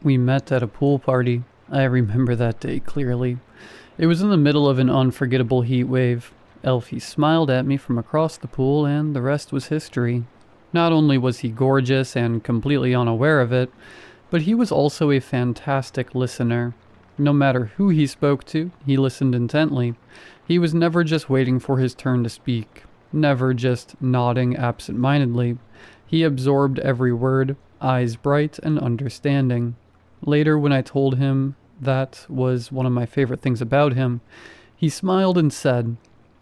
We met at a pool party. I remember that day clearly. It was in the middle of an unforgettable heat wave. Elfie smiled at me from across the pool, and the rest was history. Not only was he gorgeous and completely unaware of it, but he was also a fantastic listener. No matter who he spoke to, he listened intently. He was never just waiting for his turn to speak, never just nodding absent-mindedly. He absorbed every word, eyes bright and understanding. Later, when I told him that was one of my favorite things about him, he smiled and said,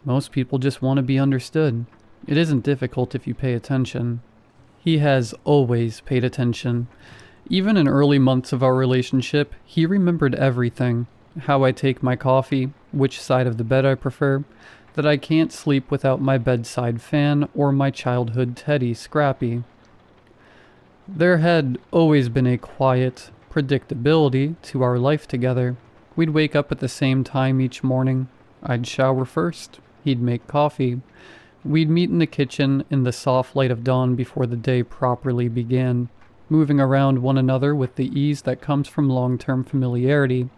"Most people just want to be understood. It isn't difficult if you pay attention." He has always paid attention. Even in early months of our relationship, he remembered everything. How I take my coffee, which side of the bed I prefer, that I can't sleep without my bedside fan or my childhood teddy, Scrappy. There had always been a quiet predictability to our life together. We'd wake up at the same time each morning. I'd shower first. He'd make coffee. We'd meet in the kitchen in the soft light of dawn before the day properly began, moving around one another with the ease that comes from long-term familiarity.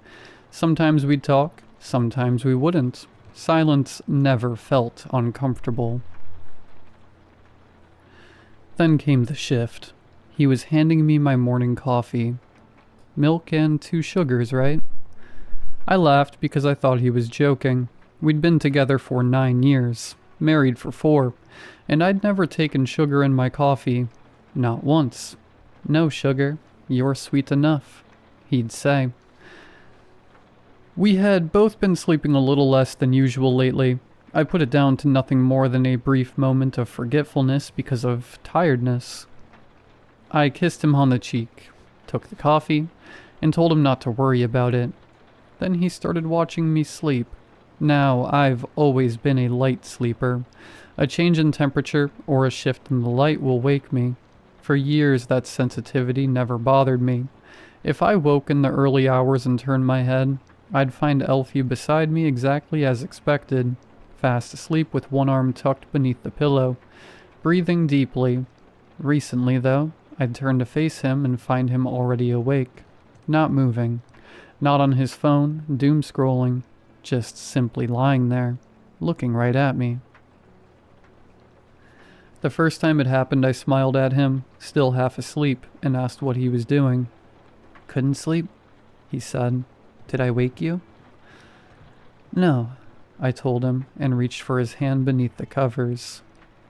Sometimes we'd talk, sometimes we wouldn't. Silence never felt uncomfortable. Then came the shift. He was handing me my morning coffee. "Milk and 2 sugars, right?" I laughed because I thought he was joking. We'd been together for 9 years, married for 4, and I'd never taken sugar in my coffee. Not once. "No sugar, you're sweet enough," he'd say. We had both been sleeping a little less than usual lately. I put it down to nothing more than a brief moment of forgetfulness because of tiredness. I kissed him on the cheek, took the coffee, and told him not to worry about it. Then he started watching me sleep. Now, I've always been a light sleeper. A change in temperature or a shift in the light will wake me. For years, that sensitivity never bothered me. If I woke in the early hours and turned my head, I'd find Elfie beside me exactly as expected, fast asleep with one arm tucked beneath the pillow, breathing deeply. Recently, though, I'd turn to face him and find him already awake, not moving, not on his phone, doom scrolling, just simply lying there, looking right at me. The first time it happened, I smiled at him, still half asleep, and asked what he was doing. "Couldn't sleep?" he said. "Did I wake you?" "No," I told him, and reached for his hand beneath the covers.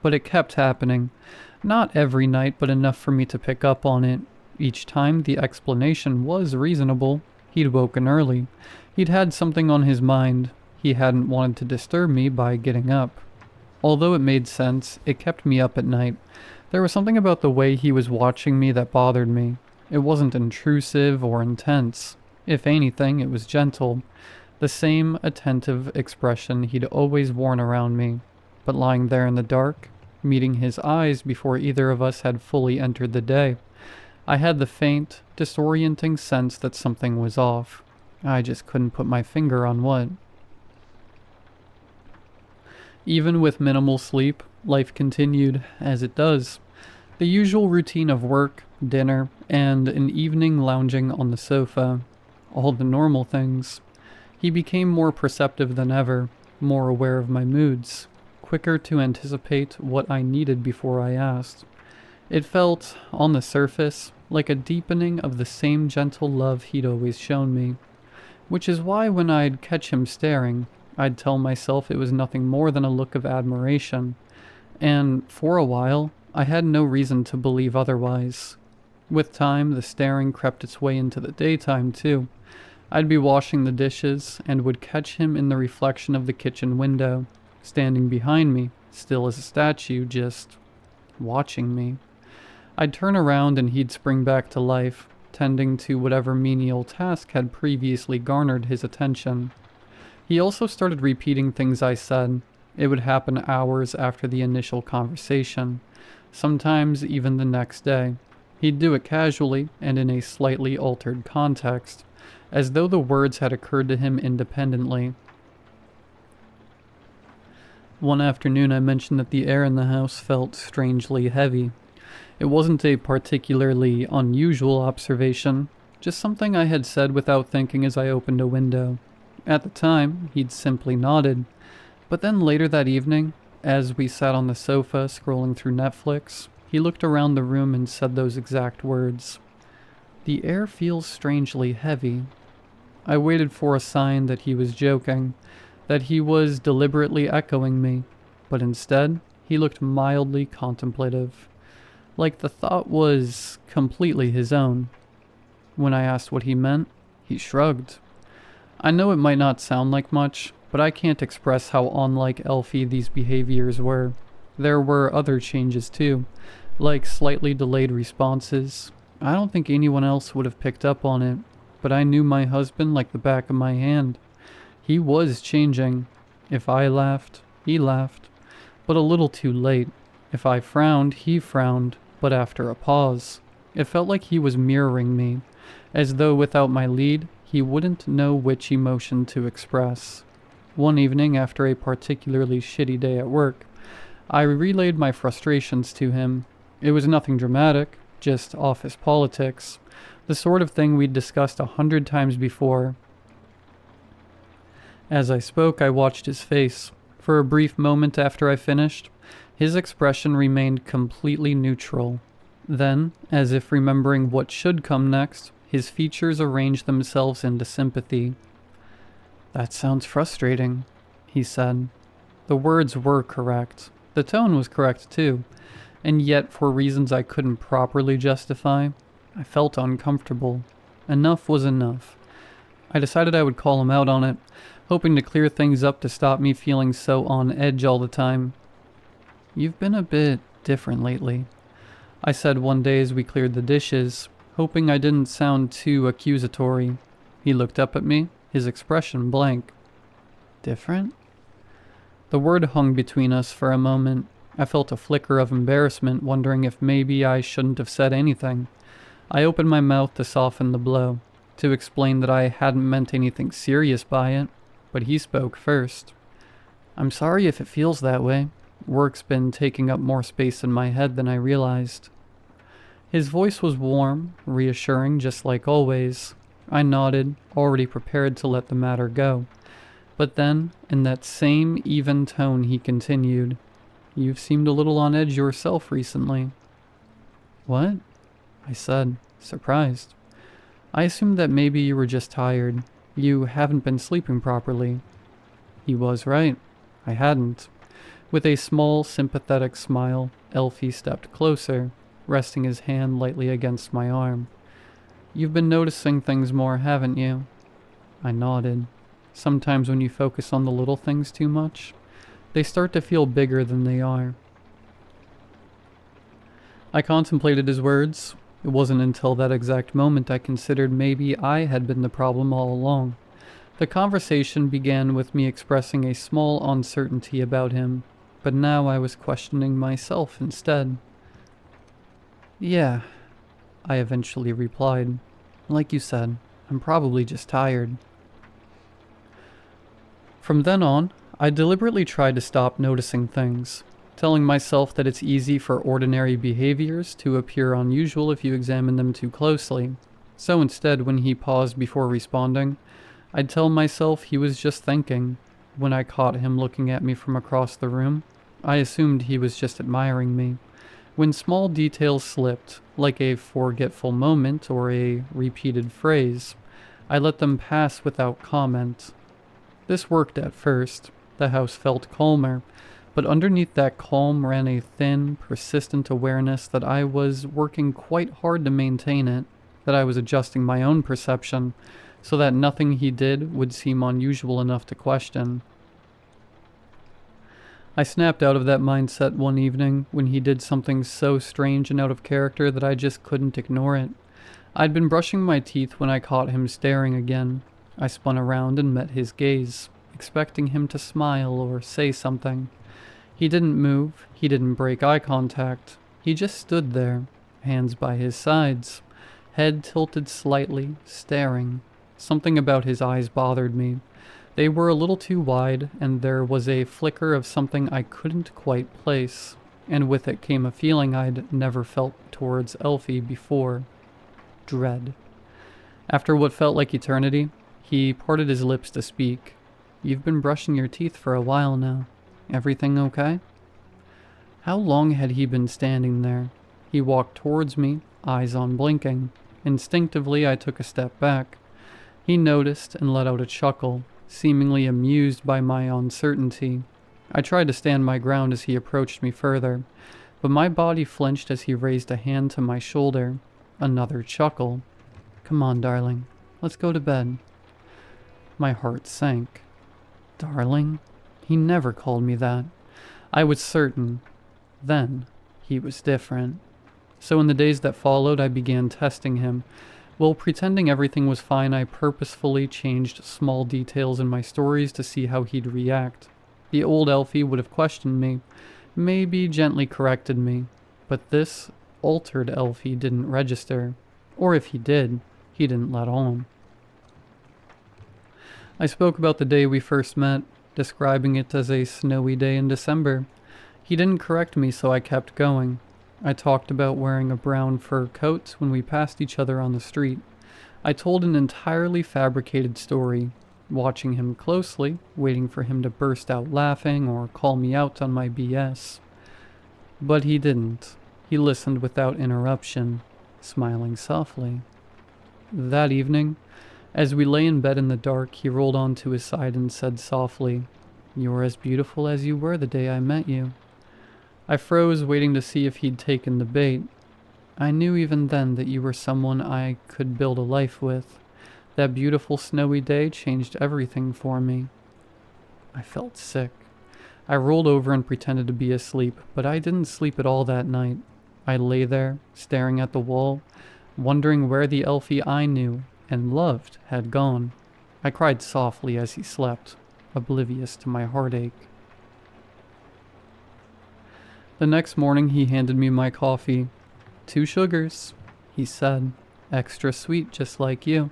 But it kept happening. Not every night, but enough for me to pick up on it. Each time, the explanation was reasonable. He'd woken early. He'd had something on his mind. He hadn't wanted to disturb me by getting up. Although it made sense, it kept me up at night. There was something about the way he was watching me that bothered me. It wasn't intrusive or intense. If anything, it was gentle. The same attentive expression he'd always worn around me. But lying there in the dark, meeting his eyes before either of us had fully entered the day, I had the faint, disorienting sense that something was off. I just couldn't put my finger on what. Even with minimal sleep, life continued, as it does. The usual routine of work, dinner, and an evening lounging on the sofa. All the normal things. He became more perceptive than ever, more aware of my moods, quicker to anticipate what I needed before I asked. It felt, on the surface, like a deepening of the same gentle love he'd always shown me. Which is why when I'd catch him staring, I'd tell myself it was nothing more than a look of admiration. And, for a while, I had no reason to believe otherwise. With time, the staring crept its way into the daytime, too. I'd be washing the dishes, and would catch him in the reflection of the kitchen window, standing behind me, still as a statue, just watching me. I'd turn around and he'd spring back to life, tending to whatever menial task had previously garnered his attention. He also started repeating things I said. It would happen hours after the initial conversation, sometimes even the next day. He'd do it casually and in a slightly altered context, as though the words had occurred to him independently. One afternoon I mentioned that the air in the house felt strangely heavy. It wasn't a particularly unusual observation, just something I had said without thinking as I opened a window. At the time, he'd simply nodded. But then later that evening, as we sat on the sofa scrolling through Netflix, he looked around the room and said those exact words. "The air feels strangely heavy." I waited for a sign that he was joking, that he was deliberately echoing me, but instead, he looked mildly contemplative, like the thought was completely his own. When I asked what he meant, he shrugged. I know it might not sound like much, but I can't express how unlike Elfie these behaviors were. There were other changes too, like slightly delayed responses. I don't think anyone else would have picked up on it, but I knew my husband like the back of my hand. He was changing. If I laughed, he laughed, but a little too late. If I frowned, he frowned, but after a pause. It felt like he was mirroring me, as though without my lead, he wouldn't know which emotion to express. One evening, after a particularly shitty day at work, I relayed my frustrations to him. It was nothing dramatic, just office politics, the sort of thing we'd discussed 100 times before. As I spoke, I watched his face. For a brief moment after I finished, his expression remained completely neutral. Then, as if remembering what should come next, his features arranged themselves into sympathy. "That sounds frustrating," he said. The words were correct. The tone was correct too, and yet for reasons I couldn't properly justify, I felt uncomfortable. Enough was enough. I decided I would call him out on it, hoping to clear things up to stop me feeling so on edge all the time. "You've been a bit different lately," I said one day as we cleared the dishes, hoping I didn't sound too accusatory. He looked up at me, his expression blank. "Different?" The word hung between us for a moment. I felt a flicker of embarrassment, wondering if maybe I shouldn't have said anything. I opened my mouth to soften the blow, to explain that I hadn't meant anything serious by it, but he spoke first. "I'm sorry if it feels that way. Work's been taking up more space in my head than I realized." His voice was warm, reassuring, just like always. I nodded, already prepared to let the matter go. But then, in that same even tone, he continued, "You've seemed a little on edge yourself recently." "What?" I said, surprised. "I assumed that maybe you were just tired. You haven't been sleeping properly." He was right. I hadn't. With a small, sympathetic smile, Elfie stepped closer, resting his hand lightly against my arm. "You've been noticing things more, haven't you?" I nodded. Sometimes when you focus on the little things too much, they start to feel bigger than they are. I contemplated his words. It wasn't until that exact moment I considered maybe I had been the problem all along. The conversation began with me expressing a small uncertainty about him, but now I was questioning myself instead. "Yeah," I eventually replied. "Like you said, I'm probably just tired." From then on, I deliberately tried to stop noticing things, telling myself that it's easy for ordinary behaviors to appear unusual if you examine them too closely. So instead, when he paused before responding, I'd tell myself he was just thinking. When I caught him looking at me from across the room, I assumed he was just admiring me. When small details slipped, like a forgetful moment or a repeated phrase, I let them pass without comment. This worked at first. The house felt calmer, but underneath that calm ran a thin, persistent awareness that I was working quite hard to maintain it, that I was adjusting my own perception, so that nothing he did would seem unusual enough to question. I snapped out of that mindset one evening when he did something so strange and out of character that I just couldn't ignore it. I'd been brushing my teeth when I caught him staring again. I spun around and met his gaze, expecting him to smile or say something. He didn't move, he didn't break eye contact. He just stood there, hands by his sides, head tilted slightly, staring. Something about his eyes bothered me. They were a little too wide, and there was a flicker of something I couldn't quite place, and with it came a feeling I'd never felt towards Elfie before. Dread. After what felt like eternity, he parted his lips to speak. "You've been brushing your teeth for a while now. Everything okay?" How long had he been standing there? He walked towards me, eyes unblinking. Instinctively, I took a step back. He noticed and let out a chuckle, seemingly amused by my uncertainty. I tried to stand my ground as he approached me further, but my body flinched as he raised a hand to my shoulder. Another chuckle. "Come on, darling. Let's go to bed." My heart sank. Darling? He never called me that. I was certain. Then, he was different. So in the days that followed, I began testing him. While pretending everything was fine, I purposefully changed small details in my stories to see how he'd react. The old Elfie would have questioned me, maybe gently corrected me, but this altered Elfie didn't register. Or if he did, he didn't let on. I spoke about the day we first met, describing it as a snowy day in December. He didn't correct me, so I kept going. I talked about wearing a brown fur coat when we passed each other on the street. I told an entirely fabricated story, watching him closely, waiting for him to burst out laughing or call me out on my BS. But he didn't. He listened without interruption, smiling softly. That evening, as we lay in bed in the dark, he rolled onto his side and said softly, "You're as beautiful as you were the day I met you." I froze, waiting to see if he'd taken the bait. "I knew even then that you were someone I could build a life with. That beautiful snowy day changed everything for me." I felt sick. I rolled over and pretended to be asleep, but I didn't sleep at all that night. I lay there, staring at the wall, wondering where the Elfie I knew and loved had gone. I cried softly as he slept, oblivious to my heartache. The next morning he handed me my coffee. "2 sugars," he said. "Extra sweet, just like you."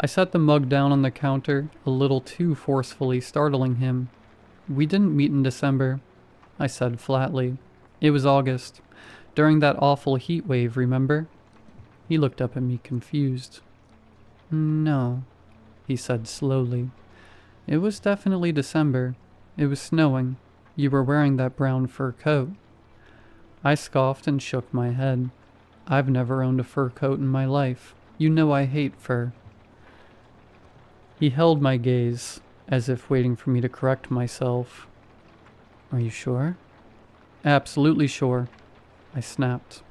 I set the mug down on the counter, a little too forcefully startling him. "We didn't meet in December," I said flatly. "It was August, during that awful heat wave, remember?" He looked up at me confused. "No," he said slowly. "It was definitely December. It was snowing. You were wearing that brown fur coat." I scoffed and shook my head. "I've never owned a fur coat in my life. You know I hate fur." He held my gaze, as if waiting for me to correct myself. "Are you sure?" "Absolutely sure," I snapped,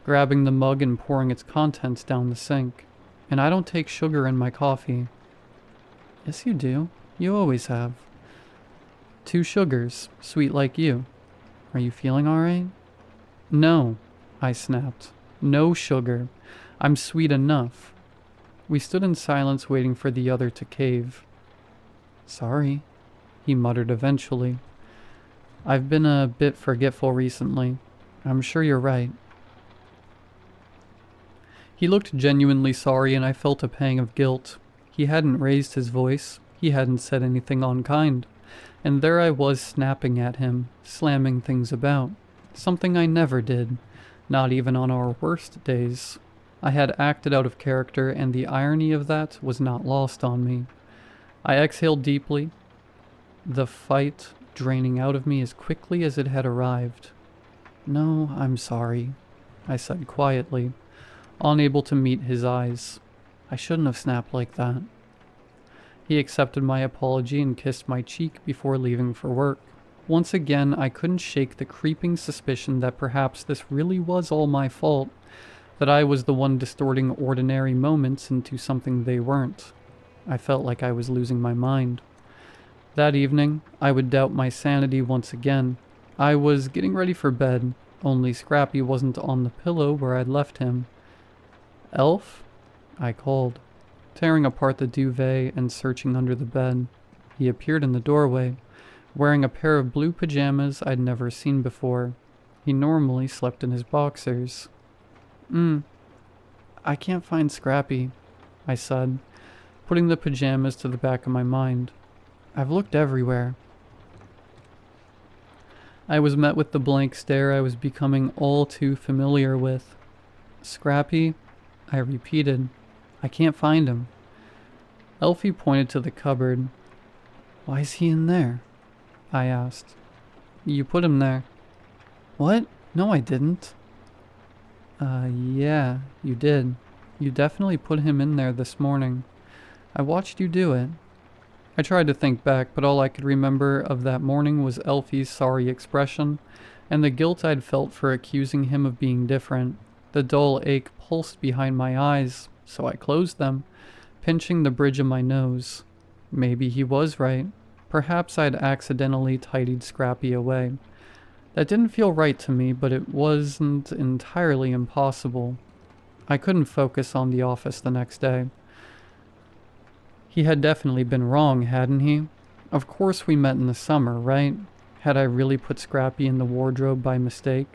grabbing the mug and pouring its contents down the sink. "And I don't take sugar in my coffee." "Yes, you do. You always have." "2 sugars, sweet like you. Are you feeling all right?" "No," I snapped. "No sugar. I'm sweet enough." We stood in silence waiting for the other to cave. "Sorry," he muttered eventually. "I've been a bit forgetful recently. I'm sure you're right." He looked genuinely sorry and I felt a pang of guilt. He hadn't raised his voice. He hadn't said anything unkind. And there I was snapping at him, slamming things about. Something I never did, not even on our worst days. I had acted out of character, and the irony of that was not lost on me. I exhaled deeply, the fight draining out of me as quickly as it had arrived. "No, I'm sorry," I said quietly, unable to meet his eyes. "I shouldn't have snapped like that." He accepted my apology and kissed my cheek before leaving for work. Once again, I couldn't shake the creeping suspicion that perhaps this really was all my fault, that I was the one distorting ordinary moments into something they weren't. I felt like I was losing my mind. That evening, I would doubt my sanity once again. I was getting ready for bed, only Scrappy wasn't on the pillow where I'd left him. "Elf?" I called, tearing apart the duvet and searching under the bed. He appeared in the doorway, wearing a pair of blue pajamas I'd never seen before. He normally slept in his boxers. I can't find Scrappy," I said, putting the pajamas to the back of my mind. "I've looked everywhere." I was met with the blank stare I was becoming all too familiar with. "Scrappy?" I repeated. I can't find him. Elfie pointed to the cupboard. Why is he in there? I asked. You put him there. What? No, I didn't. Yeah, you did. You definitely put him in there this morning. I watched you do it. I tried to think back, but all I could remember of that morning was Elfie's sorry expression, and the guilt I'd felt for accusing him of being different. The dull ache pulsed behind my eyes, so I closed them, pinching the bridge of my nose. Maybe he was right. Perhaps I'd accidentally tidied Scrappy away. That didn't feel right to me, but it wasn't entirely impossible. I couldn't focus on the office the next day. He had definitely been wrong, hadn't he? Of course we met in the summer, right? Had I really put Scrappy in the wardrobe by mistake?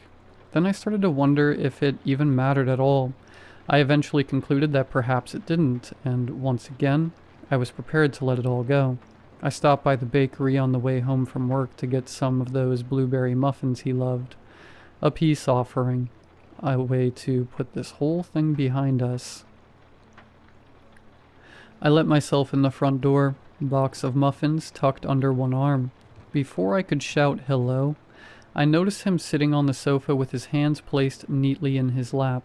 Then I started to wonder if it even mattered at all. I eventually concluded that perhaps it didn't, and once again, I was prepared to let it all go. I stopped by the bakery on the way home from work to get some of those blueberry muffins he loved. A peace offering. A way to put this whole thing behind us. I let myself in the front door, box of muffins tucked under one arm. Before I could shout hello, I noticed him sitting on the sofa with his hands placed neatly in his lap.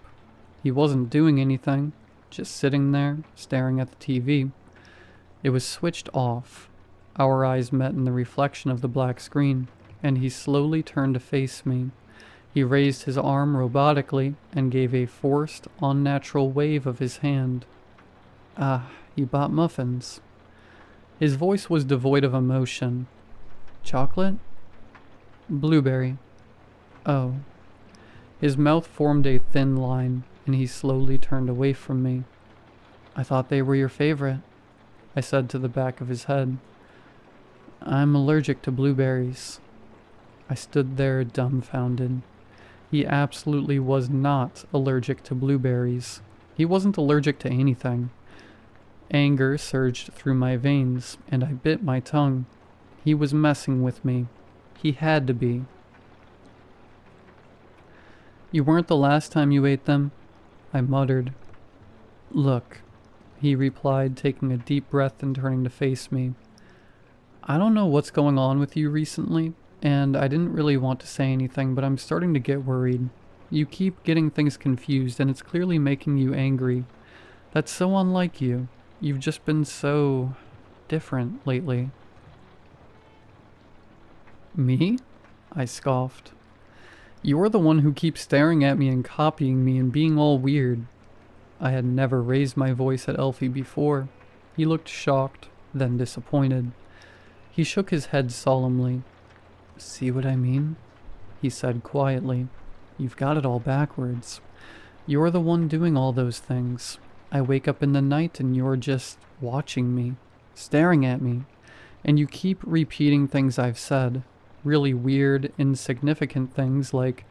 He wasn't doing anything, just sitting there, staring at the TV. It was switched off. Our eyes met in the reflection of the black screen, and he slowly turned to face me. He raised his arm robotically and gave a forced, unnatural wave of his hand. Ah, you bought muffins. His voice was devoid of emotion. Chocolate? Blueberry. Oh. His mouth formed a thin line, and he slowly turned away from me. I thought they were your favorite, I said to the back of his head. I'm allergic to blueberries. I stood there dumbfounded. He absolutely was not allergic to blueberries. He wasn't allergic to anything. Anger surged through my veins, and I bit my tongue. He was messing with me. He had to be. You weren't the last time you ate them, I muttered. Look, he replied, taking a deep breath and turning to face me. I don't know what's going on with you recently, and I didn't really want to say anything, but I'm starting to get worried. You keep getting things confused, and it's clearly making you angry. That's so unlike you. You've just been so different lately. Me? I scoffed. You're the one who keeps staring at me and copying me and being all weird. I had never raised my voice at Elfie before. He looked shocked, then disappointed. He shook his head solemnly. See what I mean? He said quietly. You've got it all backwards. You're the one doing all those things. I wake up in the night and you're just watching me, staring at me, and you keep repeating things I've said. Really weird, insignificant things like,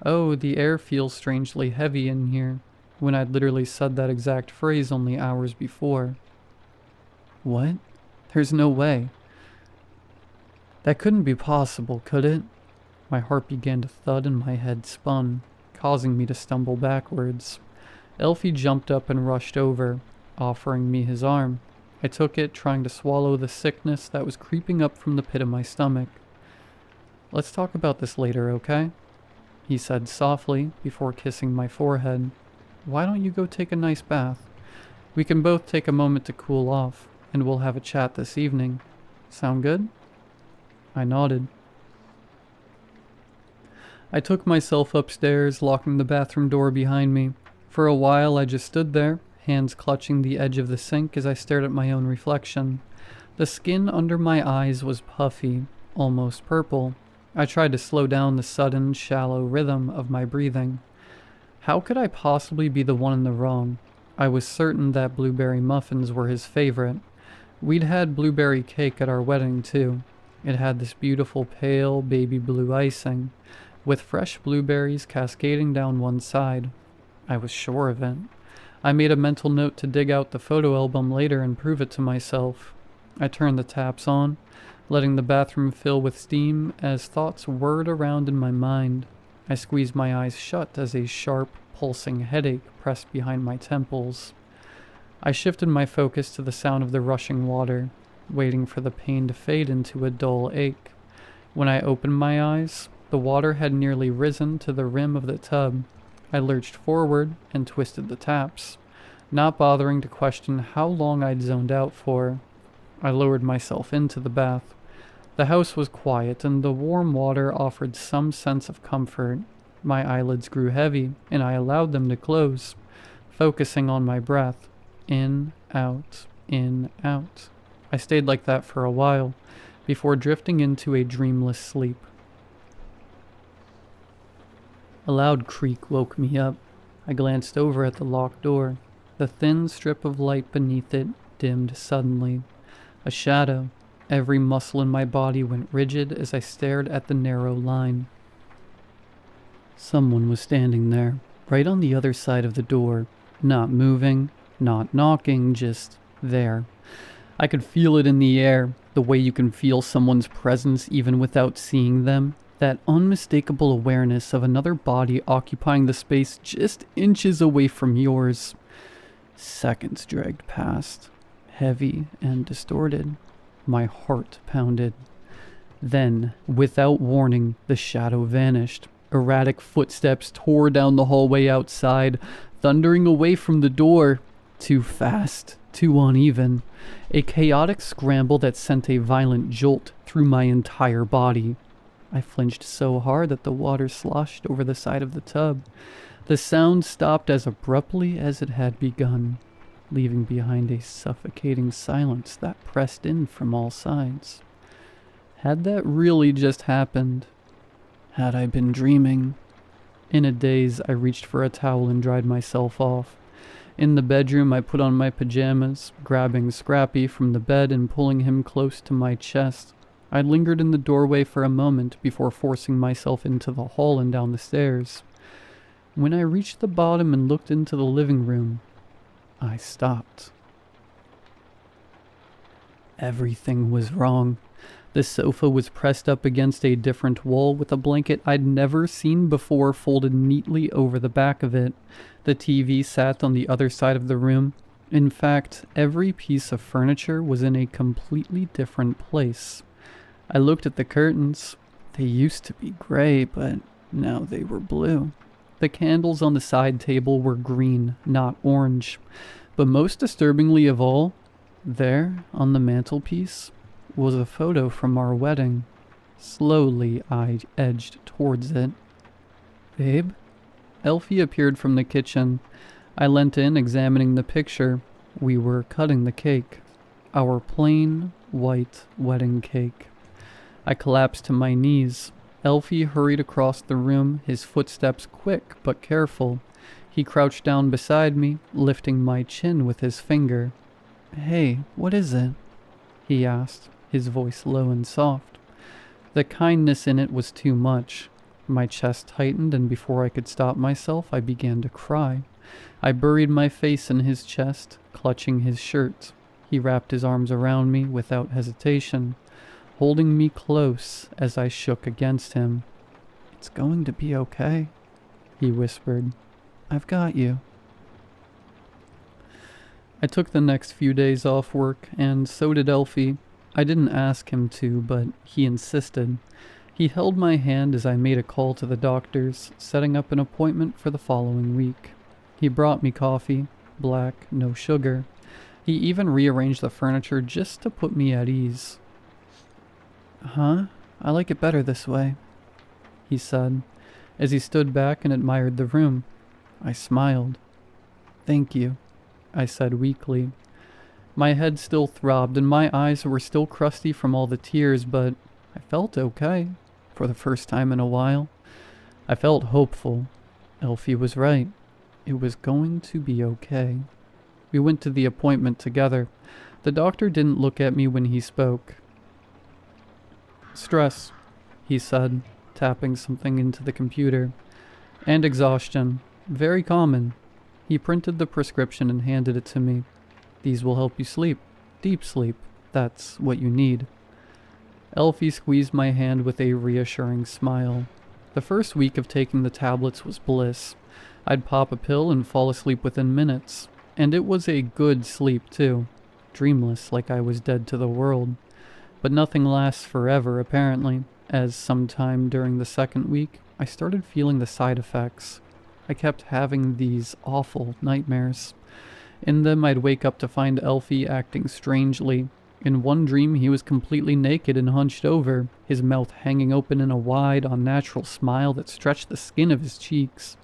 oh, the air feels strangely heavy in here, when I'd literally said that exact phrase only hours before. What? There's no way. That couldn't be possible, could it? My heart began to thud and my head spun, causing me to stumble backwards. Elfie jumped up and rushed over, offering me his arm. I took it, trying to swallow the sickness that was creeping up from the pit of my stomach. Let's talk about this later, okay? He said softly before kissing my forehead. Why don't you go take a nice bath? We can both take a moment to cool off, and we'll have a chat this evening. Sound good? I nodded. I took myself upstairs, locking the bathroom door behind me. For a while I just stood there, hands clutching the edge of the sink as I stared at my own reflection. The skin under my eyes was puffy, almost purple. I tried to slow down the sudden, shallow rhythm of my breathing. How could I possibly be the one in the wrong? I was certain that blueberry muffins were his favorite. We'd had blueberry cake at our wedding, too. It had this beautiful pale baby blue icing, with fresh blueberries cascading down one side. I was sure of it. I made a mental note to dig out the photo album later and prove it to myself. I turned the taps on, letting the bathroom fill with steam as thoughts whirred around in my mind. I squeezed my eyes shut as a sharp, pulsing headache pressed behind my temples. I shifted my focus to the sound of the rushing water, waiting for the pain to fade into a dull ache. When I opened my eyes, the water had nearly risen to the rim of the tub. I lurched forward and twisted the taps, not bothering to question how long I'd zoned out for. I lowered myself into the bath. The house was quiet, and the warm water offered some sense of comfort. My eyelids grew heavy, and I allowed them to close, focusing on my breath. In, out, in, out. I stayed like that for a while, before drifting into a dreamless sleep. A loud creak woke me up. I glanced over at the locked door. The thin strip of light beneath it dimmed suddenly. A shadow. Every muscle in my body went rigid as I stared at the narrow line. Someone was standing there, right on the other side of the door, not moving, not knocking, just there. I could feel it in the air, the way you can feel someone's presence even without seeing them. That unmistakable awareness of another body occupying the space just inches away from yours. Seconds dragged past, heavy and distorted. My heart pounded. Then, without warning, the shadow vanished. Erratic footsteps tore down the hallway outside, thundering away from the door. Too fast, too uneven. A chaotic scramble that sent a violent jolt through my entire body. I flinched so hard that the water sloshed over the side of the tub. The sound stopped as abruptly as it had begun, leaving behind a suffocating silence that pressed in from all sides. Had that really just happened? Had I been dreaming? In a daze, I reached for a towel and dried myself off. In the bedroom, I put on my pajamas, grabbing Scrappy from the bed and pulling him close to my chest. I lingered in the doorway for a moment before forcing myself into the hall and down the stairs. When I reached the bottom and looked into the living room, I stopped. Everything was wrong. The sofa was pressed up against a different wall with a blanket I'd never seen before folded neatly over the back of it. The TV sat on the other side of the room. In fact, every piece of furniture was in a completely different place. I looked at the curtains. They used to be gray, but now they were blue. The candles on the side table were green, not orange. But most disturbingly of all, there, on the mantelpiece, was a photo from our wedding. Slowly, I edged towards it. "Babe?" Elfie appeared from the kitchen. I leant in, examining the picture. We were cutting the cake. Our plain, white wedding cake. I collapsed to my knees. Elfie hurried across the room, his footsteps quick but careful. He crouched down beside me, lifting my chin with his finger. "Hey, what is it?" he asked, his voice low and soft. The kindness in it was too much. My chest tightened, and before I could stop myself, I began to cry. I buried my face in his chest, clutching his shirt. He wrapped his arms around me without hesitation, holding me close as I shook against him. "It's going to be okay," he whispered. "I've got you." I took the next few days off work, and so did Elfie. I didn't ask him to, but he insisted. He held my hand as I made a call to the doctors, setting up an appointment for the following week. He brought me coffee, black, no sugar. He even rearranged the furniture just to put me at ease. "Huh? I like it better this way," he said, as he stood back and admired the room. I smiled. "Thank you," I said weakly. My head still throbbed and my eyes were still crusty from all the tears, but I felt okay, for the first time in a while. I felt hopeful. Elfie was right. It was going to be okay. We went to the appointment together. The doctor didn't look at me when he spoke. "Stress," he said, tapping something into the computer. "And exhaustion. Very common." He printed the prescription and handed it to me. "These will help you sleep. Deep sleep. That's what you need." Elfie squeezed my hand with a reassuring smile. The first week of taking the tablets was bliss. I'd pop a pill and fall asleep within minutes. And it was a good sleep, too. Dreamless, like I was dead to the world. But nothing lasts forever, apparently, as sometime during the second week, I started feeling the side effects. I kept having these awful nightmares. In them, I'd wake up to find Elfie acting strangely. In one dream, he was completely naked and hunched over, his mouth hanging open in a wide, unnatural smile that stretched the skin of his cheeks.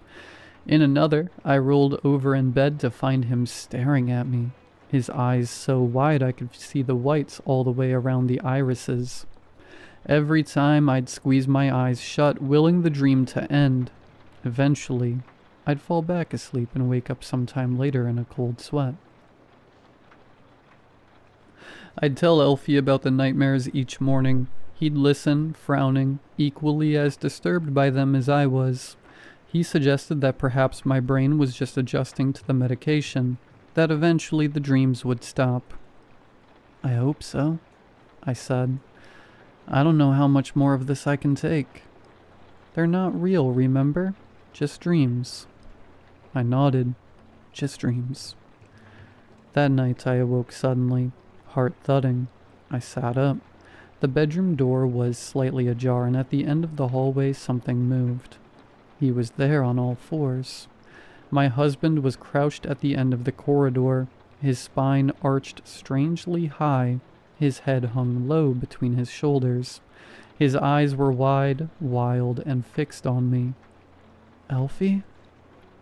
In another, I rolled over in bed to find him staring at me, his eyes so wide I could see the whites all the way around the irises. Every time I'd squeeze my eyes shut, willing the dream to end. Eventually, I'd fall back asleep and wake up sometime later in a cold sweat. I'd tell Elfie about the nightmares each morning. He'd listen, frowning, equally as disturbed by them as I was. He suggested that perhaps my brain was just adjusting to the medication, that eventually the dreams would stop. I hope so, I said. I don't know how much more of this I can take. They're not real, remember? Just dreams. I nodded. Just dreams. That night I awoke suddenly, heart thudding. I sat up. The bedroom door was slightly ajar, and at the end of the hallway something moved. He was there on all fours. My husband was crouched at the end of the corridor, his spine arched strangely high, his head hung low between his shoulders. His eyes were wide, wild, and fixed on me. Elfie?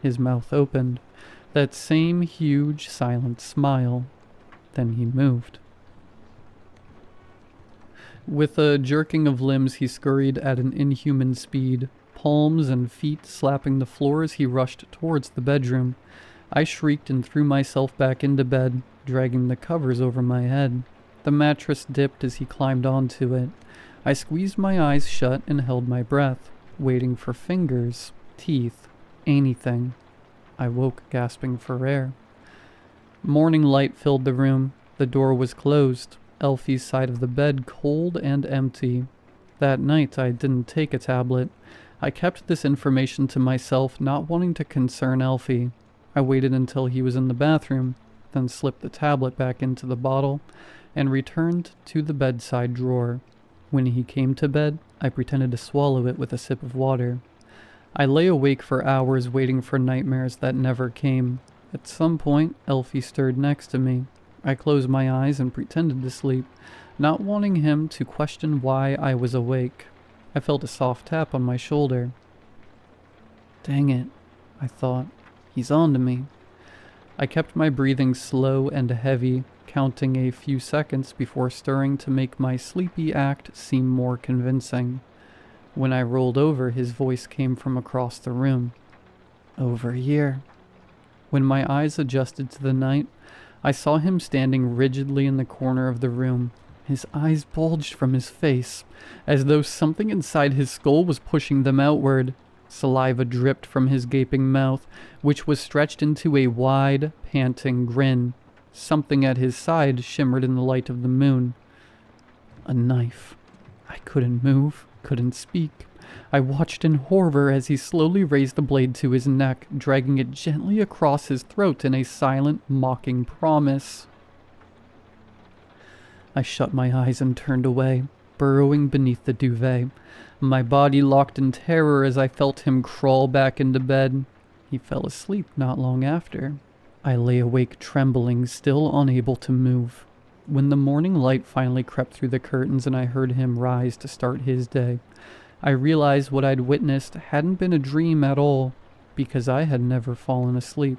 His mouth opened. That same huge, silent smile. Then he moved. With a jerking of limbs, he scurried at an inhuman speed. Palms and feet slapping the floor as he rushed towards the bedroom. I shrieked and threw myself back into bed, dragging the covers over my head. The mattress dipped as he climbed onto it. I squeezed my eyes shut and held my breath, waiting for fingers, teeth, anything. I woke, gasping for air. Morning light filled the room. The door was closed, Elfie's side of the bed cold and empty. That night I didn't take a tablet. I kept this information to myself, not wanting to concern Elfie. I waited until he was in the bathroom, then slipped the tablet back into the bottle and returned to the bedside drawer. When he came to bed, I pretended to swallow it with a sip of water. I lay awake for hours waiting for nightmares that never came. At some point, Elfie stirred next to me. I closed my eyes and pretended to sleep, not wanting him to question why I was awake. I felt a soft tap on my shoulder. Dang it, I thought. He's on to me. I kept my breathing slow and heavy, counting a few seconds before stirring to make my sleepy act seem more convincing. When I rolled over, his voice came from across the room. Over here. When my eyes adjusted to the night, I saw him standing rigidly in the corner of the room. His eyes bulged from his face, as though something inside his skull was pushing them outward. Saliva dripped from his gaping mouth, which was stretched into a wide, panting grin. Something at his side shimmered in the light of the moon. A knife. I couldn't move, couldn't speak. I watched in horror as he slowly raised the blade to his neck, dragging it gently across his throat in a silent, mocking promise. I shut my eyes and turned away, burrowing beneath the duvet. My body locked in terror as I felt him crawl back into bed. He fell asleep not long after. I lay awake trembling, still unable to move. When the morning light finally crept through the curtains and I heard him rise to start his day, I realized what I'd witnessed hadn't been a dream at all, because I had never fallen asleep.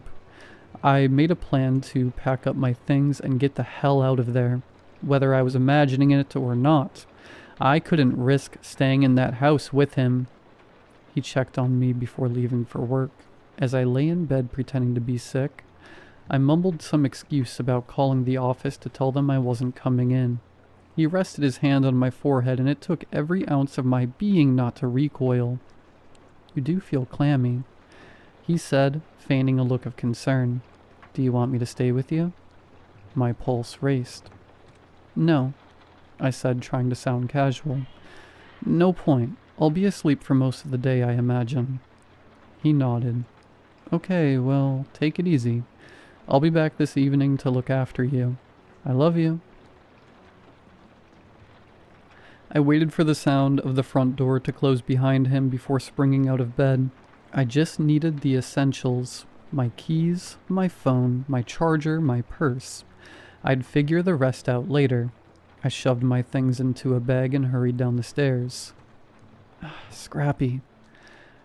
I made a plan to pack up my things and get the hell out of there, whether I was imagining it or not. I couldn't risk staying in that house with him. He checked on me before leaving for work. As I lay in bed pretending to be sick, I mumbled some excuse about calling the office to tell them I wasn't coming in. He rested his hand on my forehead, and it took every ounce of my being not to recoil. You do feel clammy, he said, feigning a look of concern. Do you want me to stay with you? My pulse raced. No, I said, trying to sound casual. No point. I'll be asleep for most of the day, I imagine. He nodded. Okay, well, take it easy. I'll be back this evening to look after you. I love you. I waited for the sound of the front door to close behind him before springing out of bed. I just needed the essentials. My keys, my phone, my charger, my purse. I'd figure the rest out later. I shoved my things into a bag and hurried down the stairs. Scrappy.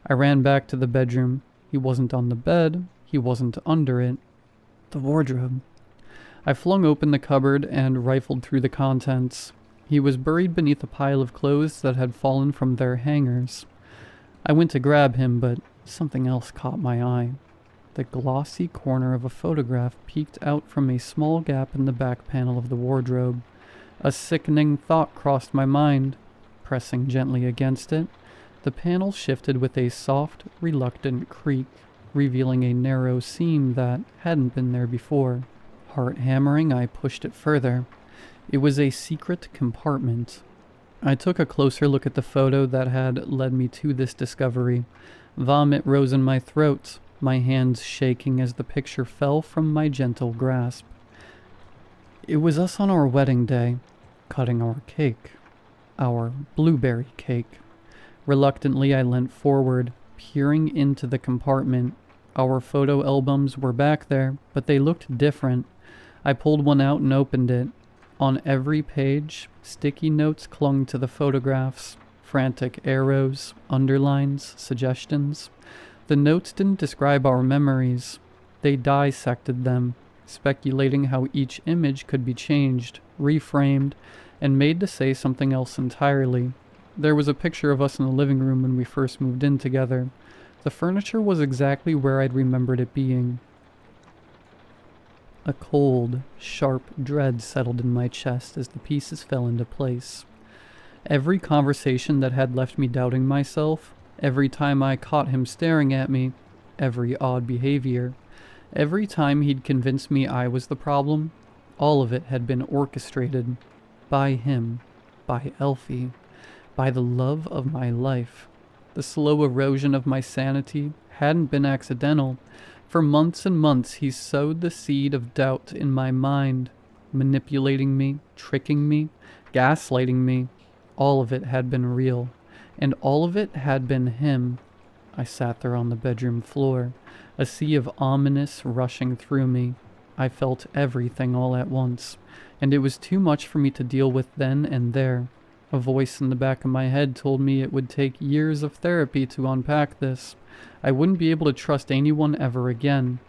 I ran back to the bedroom. He wasn't on the bed. He wasn't under it. The wardrobe. I flung open the cupboard and rifled through the contents. He was buried beneath a pile of clothes that had fallen from their hangers. I went to grab him, but something else caught my eye. The glossy corner of a photograph peeked out from a small gap in the back panel of the wardrobe. A sickening thought crossed my mind. Pressing gently against it, the panel shifted with a soft, reluctant creak, revealing a narrow seam that hadn't been there before. Heart hammering, I pushed it further. It was a secret compartment. I took a closer look at the photo that had led me to this discovery. Vomit rose in my throat, my hands shaking as the picture fell from my gentle grasp. It was us on our wedding day, cutting our cake. Our blueberry cake. Reluctantly, I leant forward, peering into the compartment. Our photo albums were back there, but they looked different. I pulled one out and opened it. On every page, sticky notes clung to the photographs, frantic arrows, underlines, suggestions. The notes didn't describe our memories. They dissected them, speculating how each image could be changed, reframed, and made to say something else entirely. There was a picture of us in the living room when we first moved in together. The furniture was exactly where I'd remembered it being. A cold, sharp dread settled in my chest as the pieces fell into place. Every conversation that had left me doubting myself, every time I caught him staring at me, every odd behavior, every time he'd convinced me I was the problem, all of it had been orchestrated by him, by Elfie, by the love of my life. The slow erosion of my sanity hadn't been accidental. For months and months he sowed the seed of doubt in my mind, manipulating me, tricking me, gaslighting me. All of it had been real, and all of it had been him. I sat there on the bedroom floor, a sea of ominous rushing through me. I felt everything all at once, and it was too much for me to deal with then and there. A voice in the back of my head told me it would take years of therapy to unpack this. I wouldn't be able to trust anyone ever again.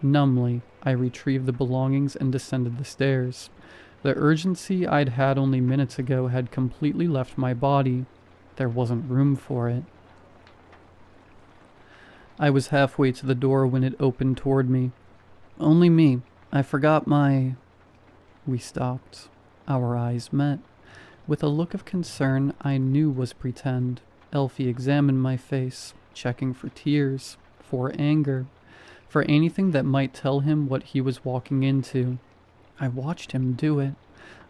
Numbly, I retrieved the belongings and descended the stairs. The urgency I'd had only minutes ago had completely left my body. There wasn't room for it. I was halfway to the door when it opened toward me. Only me. I forgot my... We stopped. Our eyes met. With a look of concern I knew was pretend, Elfie examined my face, checking for tears, for anger, for anything that might tell him what he was walking into. I watched him do it.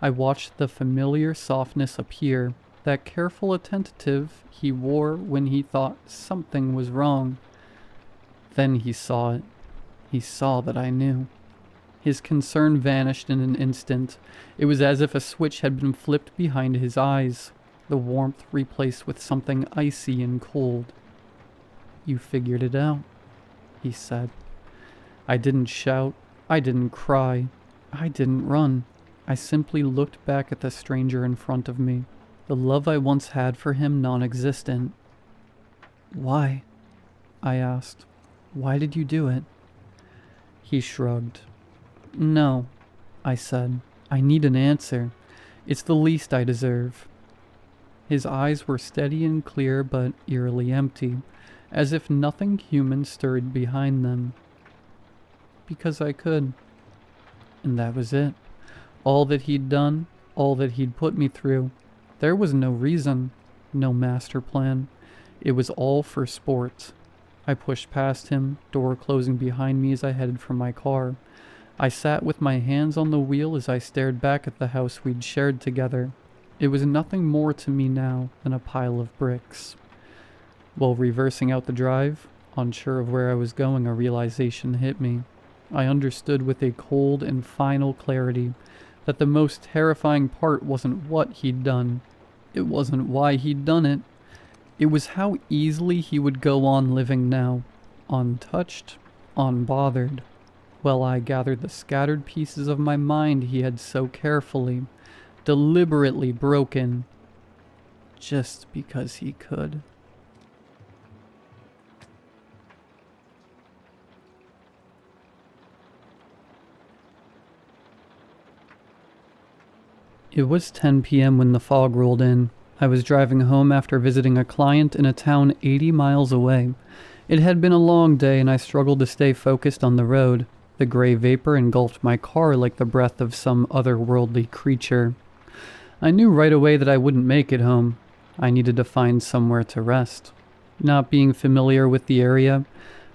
I watched the familiar softness appear, that careful attentive he wore when he thought something was wrong. Then he saw it. He saw that I knew. His concern vanished in an instant. It was as if a switch had been flipped behind his eyes, the warmth replaced with something icy and cold. "You figured it out," he said. I didn't shout. I didn't cry. I didn't run. I simply looked back at the stranger in front of me, the love I once had for him non-existent. "Why?" I asked. "Why did you do it?" He shrugged. "No," I said. "I need an answer. It's the least I deserve." His eyes were steady and clear but eerily empty, as if nothing human stirred behind them. Because I could. And that was it. All that he'd done, all that he'd put me through. There was no reason, no master plan. It was all for sport. I pushed past him, door closing behind me as I headed for my car. I sat with my hands on the wheel as I stared back at the house we'd shared together. It was nothing more to me now than a pile of bricks. While reversing out the drive, unsure of where I was going, a realization hit me. I understood with a cold and final clarity that the most terrifying part wasn't what he'd done. It wasn't why he'd done it. It was how easily he would go on living now, untouched, unbothered, while I gathered the scattered pieces of my mind he had so carefully, deliberately broken, just because he could. It was 10 p.m. when the fog rolled in. I was driving home after visiting a client in a town 80 miles away. It had been a long day and I struggled to stay focused on the road. The gray vapor engulfed my car like the breath of some otherworldly creature. I knew right away that I wouldn't make it home. I needed to find somewhere to rest. Not being familiar with the area,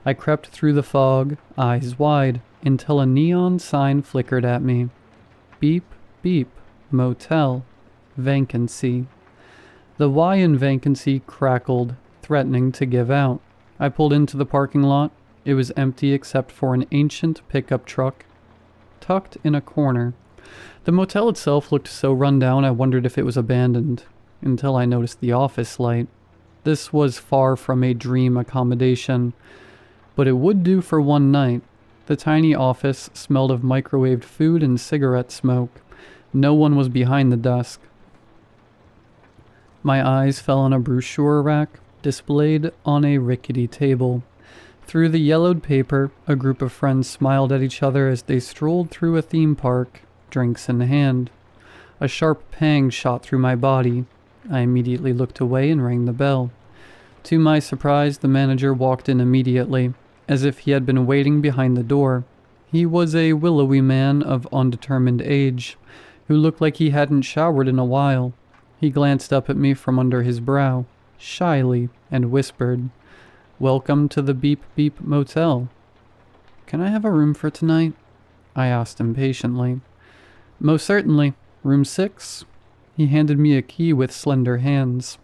I crept through the fog, eyes wide, until a neon sign flickered at me. Beep, beep, motel, vacancy. The Y in vacancy crackled, threatening to give out. I pulled into the parking lot. It was empty except for an ancient pickup truck, tucked in a corner. The motel itself looked so run down I wondered if it was abandoned, until I noticed the office light. This was far from a dream accommodation, but it would do for one night. The tiny office smelled of microwaved food and cigarette smoke. No one was behind the desk. My eyes fell on a brochure rack displayed on a rickety table. Through the yellowed paper, a group of friends smiled at each other as they strolled through a theme park, drinks in hand. A sharp pang shot through my body. I immediately looked away and rang the bell. To my surprise, the manager walked in immediately, as if he had been waiting behind the door. He was a willowy man of undetermined age, who looked like he hadn't showered in a while. He glanced up at me from under his brow, shyly, and whispered, "Welcome to the Beep Beep Motel." "Can I have a room for tonight?" I asked impatiently. "Most certainly. Room 6? He handed me a key with slender hands.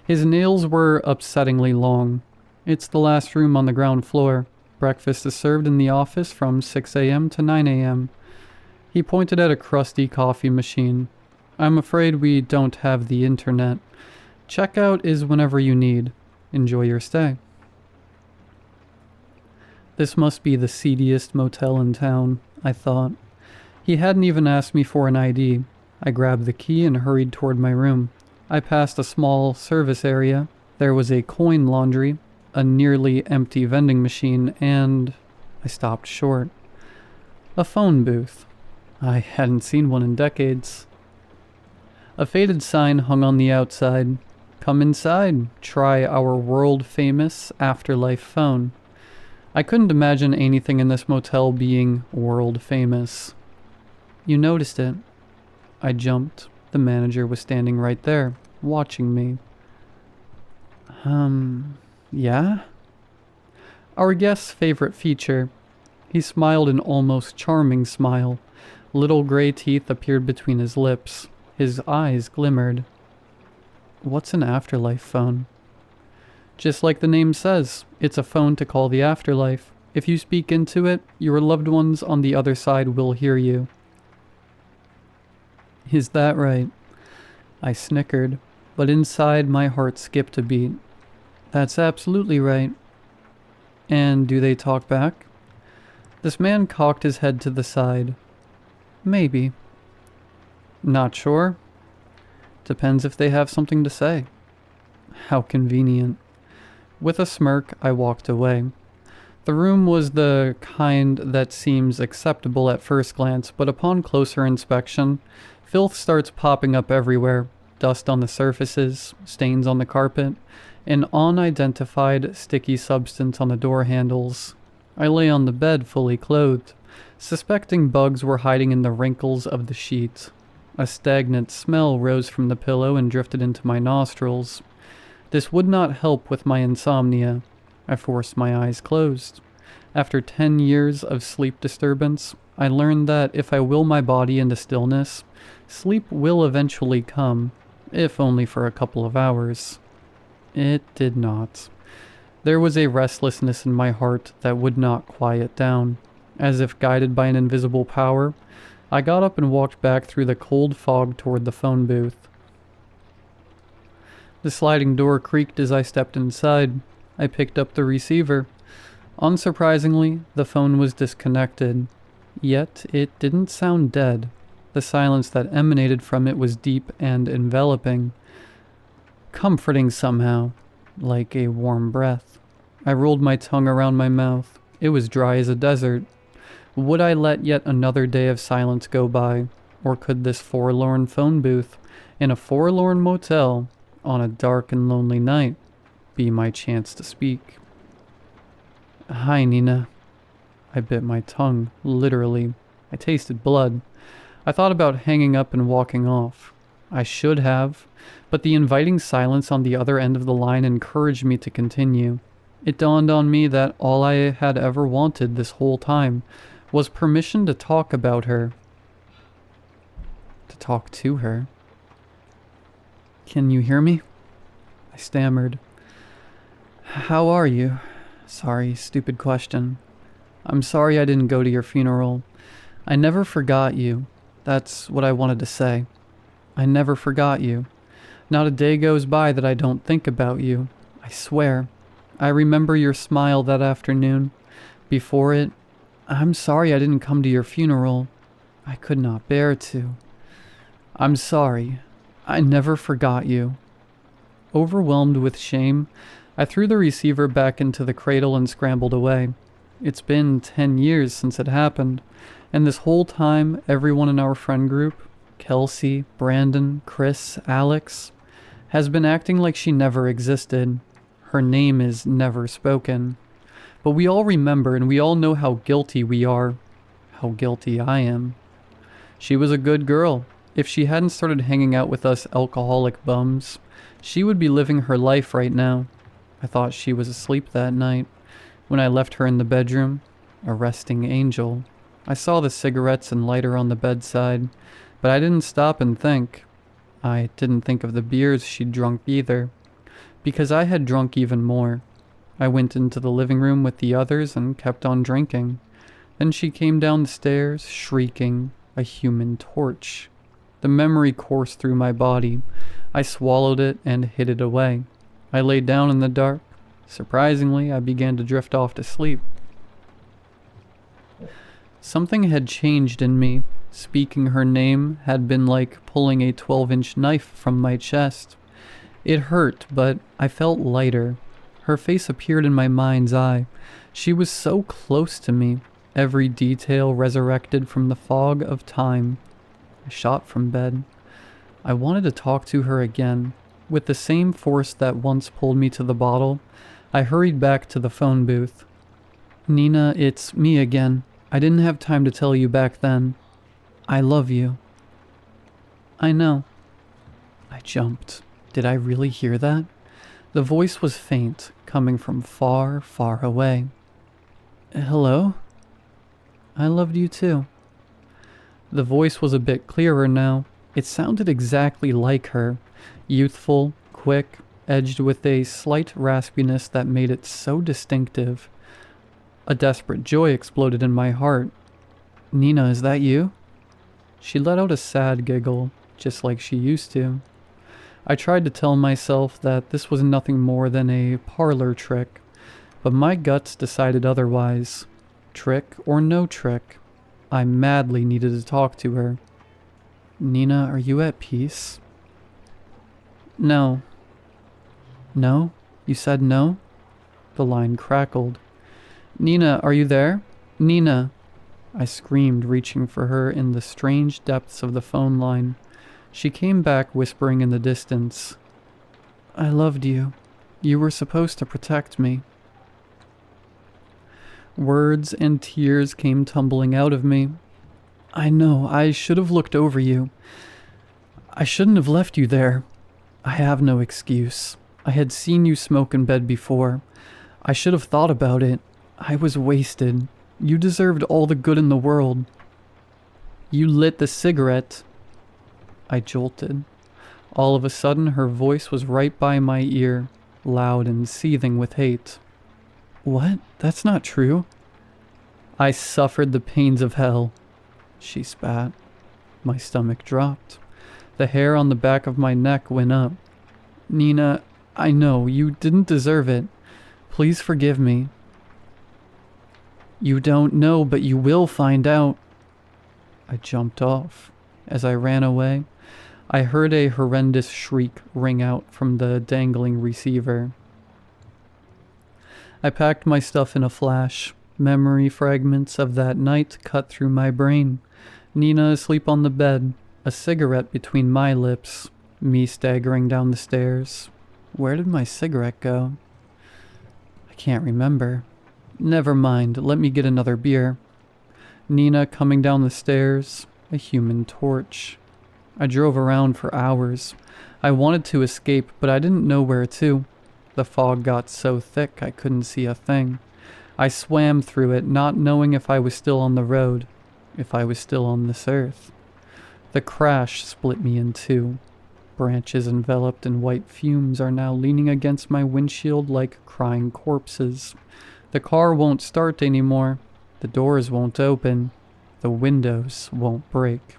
His nails were upsettingly long. "It's the last room on the ground floor. Breakfast is served in the office from 6 a.m. to 9 a.m. He pointed at a crusty coffee machine. "I'm afraid we don't have the internet. Checkout is whenever you need. Enjoy your stay." This must be the seediest motel in town, I thought. He hadn't even asked me for an ID. I grabbed the key and hurried toward my room. I passed a small service area. There was a coin laundry, a nearly empty vending machine, and I stopped short. A phone booth. I hadn't seen one in decades. A faded sign hung on the outside. "Come inside. Try our world-famous afterlife phone." I couldn't imagine anything in this motel being world-famous. "You noticed it." I jumped. The manager was standing right there, watching me. Yeah?" "Our guest's favorite feature." He smiled an almost charming smile. Little gray teeth appeared between his lips. His eyes glimmered. "What's an afterlife phone?" "Just like the name says, it's a phone to call the afterlife. If you speak into it, your loved ones on the other side will hear you." "Is that right?" I snickered, but inside my heart skipped a beat. "That's absolutely right." "And do they talk back?" This man cocked his head to the side. "Maybe." "Not sure?" "Depends if they have something to say." How convenient. With a smirk, I walked away. The room was the kind that seems acceptable at first glance, but upon closer inspection, filth starts popping up everywhere. Dust on the surfaces, stains on the carpet, an unidentified sticky substance on the door handles. I lay on the bed fully clothed, suspecting bugs were hiding in the wrinkles of the sheet. A stagnant smell rose from the pillow and drifted into my nostrils. This would not help with my insomnia. I forced my eyes closed. After 10 years of sleep disturbance, I learned that if I will my body into stillness, sleep will eventually come, if only for a couple of hours. It did not. There was a restlessness in my heart that would not quiet down. As if guided by an invisible power, I got up and walked back through the cold fog toward the phone booth. The sliding door creaked as I stepped inside. I picked up the receiver. Unsurprisingly, the phone was disconnected. Yet, it didn't sound dead. The silence that emanated from it was deep and enveloping. Comforting somehow, like a warm breath. I rolled my tongue around my mouth. It was dry as a desert. Would I let yet another day of silence go by? Or could this forlorn phone booth, in a forlorn motel, on a dark and lonely night, be my chance to speak? Hi, Nina. I bit my tongue, literally. I tasted blood. I thought about hanging up and walking off. I should have, but the inviting silence on the other end of the line encouraged me to continue. It dawned on me that all I had ever wanted this whole time was permission to talk about her. To talk to her. Can you hear me? I stammered. How are you? Sorry, stupid question. I'm sorry I didn't go to your funeral. I never forgot you. That's what I wanted to say. I never forgot you. Not a day goes by that I don't think about you. I swear. I remember your smile that afternoon. Before it, I'm sorry I didn't come to your funeral. I could not bear to. I'm sorry. I never forgot you. Overwhelmed with shame, I threw the receiver back into the cradle and scrambled away. It's been 10 years since it happened, and this whole time, everyone in our friend group, Kelsey, Brandon, Chris, Alex, has been acting like she never existed. Her name is never spoken. But we all remember and we all know how guilty we are. How guilty I am. She was a good girl. If she hadn't started hanging out with us alcoholic bums, she would be living her life right now. I thought she was asleep that night. When I left her in the bedroom, a resting angel. I saw the cigarettes and lighter on the bedside, but I didn't stop and think. I didn't think of the beers she'd drunk either, because I had drunk even more. I went into the living room with the others and kept on drinking. Then she came down the stairs, shrieking, a human torch. The memory coursed through my body. I swallowed it and hid it away. I lay down in the dark. Surprisingly, I began to drift off to sleep. Something had changed in me. Speaking her name had been like pulling a 12-inch knife from my chest. It hurt, but I felt lighter. Her face appeared in my mind's eye. She was so close to me, every detail resurrected from the fog of time. I shot from bed. I wanted to talk to her again. With the same force that once pulled me to the bottle, I hurried back to the phone booth. Nina, it's me again. I didn't have time to tell you back then. I love you. I know. I jumped. Did I really hear that? The voice was faint, coming from far, far away. Hello? I loved you too. The voice was a bit clearer now. It sounded exactly like her. Youthful, quick, edged with a slight raspiness that made it so distinctive. A desperate joy exploded in my heart. Nina, is that you? She let out a sad giggle, just like she used to. I tried to tell myself that this was nothing more than a parlor trick, but my guts decided otherwise. Trick or no trick, I madly needed to talk to her. Nina, are you at peace? No. No? You said no? The line crackled. Nina, are you there? Nina! I screamed, reaching for her in the strange depths of the phone line. She came back, whispering in the distance. I loved you. You were supposed to protect me. Words and tears came tumbling out of me. I know, I should have looked over you. I shouldn't have left you there. I have no excuse. I had seen you smoke in bed before. I should have thought about it. I was wasted. You deserved all the good in the world. You lit the cigarette. I jolted. All of a sudden, her voice was right by my ear, loud and seething with hate. What? That's not true. I suffered the pains of hell, she spat. My stomach dropped. The hair on the back of my neck went up. Nina, I know, you didn't deserve it. Please forgive me. You don't know, but you will find out. I jumped off. As I ran away, I heard a horrendous shriek ring out from the dangling receiver. I packed my stuff in a flash. Memory fragments of that night cut through my brain. Nina asleep on the bed, a cigarette between my lips, me staggering down the stairs. Where did my cigarette go? I can't remember. Never mind, let me get another beer. Nina coming down the stairs, a human torch. I drove around for hours. I wanted to escape, but I didn't know where to. The fog got so thick I couldn't see a thing. I swam through it, not knowing if I was still on the road, if I was still on this earth. The crash split me in two. Branches enveloped in white fumes are now leaning against my windshield like crying corpses. The car won't start anymore. The doors won't open. The windows won't break.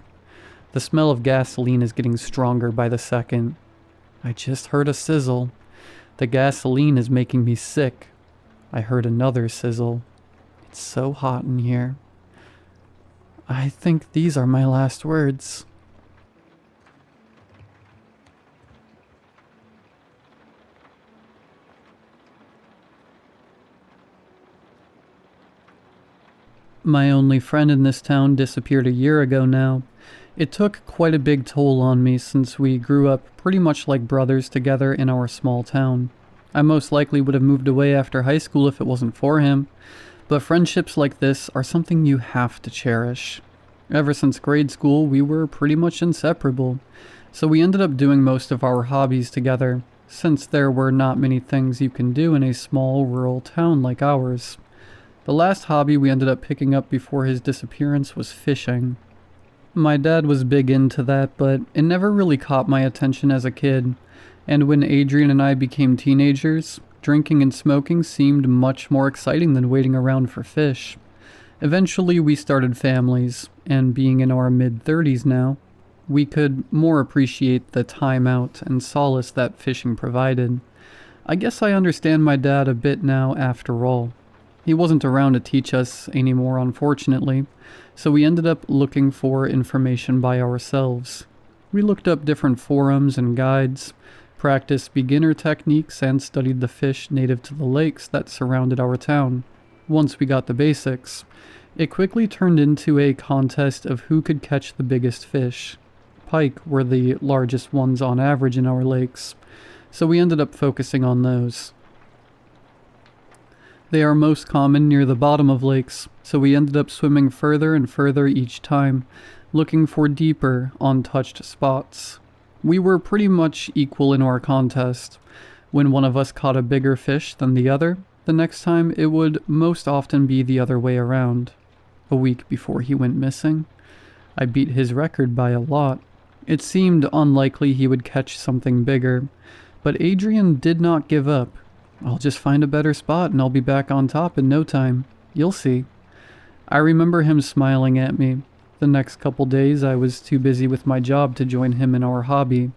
The smell of gasoline is getting stronger by the second. I just heard a sizzle. The gasoline is making me sick. I heard another sizzle. It's so hot in here. I think these are my last words. My only friend in this town disappeared a year ago now. It took quite a big toll on me since we grew up pretty much like brothers together in our small town. I most likely would have moved away after high school if it wasn't for him, but friendships like this are something you have to cherish. Ever since grade school, we were pretty much inseparable, so we ended up doing most of our hobbies together, since there were not many things you can do in a small rural town like ours. The last hobby we ended up picking up before his disappearance was fishing. My dad was big into that, but it never really caught my attention as a kid, and when Adrian and I became teenagers, drinking and smoking seemed much more exciting than waiting around for fish. Eventually we started families, and being in our mid-30s now, we could more appreciate the time out and solace that fishing provided. I guess I understand my dad a bit now after all. He wasn't around to teach us anymore, unfortunately, so we ended up looking for information by ourselves. We looked up different forums and guides, practiced beginner techniques, and studied the fish native to the lakes that surrounded our town. Once we got the basics, it quickly turned into a contest of who could catch the biggest fish. Pike were the largest ones on average in our lakes, so we ended up focusing on those. They are most common near the bottom of lakes, so we ended up swimming further and further each time, looking for deeper, untouched spots. We were pretty much equal in our contest. When one of us caught a bigger fish than the other, the next time it would most often be the other way around. A week before he went missing, I beat his record by a lot. It seemed unlikely he would catch something bigger, but Adrian did not give up. I'll just find a better spot and I'll be back on top in no time. You'll see. I remember him smiling at me. The next couple days I was too busy with my job to join him in our hobby.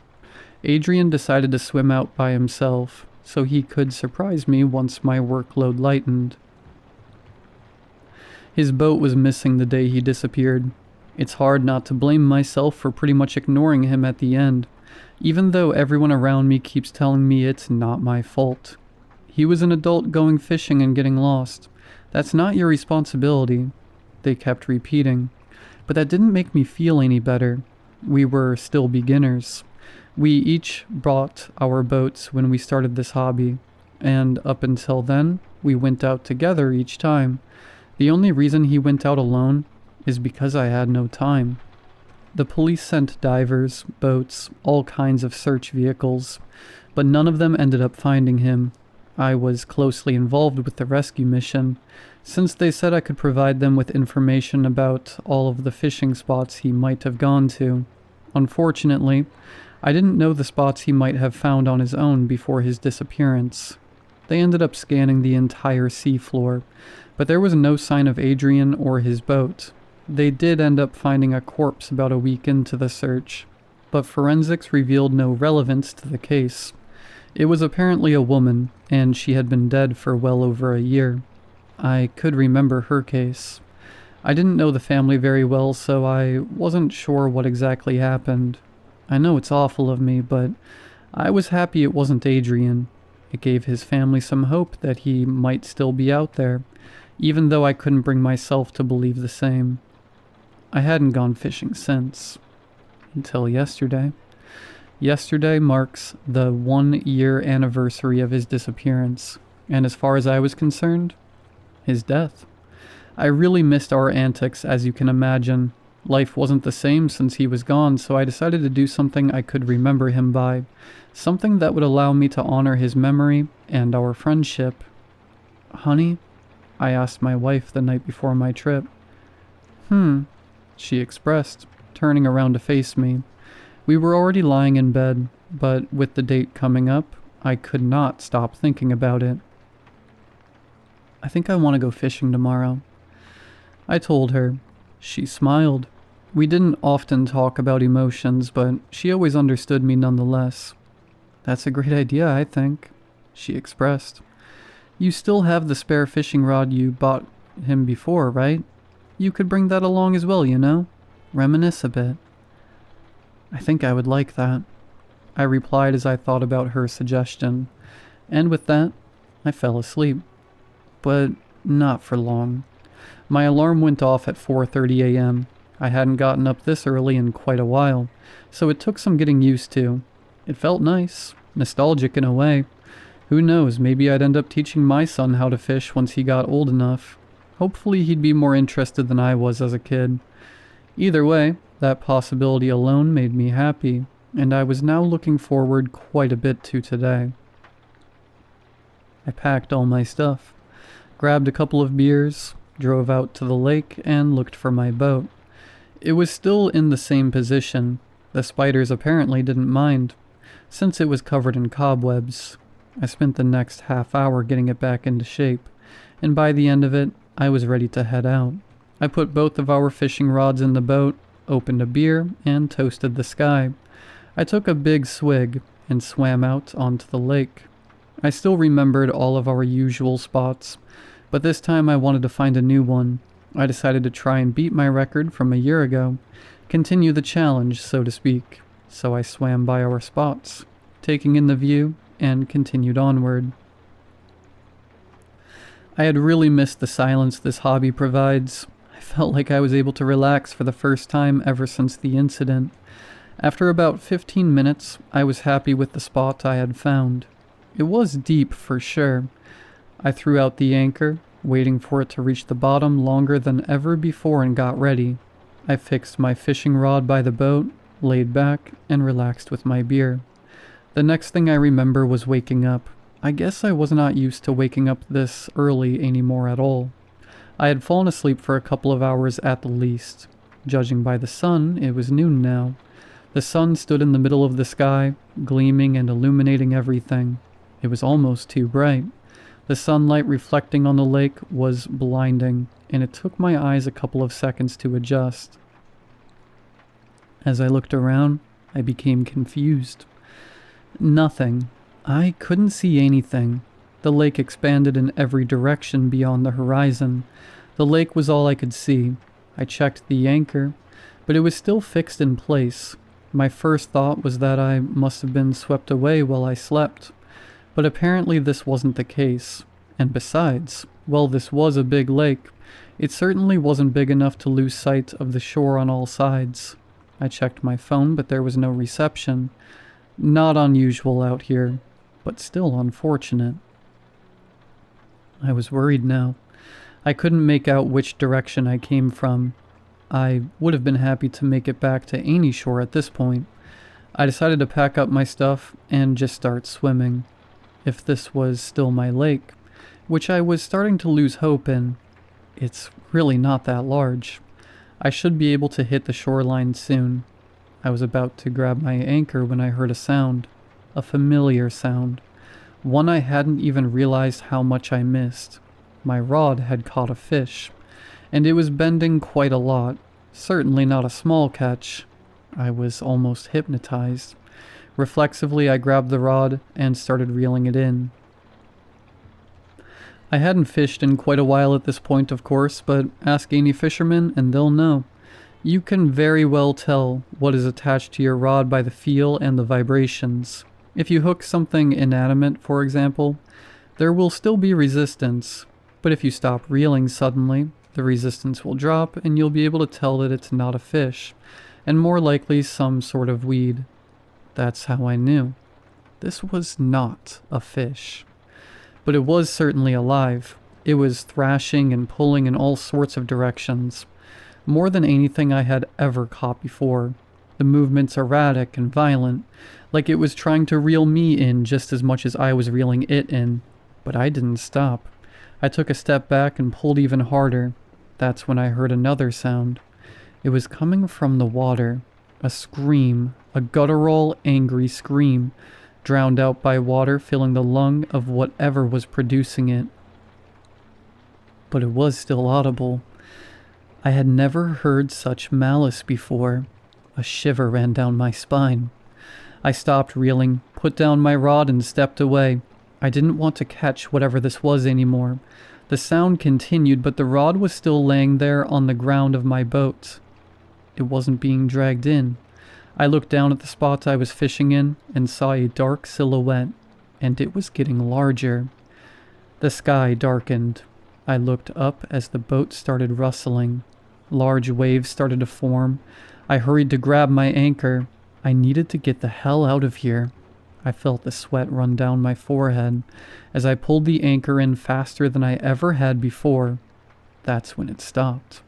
Adrian decided to swim out by himself, so he could surprise me once my workload lightened. His boat was missing the day he disappeared. It's hard not to blame myself for pretty much ignoring him at the end, even though everyone around me keeps telling me it's not my fault. He was an adult going fishing and getting lost. That's not your responsibility, they kept repeating. But that didn't make me feel any better. We were still beginners. We each brought our boats when we started this hobby, and up until then, we went out together each time. The only reason he went out alone is because I had no time. The police sent divers, boats, all kinds of search vehicles, but none of them ended up finding him. I was closely involved with the rescue mission, since they said I could provide them with information about all of the fishing spots he might have gone to. Unfortunately, I didn't know the spots he might have found on his own before his disappearance. They ended up scanning the entire seafloor, but there was no sign of Adrian or his boat. They did end up finding a corpse about a week into the search, but forensics revealed no relevance to the case. It was apparently a woman, and she had been dead for well over a year. I could remember her case. I didn't know the family very well, so I wasn't sure what exactly happened. I know it's awful of me, but I was happy it wasn't Adrian. It gave his family some hope that he might still be out there, even though I couldn't bring myself to believe the same. I hadn't gone fishing since. Until yesterday. Yesterday marks the 1-year anniversary of his disappearance, and as far as I was concerned, his death. I really missed our antics, as you can imagine. Life wasn't the same since he was gone, so I decided to do something I could remember him by. Something that would allow me to honor his memory and our friendship. "Honey?" I asked my wife the night before my trip. She expressed, turning around to face me. We were already lying in bed, but with the date coming up, I could not stop thinking about it. "I think I want to go fishing tomorrow," I told her. She smiled. We didn't often talk about emotions, but she always understood me nonetheless. "That's a great idea, I think," she expressed. "You still have the spare fishing rod you bought him before, right? You could bring that along as well, you know? Reminisce a bit." "I think I would like that," I replied as I thought about her suggestion. And with that, I fell asleep. But not for long. My alarm went off at 4:30 a.m. I hadn't gotten up this early in quite a while, so it took some getting used to. It felt nice, nostalgic in a way. Who knows, maybe I'd end up teaching my son how to fish once he got old enough. Hopefully he'd be more interested than I was as a kid. Either way, that possibility alone made me happy, and I was now looking forward quite a bit to today. I packed all my stuff, grabbed a couple of beers, drove out to the lake, and looked for my boat. It was still in the same position. The spiders apparently didn't mind, since it was covered in cobwebs. I spent the next half hour getting it back into shape, and by the end of it, I was ready to head out. I put both of our fishing rods in the boat, opened a beer, and toasted the sky. I took a big swig and swam out onto the lake. I still remembered all of our usual spots, but this time I wanted to find a new one. I decided to try and beat my record from a year ago, continue the challenge, so to speak. So I swam by our spots, taking in the view, and continued onward. I had really missed the silence this hobby provides. I felt like I was able to relax for the first time ever since the incident. After about 15 minutes, I was happy with the spot I had found. It was deep for sure. I threw out the anchor, waiting for it to reach the bottom longer than ever before, and got ready. I fixed my fishing rod by the boat, laid back, and relaxed with my beer. The next thing I remember was waking up. I guess I was not used to waking up this early anymore at all. I had fallen asleep for a couple of hours at the least. Judging by the sun, it was noon now. The sun stood in the middle of the sky, gleaming and illuminating everything. It was almost too bright. The sunlight reflecting on the lake was blinding, and it took my eyes a couple of seconds to adjust. As I looked around, I became confused. Nothing. I couldn't see anything. The lake expanded in every direction beyond the horizon. The lake was all I could see. I checked the anchor, but it was still fixed in place. My first thought was that I must have been swept away while I slept. But apparently this wasn't the case. And besides, while this was a big lake, it certainly wasn't big enough to lose sight of the shore on all sides. I checked my phone, but there was no reception. Not unusual out here, but still unfortunate. I was worried now. I couldn't make out which direction I came from. I would have been happy to make it back to any shore at this point. I decided to pack up my stuff and just start swimming. If this was still my lake, which I was starting to lose hope in, it's really not that large. I should be able to hit the shoreline soon. I was about to grab my anchor when I heard a sound. A familiar sound. One I hadn't even realized how much I missed. My rod had caught a fish, and it was bending quite a lot. Certainly not a small catch. I was almost hypnotized. Reflexively, I grabbed the rod and started reeling it in. I hadn't fished in quite a while at this point, of course, but ask any fisherman and they'll know. You can very well tell what is attached to your rod by the feel and the vibrations. If you hook something inanimate, for example, there will still be resistance, but if you stop reeling suddenly, the resistance will drop and you'll be able to tell that it's not a fish, and more likely some sort of weed. That's how I knew. This was not a fish. But it was certainly alive. It was thrashing and pulling in all sorts of directions. More than anything I had ever caught before. The movements erratic and violent, like it was trying to reel me in just as much as I was reeling it in. But I didn't stop. I took a step back and pulled even harder. That's when I heard another sound. It was coming from the water. A scream, a guttural, angry scream, drowned out by water filling the lung of whatever was producing it. But it was still audible. I had never heard such malice before. A shiver ran down my spine. I stopped reeling, put down my rod and stepped away. I didn't want to catch whatever this was anymore. The sound continued, but the rod was still laying there on the ground of my boat. It wasn't being dragged in. I looked down at the spot I was fishing in and saw a dark silhouette, and it was getting larger. The sky darkened. I looked up as the boat started rustling. Large waves started to form. I hurried to grab my anchor. I needed to get the hell out of here. I felt the sweat run down my forehead as I pulled the anchor in faster than I ever had before. That's when it stopped.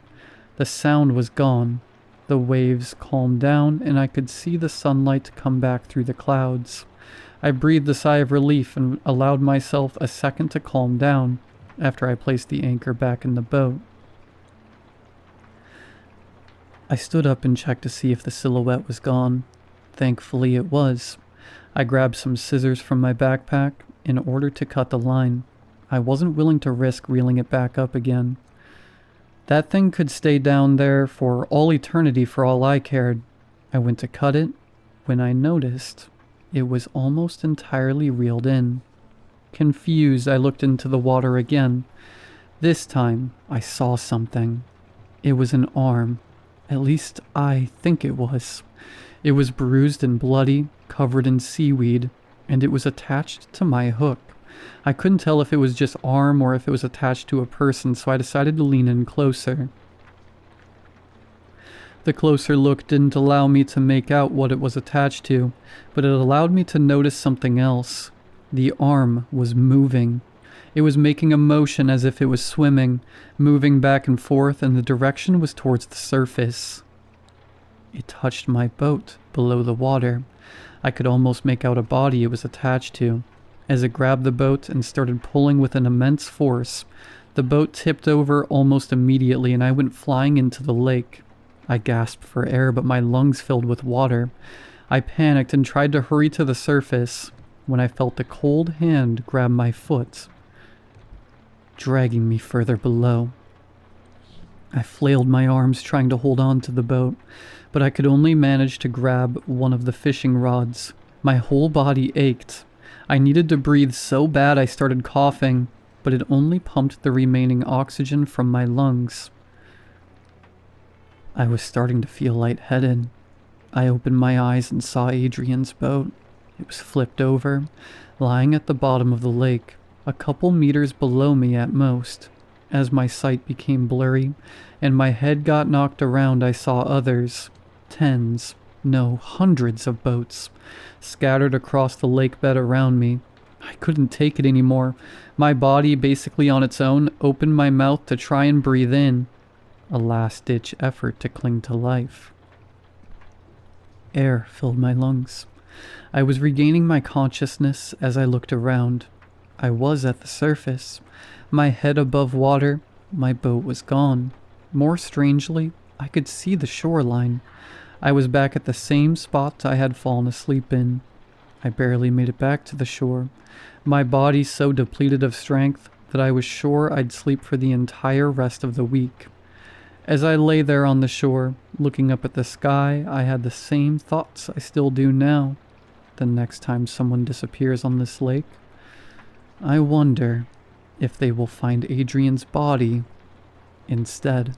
The sound was gone. The waves calmed down and I could see the sunlight come back through the clouds. I breathed a sigh of relief and allowed myself a second to calm down after I placed the anchor back in the boat. I stood up and checked to see if the silhouette was gone. Thankfully it was. I grabbed some scissors from my backpack in order to cut the line. I wasn't willing to risk reeling it back up again. That thing could stay down there for all eternity for all I cared. I went to cut it when I noticed it was almost entirely reeled in. Confused, I looked into the water again. This time, I saw something. It was an arm. At least I think it was. It was bruised and bloody, covered in seaweed, and it was attached to my hook. I couldn't tell if it was just arm or if it was attached to a person, so I decided to lean in closer. The closer look didn't allow me to make out what it was attached to, but it allowed me to notice something else. The arm was moving. It was making a motion as if it was swimming, moving back and forth, and the direction was towards the surface. It touched my boat below the water. I could almost make out a body it was attached to. As it grabbed the boat and started pulling with an immense force, the boat tipped over almost immediately and I went flying into the lake. I gasped for air, but my lungs filled with water. I panicked and tried to hurry to the surface when I felt a cold hand grab my foot, dragging me further below. I flailed my arms trying to hold on to the boat, but I could only manage to grab one of the fishing rods. My whole body ached. I needed to breathe so bad I started coughing, but it only pumped the remaining oxygen from my lungs. I was starting to feel lightheaded. I opened my eyes and saw Adrian's boat. It was flipped over, lying at the bottom of the lake, a couple meters below me at most. As my sight became blurry and my head got knocked around, I saw others, tens, no, hundreds of boats, scattered across the lake bed around me. I couldn't take it anymore. My body, basically on its own, opened my mouth to try and breathe in. A last-ditch effort to cling to life. Air filled my lungs. I was regaining my consciousness as I looked around. I was at the surface, my head above water. My boat was gone. More strangely, I could see the shoreline. I was back at the same spot I had fallen asleep in. I barely made it back to the shore, my body so depleted of strength that I was sure I'd sleep for the entire rest of the week. As I lay there on the shore, looking up at the sky, I had the same thoughts I still do now. The next time someone disappears on this lake, I wonder if they will find Adrian's body instead.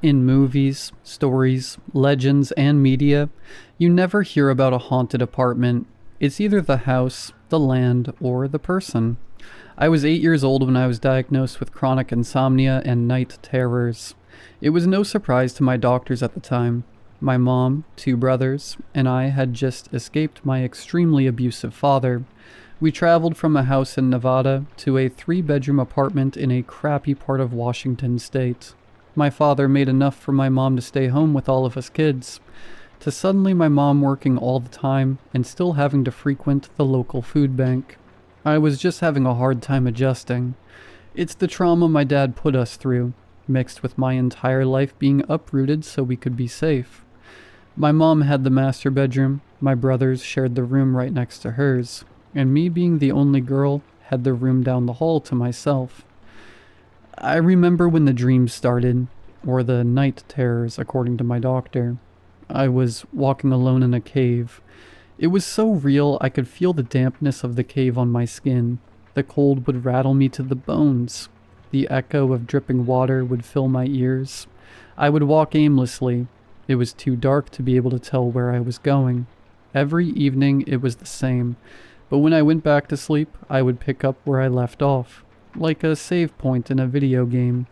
In movies, stories, legends, and media, you never hear about a haunted apartment. It's either the house, the land, or the person. I was 8 years old when I was diagnosed with chronic insomnia and night terrors. It was no surprise to my doctors at the time. My mom, 2 brothers, and I had just escaped my extremely abusive father. We traveled from a house in Nevada to a 3-bedroom apartment in a crappy part of Washington state. My father made enough for my mom to stay home with all of us kids, to suddenly my mom working all the time and still having to frequent the local food bank. I was just having a hard time adjusting. It's the trauma my dad put us through, mixed with my entire life being uprooted so we could be safe. My mom had the master bedroom, my brothers shared the room right next to hers, and me being the only girl had the room down the hall to myself. I remember when the dreams started, or the night terrors according to my doctor. I was walking alone in a cave. It was so real I could feel the dampness of the cave on my skin. The cold would rattle me to the bones. The echo of dripping water would fill my ears. I would walk aimlessly. It was too dark to be able to tell where I was going. Every evening it was the same, but when I went back to sleep, I would pick up where I left off, like a save point in a video game.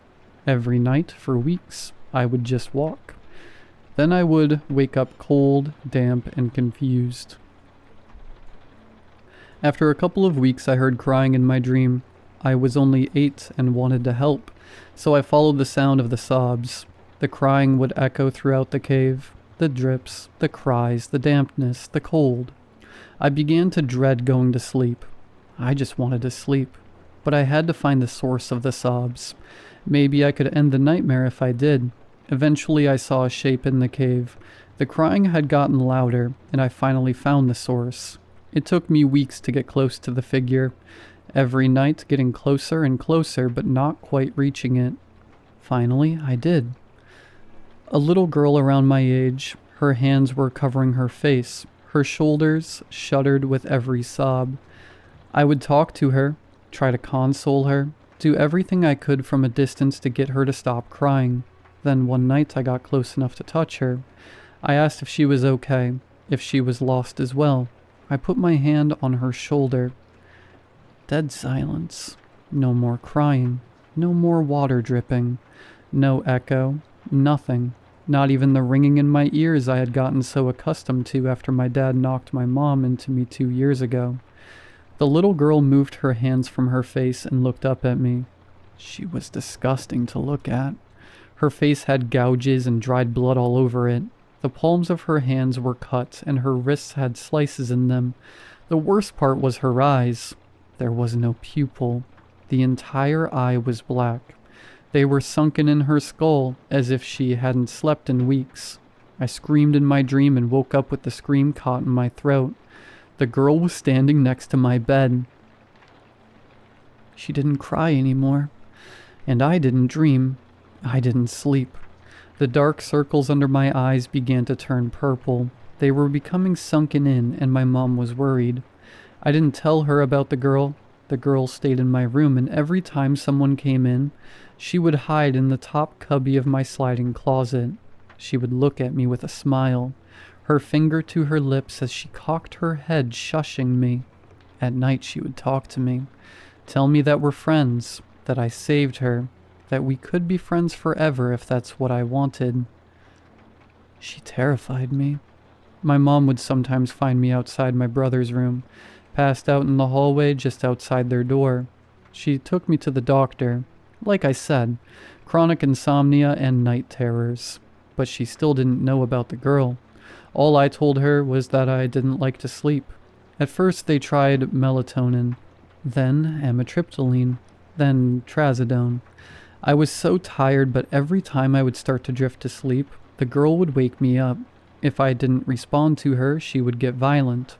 Every night for weeks, I would just walk. Then I would wake up cold, damp, and confused. After a couple of weeks, I heard crying in my dream. I was only 8 and wanted to help, so I followed the sound of the sobs. The crying would echo throughout the cave. The drips, the cries, the dampness, the cold. I began to dread going to sleep. I just wanted to sleep. But I had to find the source of the sobs. Maybe I could end the nightmare if I did. Eventually I saw a shape in the cave. The crying had gotten louder, and I finally found the source. It took me weeks to get close to the figure. Every night getting closer and closer, but not quite reaching it. Finally, I did. A little girl around my age. Her hands were covering her face. Her shoulders shuddered with every sob. I would talk to her, try to console her, do everything I could from a distance to get her to stop crying. Then one night I got close enough to touch her. I asked if she was okay, if she was lost as well. I put my hand on her shoulder. Dead silence. No more crying. No more water dripping. No echo. Nothing. Not even the ringing in my ears I had gotten so accustomed to after my dad knocked my mom into me 2 years ago. The little girl moved her hands from her face and looked up at me. She was disgusting to look at. Her face had gouges and dried blood all over it. The palms of her hands were cut and her wrists had slices in them. The worst part was her eyes. There was no pupil. The entire eye was black. They were sunken in her skull as if she hadn't slept in weeks. I screamed in my dream and woke up with the scream caught in my throat. The girl was standing next to my bed. She didn't cry anymore. And I didn't dream. I didn't sleep. The dark circles under my eyes began to turn purple. They were becoming sunken in, and my mom was worried. I didn't tell her about the girl. The girl stayed in my room, and every time someone came in, she would hide in the top cubby of my sliding closet. She would look at me with a smile, her finger to her lips as she cocked her head, shushing me. At night she would talk to me, tell me that we're friends, that I saved her, that we could be friends forever if that's what I wanted. She terrified me. My mom would sometimes find me outside my brother's room, passed out in the hallway just outside their door. She took me to the doctor. Like I said, chronic insomnia and night terrors. But she still didn't know about the girl. All I told her was that I didn't like to sleep. At first they tried melatonin, then amitriptyline, then trazodone. I was so tired, but every time I would start to drift to sleep, the girl would wake me up. If I didn't respond to her, she would get violent.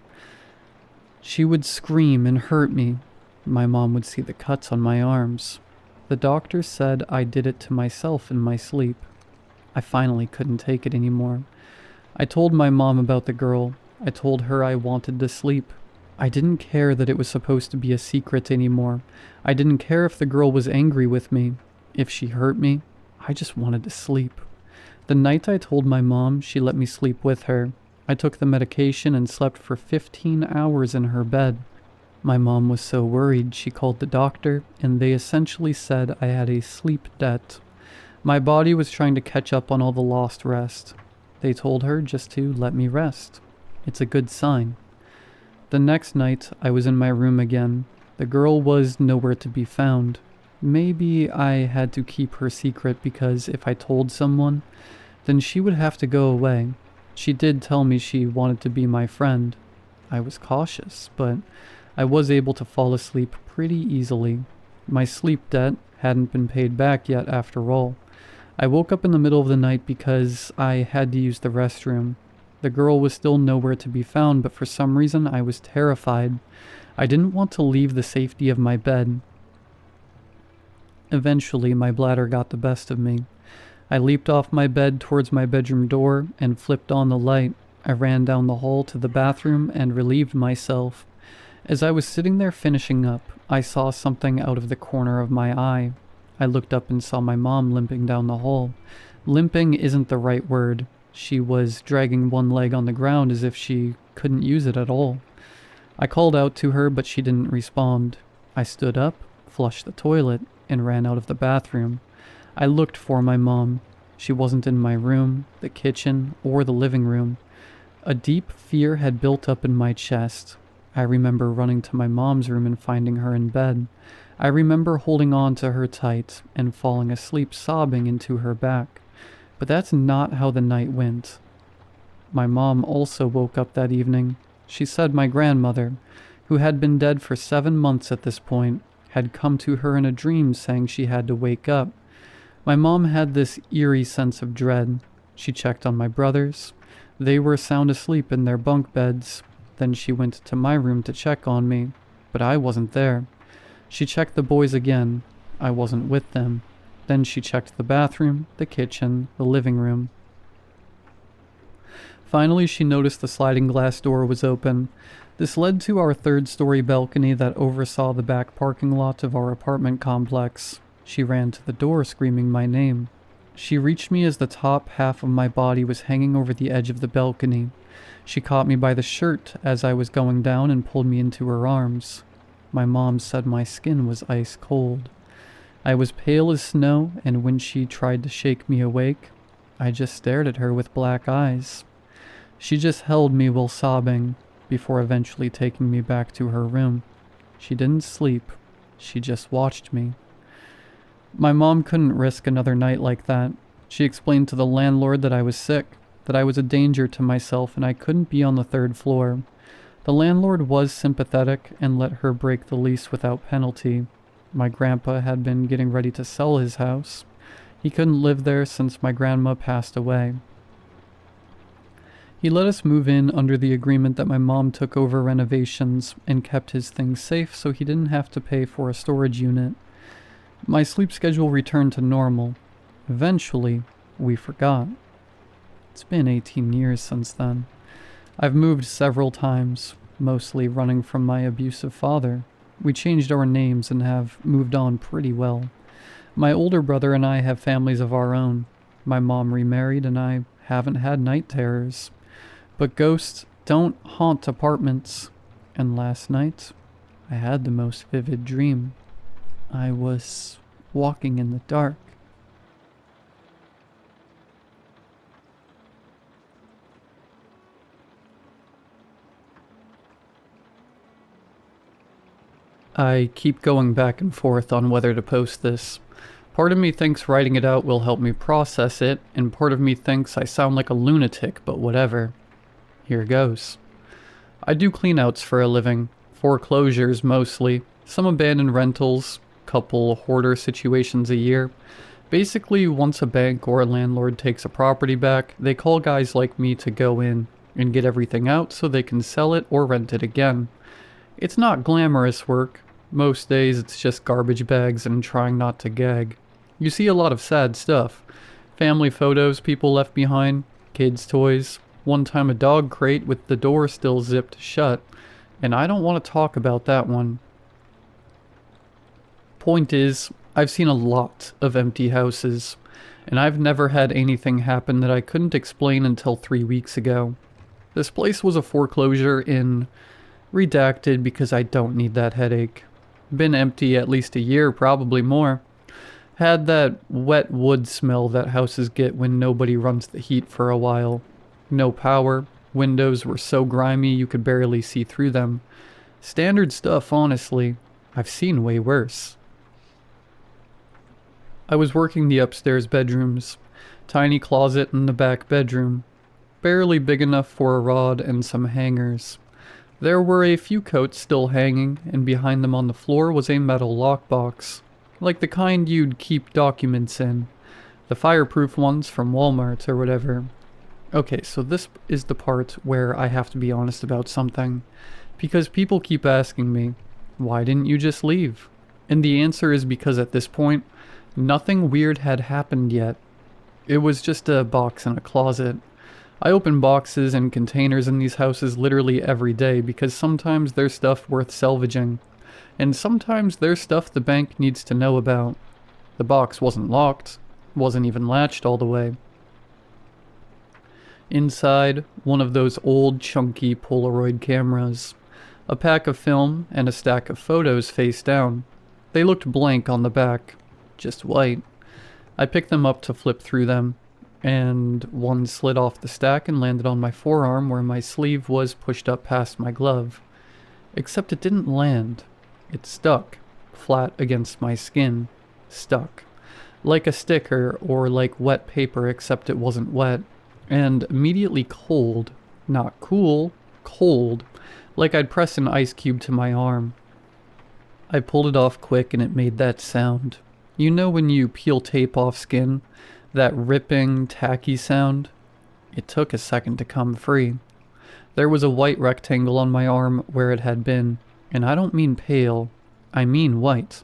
She would scream and hurt me. My mom would see the cuts on my arms. The doctor said I did it to myself in my sleep. I finally couldn't take it anymore. I told my mom about the girl. I told her I wanted to sleep. I didn't care that it was supposed to be a secret anymore. I didn't care if the girl was angry with me. If she hurt me, I just wanted to sleep. The night I told my mom, she let me sleep with her. I took the medication and slept for 15 hours in her bed. My mom was so worried, she called the doctor, and they essentially said I had a sleep debt. My body was trying to catch up on all the lost rest. They told her just to let me rest. It's a good sign. The next night, I was in my room again. The girl was nowhere to be found. Maybe I had to keep her secret because if I told someone, then she would have to go away. She did tell me she wanted to be my friend. I was cautious, but I was able to fall asleep pretty easily. My sleep debt hadn't been paid back yet after all. I woke up in the middle of the night because I had to use the restroom. The girl was still nowhere to be found, but for some reason I was terrified. I didn't want to leave the safety of my bed. Eventually, my bladder got the best of me. I leaped off my bed towards my bedroom door and flipped on the light. I ran down the hall to the bathroom and relieved myself. As I was sitting there finishing up, I saw something out of the corner of my eye. I looked up and saw my mom limping down the hall. Limping isn't the right word. She was dragging one leg on the ground as if she couldn't use it at all. I called out to her, but she didn't respond. I stood up, flushed the toilet, and ran out of the bathroom. I looked for my mom. She wasn't in my room, the kitchen, or the living room. A deep fear had built up in my chest. I remember running to my mom's room and finding her in bed. I remember holding on to her tight and falling asleep sobbing into her back. But that's not how the night went. My mom also woke up that evening. She said my grandmother, who had been dead for 7 months at this point, had come to her in a dream saying she had to wake up. My mom had this eerie sense of dread. She checked on my brothers. They were sound asleep in their bunk beds. Then she went to my room to check on me, but I wasn't there. She checked the boys again. I wasn't with them. Then she checked the bathroom, the kitchen, the living room. Finally, she noticed the sliding glass door was open. This led to our third-story balcony that oversaw the back parking lot of our apartment complex. She ran to the door, screaming my name. She reached me as the top half of my body was hanging over the edge of the balcony. She caught me by the shirt as I was going down and pulled me into her arms. My mom said my skin was ice cold. I was pale as snow, and when she tried to shake me awake, I just stared at her with black eyes. She just held me while sobbing, before eventually taking me back to her room. She didn't sleep. She just watched me. My mom couldn't risk another night like that. She explained to the landlord that I was sick, that I was a danger to myself, and I couldn't be on the third floor. The landlord was sympathetic and let her break the lease without penalty. My grandpa had been getting ready to sell his house. He couldn't live there since my grandma passed away. He let us move in under the agreement that my mom took over renovations and kept his things safe so he didn't have to pay for a storage unit. My sleep schedule returned to normal. Eventually, we forgot. It's been 18 years since then. I've moved several times, mostly running from my abusive father. We changed our names and have moved on pretty well. My older brother and I have families of our own. My mom remarried and I haven't had night terrors. But ghosts don't haunt apartments. And last night, I had the most vivid dream. I was walking in the dark. I keep going back and forth on whether to post this. Part of me thinks writing it out will help me process it, and part of me thinks I sound like a lunatic, but whatever. Here goes. I do cleanouts for a living. Foreclosures mostly. Some abandoned rentals. couple hoarder situations a year. Basically, once a bank or a landlord takes a property back, they call guys like me to go in and get everything out so they can sell it or rent it again. It's not glamorous work. Most days it's just garbage bags and trying not to gag. You see a lot of sad stuff. Family photos people left behind, kids' toys, one time a dog crate with the door still zipped shut, and I don't want to talk about that one. Point is, I've seen a lot of empty houses, and I've never had anything happen that I couldn't explain until 3 weeks ago. This place was a foreclosure in redacted because I don't need that headache. Been empty at least a year, probably more. Had that wet wood smell that houses get when nobody runs the heat for a while. No power, windows were so grimy you could barely see through them. Standard stuff, honestly. I've seen way worse. I was working the upstairs bedrooms. Tiny closet in the back bedroom. Barely big enough for a rod and some hangers. There were a few coats still hanging, and behind them on the floor was a metal lockbox. Like the kind you'd keep documents in. The fireproof ones from Walmart or whatever. Okay, so this is the part where I have to be honest about something. Because people keep asking me, why didn't you just leave? And the answer is because at this point, nothing weird had happened yet. It was just a box in a closet. I open boxes and containers in these houses literally every day because sometimes there's stuff worth salvaging. And sometimes there's stuff the bank needs to know about. The box wasn't locked, wasn't even latched all the way. Inside, one of those old chunky Polaroid cameras. A pack of film and a stack of photos face down. They looked blank on the back, just white. I picked them up to flip through them, and one slid off the stack and landed on my forearm where my sleeve was pushed up past my glove. Except it didn't land. It stuck, flat against my skin. Stuck. Like a sticker or like wet paper, except it wasn't wet. And immediately cold. Not cool, cold. Like I'd press an ice cube to my arm. I pulled it off quick and it made that sound. You know when you peel tape off skin? That ripping, tacky sound? It took a second to come free. There was a white rectangle on my arm where it had been. And I don't mean pale, I mean white.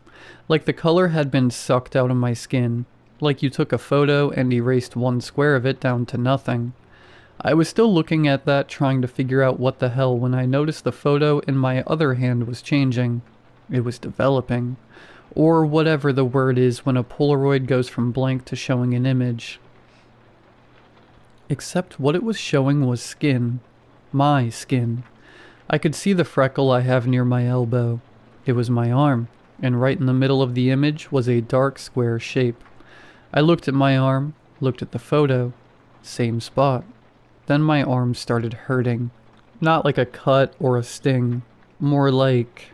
Like the color had been sucked out of my skin. Like you took a photo and erased one square of it down to nothing. I was still looking at that trying to figure out what the hell when I noticed the photo in my other hand was changing. It was developing. Or whatever the word is when a Polaroid goes from blank to showing an image. Except what it was showing was skin. My skin. I could see the freckle I have near my elbow. It was my arm, and right in the middle of the image was a dark square shape. I looked at my arm, looked at the photo. Same spot. Then my arm started hurting. Not like a cut or a sting. More like...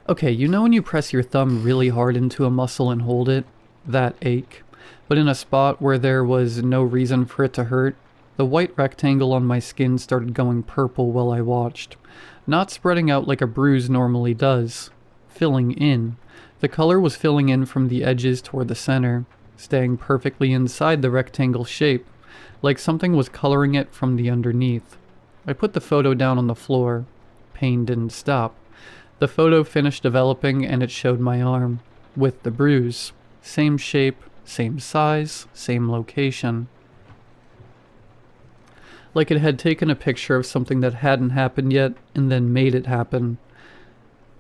Okay, you know when you press your thumb really hard into a muscle and hold it? That ache. But in a spot where there was no reason for it to hurt? The white rectangle on my skin started going purple while I watched. Not spreading out like a bruise normally does. Filling in. The color was filling in from the edges toward the center, staying perfectly inside the rectangle shape, like something was coloring it from the underneath. I put the photo down on the floor. Pain didn't stop. The photo finished developing and it showed my arm, with the bruise. Same shape, same size, same location. Like it had taken a picture of something that hadn't happened yet and then made it happen.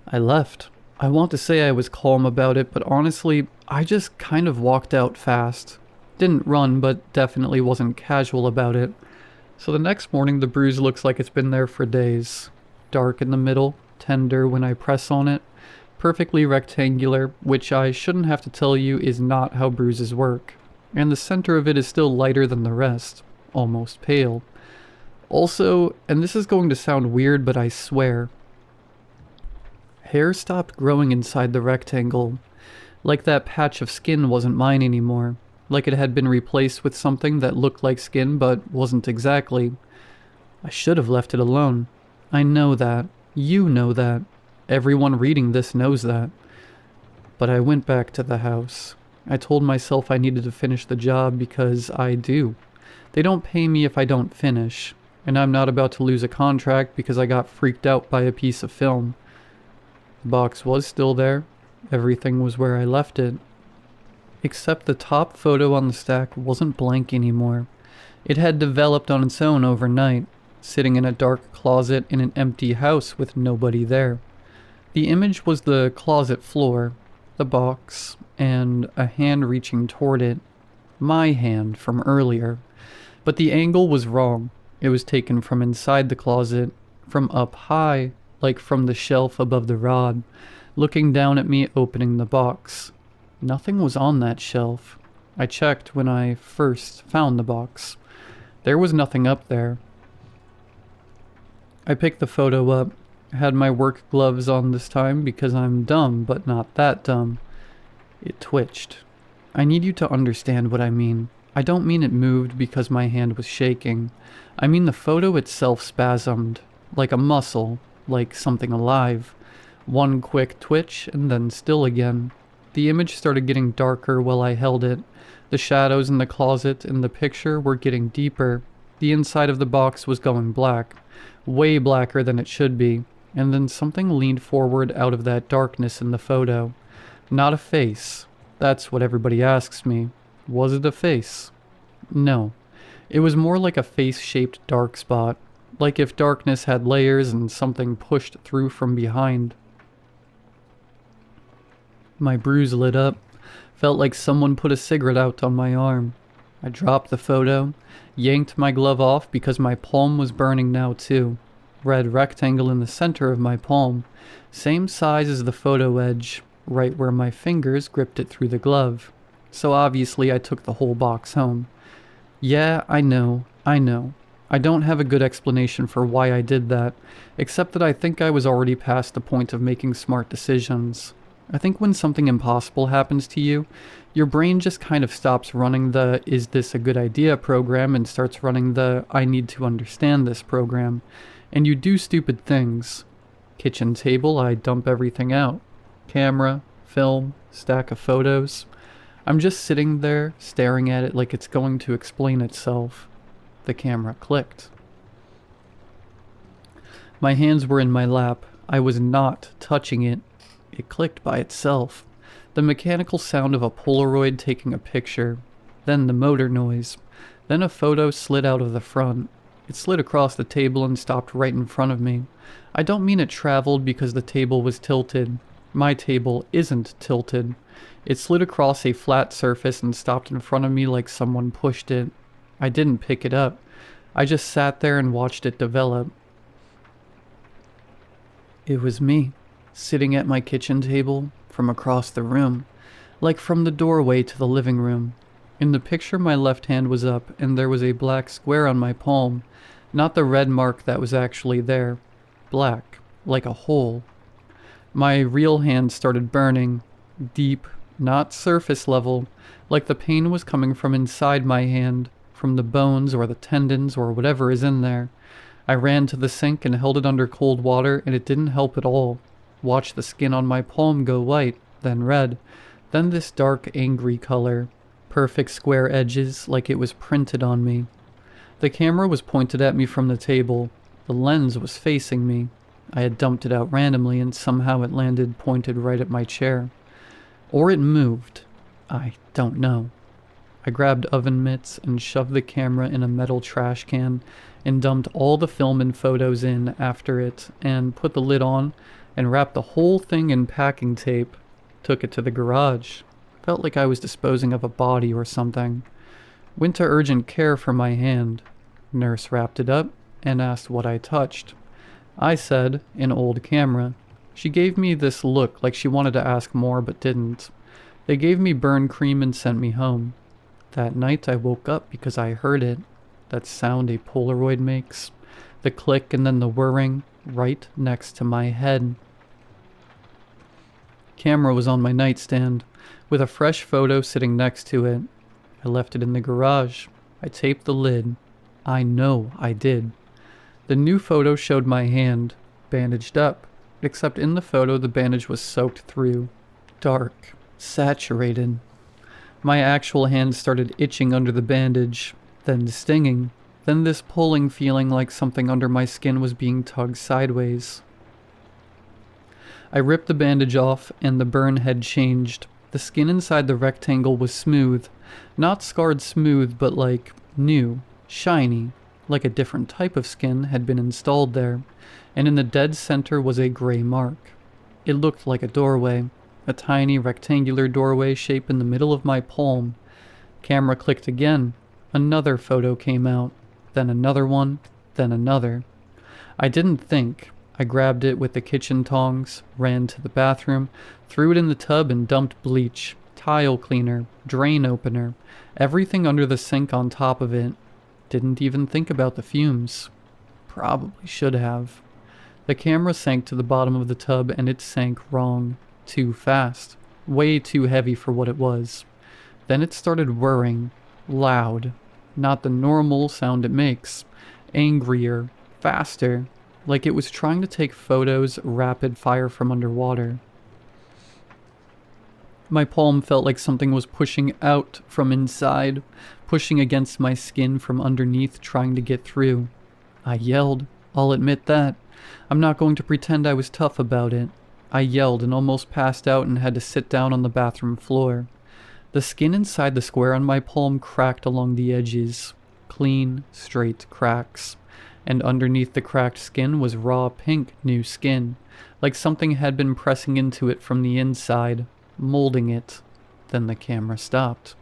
I left. I want to say I was calm about it, but honestly, I just kind of walked out fast. Didn't run, but definitely wasn't casual about it. So the next morning the bruise looks like it's been there for days. Dark in the middle, tender when I press on it, perfectly rectangular, which I shouldn't have to tell you is not how bruises work. And the center of it is still lighter than the rest, almost pale. Also, and this is going to sound weird, but I swear, hair stopped growing inside the rectangle. Like that patch of skin wasn't mine anymore. Like it had been replaced with something that looked like skin but wasn't exactly. I should have left it alone. I know that. You know that. Everyone reading this knows that. But I went back to the house. I told myself I needed to finish the job because I do. They don't pay me if I don't finish, and I'm not about to lose a contract because I got freaked out by a piece of film. The box was still there. Everything was where I left it. Except the top photo on the stack wasn't blank anymore. It had developed on its own overnight, sitting in a dark closet in an empty house with nobody there. The image was the closet floor, the box, and a hand reaching toward it. My hand from earlier. But the angle was wrong. It was taken from inside the closet, from up high, like from the shelf above the rod, looking down at me opening the box. Nothing was on that shelf. I checked when I first found the box. There was nothing up there. I picked the photo up, had my work gloves on this time because I'm dumb, but not that dumb. It twitched. I need you to understand what I mean. I don't mean it moved because my hand was shaking. I mean the photo itself spasmed, like a muscle, like something alive. One quick twitch and then still again. The image started getting darker while I held it. The shadows in the closet and the picture were getting deeper. The inside of the box was going black, way blacker than it should be. And then something leaned forward out of that darkness in the photo. Not a face. That's what everybody asks me. Was it a face? No. It was more like a face-shaped dark spot, like if darkness had layers and something pushed through from behind. My bruise lit up. Felt like someone put a cigarette out on my arm. I dropped the photo, yanked my glove off because my palm was burning now too. Red rectangle in the center of my palm, same size as the photo edge, right where my fingers gripped it through the glove. So obviously I took the whole box home. Yeah, I know. I don't have a good explanation for why I did that, except that I think I was already past the point of making smart decisions. I think when something impossible happens to you, your brain just kind of stops running the "is this a good idea" program and starts running the "I need to understand this" program, and you do stupid things. Kitchen table, I dump everything out. Camera, film, stack of photos. I'm just sitting there, staring at it like it's going to explain itself. The camera clicked. My hands were in my lap. I was not touching it. It clicked by itself. The mechanical sound of a Polaroid taking a picture. Then the motor noise. Then a photo slid out of the front. It slid across the table and stopped right in front of me. I don't mean it traveled because the table was tilted. My table isn't tilted. It slid across a flat surface and stopped in front of me like someone pushed it. I didn't pick it up. I just sat there and watched it develop. It was me, sitting at my kitchen table from across the room, like from the doorway to the living room. In the picture my left hand was up and there was a black square on my palm, not the red mark that was actually there. Black, like a hole. My real hand started burning, deep, not surface level, like the pain was coming from inside my hand, from the bones or the tendons or whatever is in there. I ran to the sink and held it under cold water and it didn't help at all. Watched the skin on my palm go white, then red, then this dark angry color. Perfect square edges like it was printed on me. The camera was pointed at me from the table. The lens was facing me. I had dumped it out randomly and somehow it landed pointed right at my chair. Or it moved. I don't know. I grabbed oven mitts and shoved the camera in a metal trash can and dumped all the film and photos in after it and put the lid on and wrapped the whole thing in packing tape. Took it to the garage. Felt like I was disposing of a body or something. Went to urgent care for my hand. Nurse wrapped it up and asked what I touched. I said, an old camera. She gave me this look like she wanted to ask more but didn't. They gave me burn cream and sent me home. That night I woke up because I heard it. That sound a Polaroid makes. The click and then the whirring right next to my head. Camera was on my nightstand, with a fresh photo sitting next to it. I left it in the garage. I taped the lid. I know I did. The new photo showed my hand, bandaged up, except in the photo the bandage was soaked through. dark, saturated. My actual hand started itching under the bandage, then stinging, then this pulling feeling like something under my skin was being tugged sideways. I ripped the bandage off, and the burn had changed. The skin inside the rectangle was smooth. Not scarred smooth, but like new, shiny, like a different type of skin had been installed there, and in the dead center was a gray mark. It looked like a doorway, a tiny rectangular doorway shape in the middle of my palm. Camera clicked again. Another photo came out, then another one, then another. I didn't think. I grabbed it with the kitchen tongs, ran to the bathroom, threw it in the tub and dumped bleach, tile cleaner, drain opener, everything under the sink on top of it. Didn't even think about the fumes. Probably should have. The camera sank to the bottom of the tub and it sank wrong. Too fast. Way too heavy for what it was. Then it started whirring. Loud. Not the normal sound it makes. Angrier. Faster. Like it was trying to take photos rapid fire from underwater. My palm felt like something was pushing out from inside, pushing against my skin from underneath, trying to get through. I yelled. I'll admit that. I'm not going to pretend I was tough about it. I yelled and almost passed out and had to sit down on the bathroom floor. The skin inside the square on my palm cracked along the edges. Clean, straight cracks. And underneath the cracked skin was raw pink new skin, like something had been pressing into it from the inside, molding it. Then the camera stopped.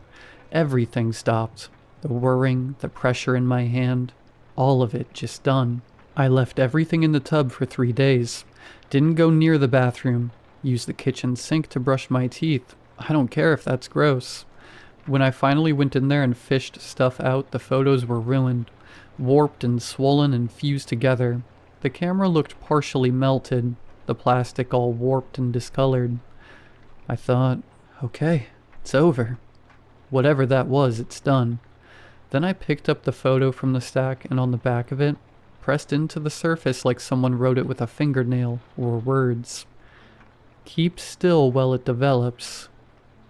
Everything stopped. The whirring, the pressure in my hand, all of it just done. I left everything in the tub for 3 days. Didn't go near the bathroom. Used the kitchen sink to brush my teeth. I don't care if that's gross. When I finally went in there and fished stuff out, the photos were ruined. Warped and swollen and fused together. The camera looked partially melted, the plastic all warped and discolored. I thought, okay, it's over. Whatever that was, it's done. Then I picked up the photo from the stack and on the back of it, pressed into the surface like someone wrote it with a fingernail or words. Keep still while it develops.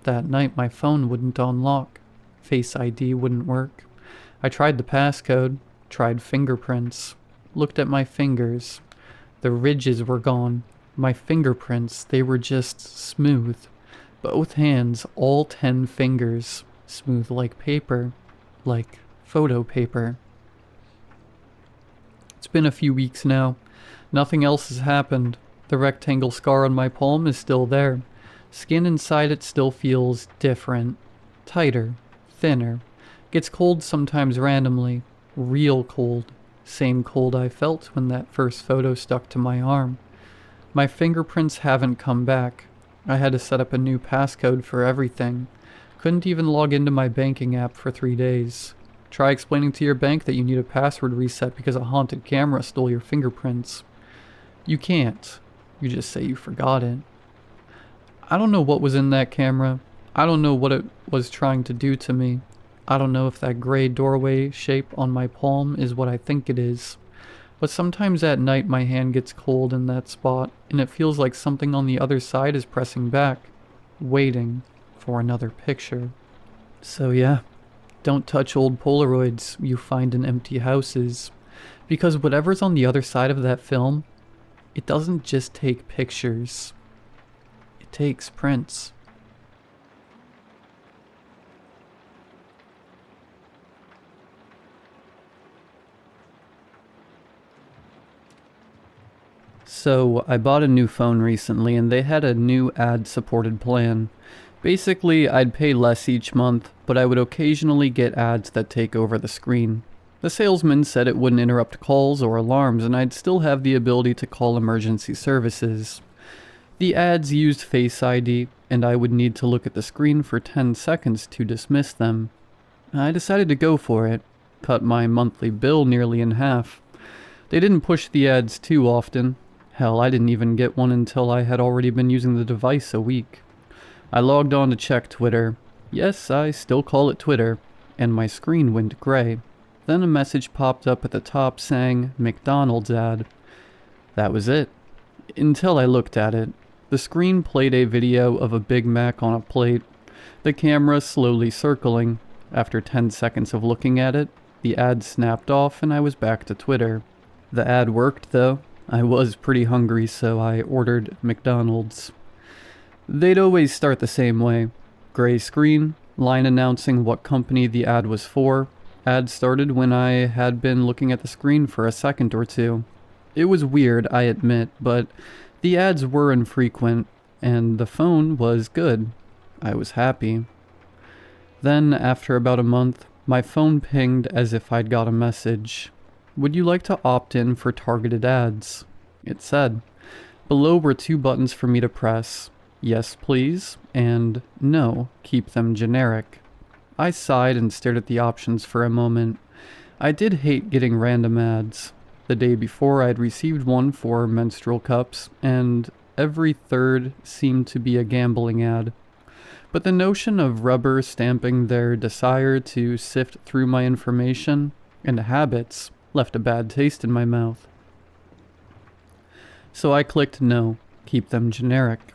That night my phone wouldn't unlock. Face ID wouldn't work. I tried the passcode. Tried fingerprints. Looked at my fingers. The ridges were gone. My fingerprints, they were just smooth. Both hands, all 10 fingers. Smooth like paper. Like photo paper. It's been a few weeks now. Nothing else has happened. The rectangle scar on my palm is still there. Skin inside it still feels different. Tighter. Thinner. Gets cold sometimes randomly. Real cold. Same cold I felt when that first photo stuck to my arm. My fingerprints haven't come back. I had to set up a new passcode for everything. Couldn't even log into my banking app for 3 days. Try explaining to your bank that you need a password reset because a haunted camera stole your fingerprints. You can't. You just say you forgot it. I don't know what was in that camera. I don't know what it was trying to do to me. I don't know if that gray doorway shape on my palm is what I think it is. But sometimes at night my hand gets cold in that spot, and it feels like something on the other side is pressing back, waiting for another picture. So yeah, don't touch old Polaroids you find in empty houses, because whatever's on the other side of that film, it doesn't just take pictures. It takes prints. So, I bought a new phone recently and they had a new ad-supported plan. Basically, I'd pay less each month, but I would occasionally get ads that take over the screen. The salesman said it wouldn't interrupt calls or alarms and I'd still have the ability to call emergency services. The ads used Face ID, and I would need to look at the screen for 10 seconds to dismiss them. I decided to go for it, cut my monthly bill nearly in half. They didn't push the ads too often. Hell, I didn't even get one until I had already been using the device a week. I logged on to check Twitter. Yes, I still call it Twitter. And my screen went gray. Then a message popped up at the top saying, McDonald's ad. That was it. Until I looked at it. The screen played a video of a Big Mac on a plate, the camera slowly circling. After 10 seconds of looking at it, the ad snapped off and I was back to Twitter. The ad worked though. I was pretty hungry, so I ordered McDonald's. They'd always start the same way. Gray screen, line announcing what company the ad was for. Ad started when I had been looking at the screen for a second or two. It was weird, I admit, but the ads were infrequent, and the phone was good. I was happy. Then, after about a month, my phone pinged as if I'd got a message. Would you like to opt in for targeted ads? It said. Below were 2 buttons for me to press. Yes, please, and no, keep them generic. I sighed and stared at the options for a moment. I did hate getting random ads. The day before I'd received one for menstrual cups, and every third seemed to be a gambling ad. But the notion of rubber stamping their desire to sift through my information and habits left a bad taste in my mouth. So I clicked no, keep them generic.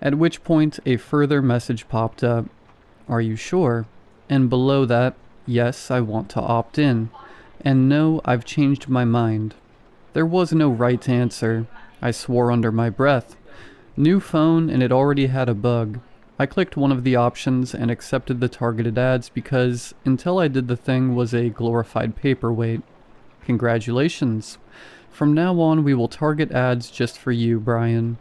At which point a further message popped up. Are you sure? And below that, yes, I want to opt in. And no, I've changed my mind. There was no right answer. I swore under my breath. New phone and it already had a bug. I clicked one of the options and accepted the targeted ads because until I did the thing was a glorified paperweight. Congratulations. From now on we will target ads just for you, Brian.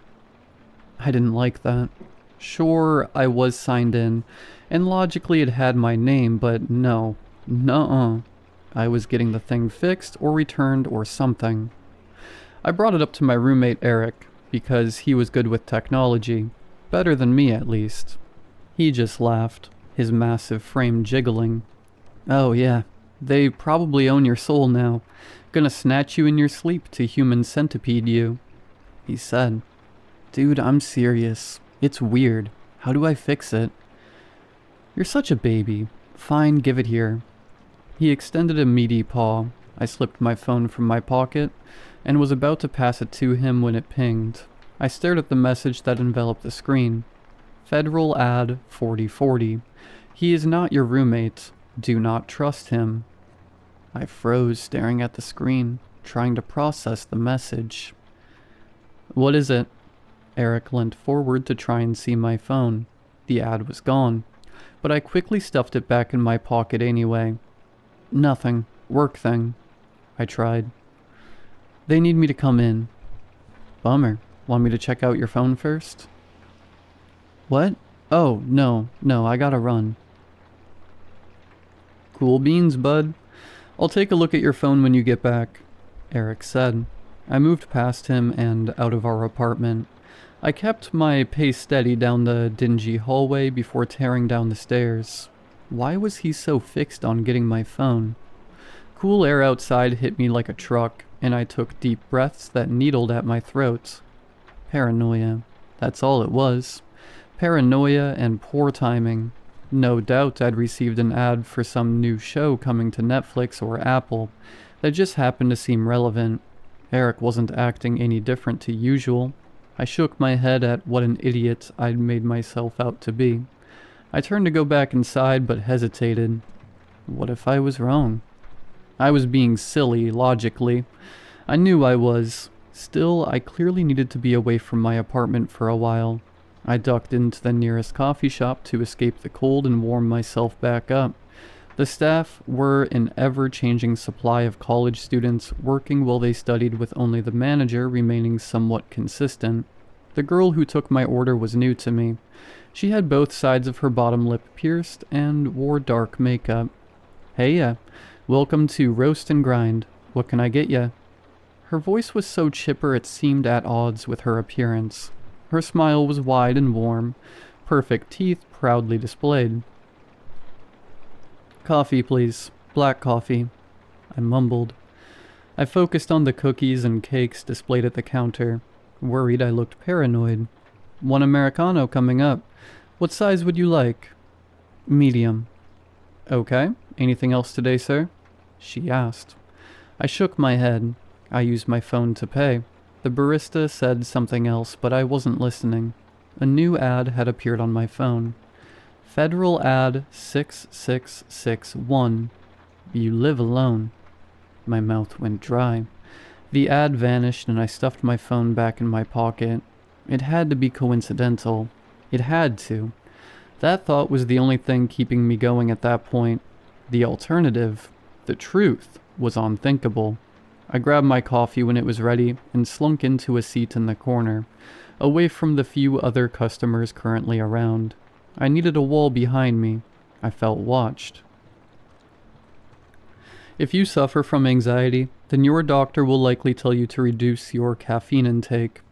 I didn't like that. Sure, I was signed in, and logically it had my name, but no. Nuh-uh. I was getting the thing fixed or returned or something. I brought it up to my roommate Eric, because he was good with technology. Better than me, at least. He just laughed, his massive frame jiggling. Oh yeah, they probably own your soul now. Gonna snatch you in your sleep to human centipede you. He said. Dude, I'm serious. It's weird. How do I fix it? You're such a baby. Fine, give it here. He extended a meaty paw. I slipped my phone from my pocket and was about to pass it to him when it pinged. I stared at the message that enveloped the screen. Federal ad 4040. He is not your roommate. Do not trust him. I froze, staring at the screen, trying to process the message. What is it? Eric leant forward to try and see my phone. The ad was gone, but I quickly stuffed it back in my pocket anyway. Nothing. Work thing. I tried. They need me to come in. Bummer. Want me to check out your phone first? What? Oh, no, I gotta run. Cool beans, bud. I'll take a look at your phone when you get back, Eric said. I moved past him and out of our apartment. I kept my pace steady down the dingy hallway before tearing down the stairs. Why was he so fixed on getting my phone? Cool air outside hit me like a truck, and I took deep breaths that needled at my throat. Paranoia. That's all it was. Paranoia and poor timing. No doubt I'd received an ad for some new show coming to Netflix or Apple that just happened to seem relevant. Eric wasn't acting any different to usual. I shook my head at what an idiot I'd made myself out to be. I turned to go back inside but hesitated. What if I was wrong? I was being silly, logically. I knew I was. Still, I clearly needed to be away from my apartment for a while. I ducked into the nearest coffee shop to escape the cold and warm myself back up. The staff were an ever-changing supply of college students working while they studied, with only the manager remaining somewhat consistent. The girl who took my order was new to me. She had both sides of her bottom lip pierced and wore dark makeup. Hey, welcome to Roast and Grind. What can I get ya? Her voice was so chipper it seemed at odds with her appearance. Her smile was wide and warm, perfect teeth proudly displayed. Coffee, please. Black coffee. I mumbled. I focused on the cookies and cakes displayed at the counter. Worried I looked paranoid. One Americano coming up. What size would you like? Medium. Okay. Anything else today, sir? She asked. I shook my head. I used my phone to pay. The The barista said something else, but I wasn't listening. A new ad had appeared on my phone. Federal Ad 6661. You live alone. My mouth went dry. The ad vanished and I stuffed my phone back in my pocket. It had to be coincidental. It had to. That thought was the only thing keeping me going at that point. The alternative, the truth, was unthinkable. I grabbed my coffee when it was ready and slunk into a seat in the corner, away from the few other customers currently around. I needed a wall behind me. I felt watched. If you suffer from anxiety, then your doctor will likely tell you to reduce your caffeine intake.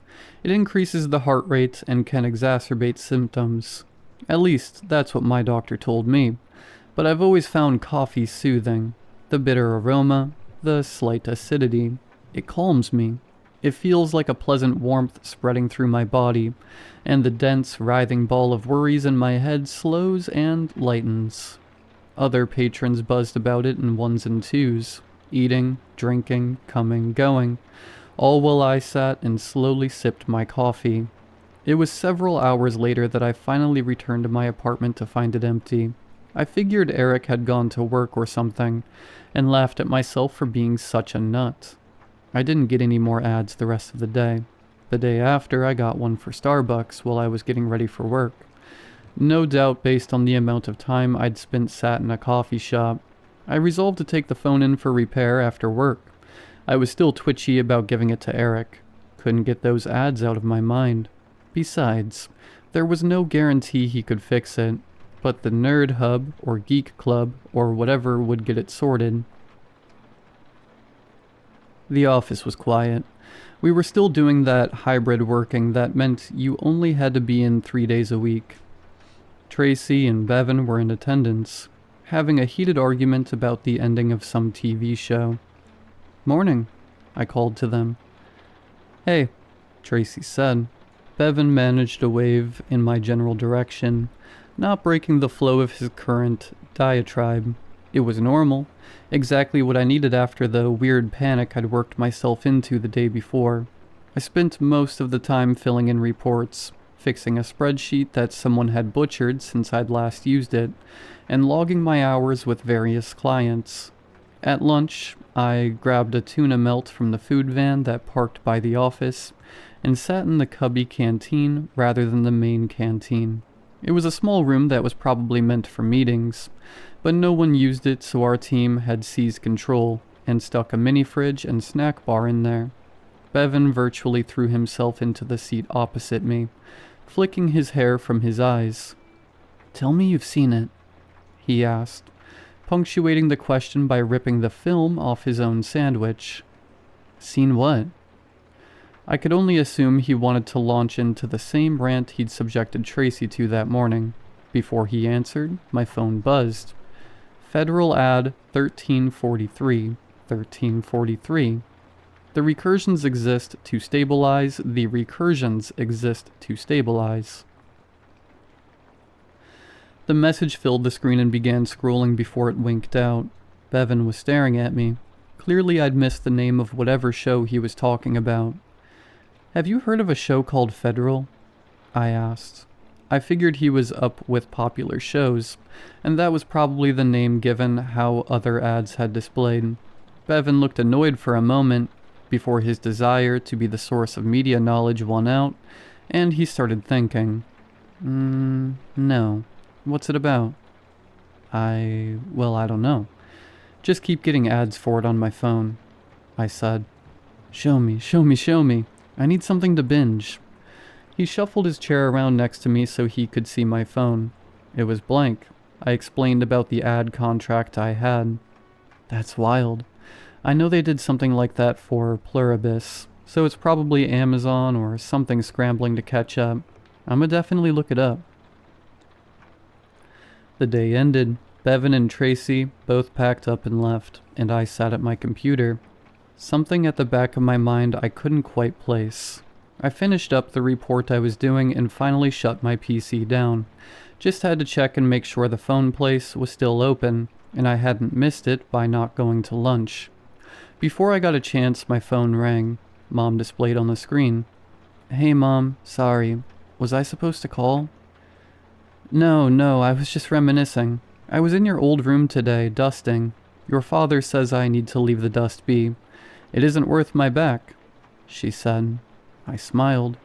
It increases the heart rate and can exacerbate symptoms. At least, that's what my doctor told me. But I've always found coffee soothing. The bitter aroma, the slight acidity. It calms me. It feels like a pleasant warmth spreading through my body, and the dense, writhing ball of worries in my head slows and lightens. Other patrons buzzed about it in ones and twos, eating, drinking, coming, going, all while I sat and slowly sipped my coffee. It was several hours later that I finally returned to my apartment to find it empty. I figured Eric had gone to work or something, and laughed at myself for being such a nut. I didn't get any more ads the rest of the day. The day after, I got one for Starbucks while I was getting ready for work. No doubt based on the amount of time I'd spent sat in a coffee shop. I resolved to take the phone in for repair after work. I was still twitchy about giving it to Eric. Couldn't get those ads out of my mind. Besides, there was no guarantee he could fix it, but the Nerd Hub or Geek Club or whatever would get it sorted. The office was quiet. We were still doing that hybrid working that meant you only had to be in 3 days a week. Tracy and Bevan were in attendance, having a heated argument about the ending of some TV show. "Morning," I called to them. "Hey," Tracy said. Bevan managed a wave in my general direction, not breaking the flow of his current diatribe. It was normal, exactly what I needed after the weird panic I'd worked myself into the day before. I spent most of the time filling in reports, fixing a spreadsheet that someone had butchered since I'd last used it, and logging my hours with various clients. At lunch, I grabbed a tuna melt from the food van that parked by the office, and sat in the cubby canteen rather than the main canteen. It was a small room that was probably meant for meetings, but no one used it, so our team had seized control and stuck a mini fridge and snack bar in there. Bevan virtually threw himself into the seat opposite me, flicking his hair from his eyes. "Tell me you've seen it," he asked, punctuating the question by ripping the film off his own sandwich. "Seen what?" I could only assume he wanted to launch into the same rant he'd subjected Tracy to that morning. Before he answered, my phone buzzed. Federal Ad 1343, 1343. The recursions exist to stabilize, the recursions exist to stabilize. The message filled the screen and began scrolling before it winked out. Bevan was staring at me. Clearly I'd missed the name of whatever show he was talking about. "Have you heard of a show called Federal?" I asked. I figured he was up with popular shows, and that was probably the name given how other ads had displayed. Bevan looked annoyed for a moment, before his desire to be the source of media knowledge won out, and he started thinking. No. What's it about?" I don't know. Just keep getting ads for it on my phone," I said. Show me. I need something to binge." He shuffled his chair around next to me so he could see my phone. It was blank. I explained about the ad contract I had. "That's wild. I know they did something like that for Pluribus, so it's probably Amazon or something scrambling to catch up. I'ma definitely look it up." The day ended. Bevan and Tracy both packed up and left, and I sat at my computer. Something at the back of my mind I couldn't quite place. I finished up the report I was doing and finally shut my PC down. Just had to check and make sure the phone place was still open, and I hadn't missed it by not going to lunch. Before I got a chance, my phone rang. Mom displayed on the screen. Hey Mom, sorry. Was I supposed to call? No, I was just reminiscing. I was in your old room today, dusting. Your father says I need to leave the dust be. It isn't worth my back, she said. I smiled.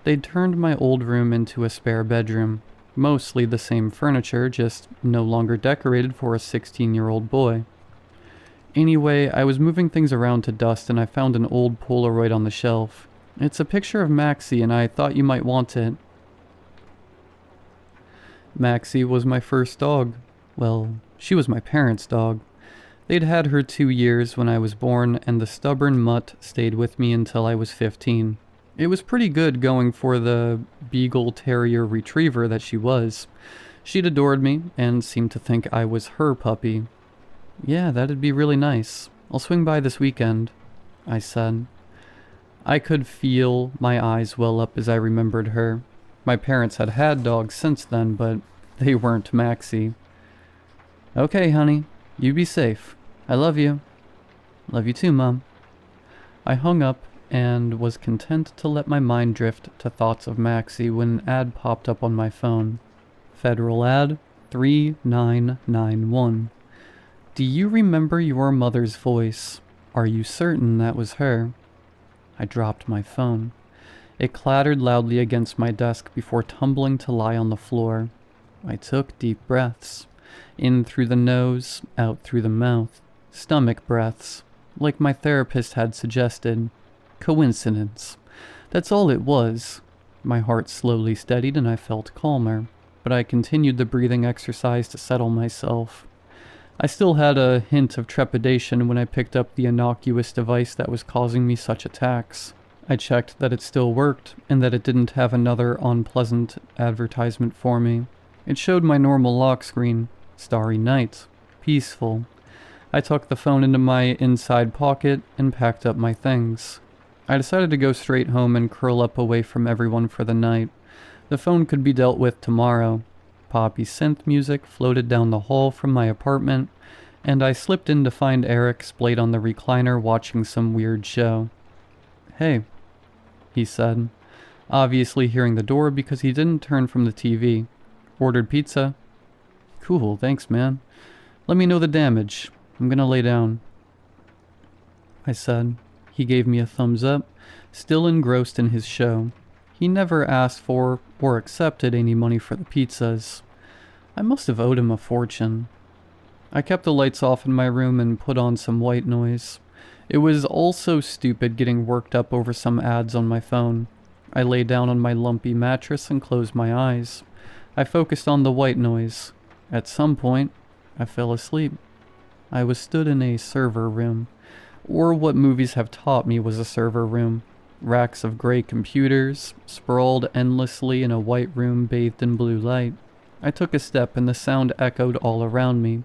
They'd turned my old room into a spare bedroom. Mostly the same furniture, just no longer decorated for a 16-year-old boy. Anyway, I was moving things around to dust and I found an old Polaroid on the shelf. It's a picture of Maxie and I thought you might want it. Maxie was my first dog. Well, she was my parents' dog. They'd had her 2 years when I was born, and the stubborn mutt stayed with me until I was 15. It was pretty good going for the Beagle Terrier Retriever that she was. She'd adored me, and seemed to think I was her puppy. Yeah, that'd be really nice. I'll swing by this weekend, I said. I could feel my eyes well up as I remembered her. My parents had had dogs since then, but they weren't Maxie. Okay, honey. You be safe. I love you. Love you too, Mom. I hung up and was content to let my mind drift to thoughts of Maxie when an ad popped up on my phone. Federal ad 3991. Do you remember your mother's voice? Are you certain that was her? I dropped my phone. It clattered loudly against my desk before tumbling to lie on the floor. I took deep breaths. In through the nose, out through the mouth. Stomach breaths, like my therapist had suggested. Coincidence. That's all it was. My heart slowly steadied and I felt calmer, but I continued the breathing exercise to settle myself. I still had a hint of trepidation when I picked up the innocuous device that was causing me such attacks. I checked that it still worked, and that it didn't have another unpleasant advertisement for me. It showed my normal lock screen. Starry night. Peaceful. I tucked the phone into my inside pocket and packed up my things. I decided to go straight home and curl up away from everyone for the night. The phone could be dealt with tomorrow. Poppy synth music floated down the hall from my apartment, and I slipped in to find Eric splayed on the recliner watching some weird show. Hey, he said, obviously hearing the door because he didn't turn from the TV. Ordered pizza. Cool, thanks, man. Let me know the damage. I'm gonna lay down, I said. He gave me a thumbs up, still engrossed in his show. He never asked for or accepted any money for the pizzas. I must have owed him a fortune. I kept the lights off in my room and put on some white noise. It was also stupid getting worked up over some ads on my phone. I lay down on my lumpy mattress and closed my eyes. I focused on the white noise. At some point, I fell asleep. I was stood in a server room, or what movies have taught me was a server room. Racks of gray computers, sprawled endlessly in a white room bathed in blue light. I took a step and the sound echoed all around me.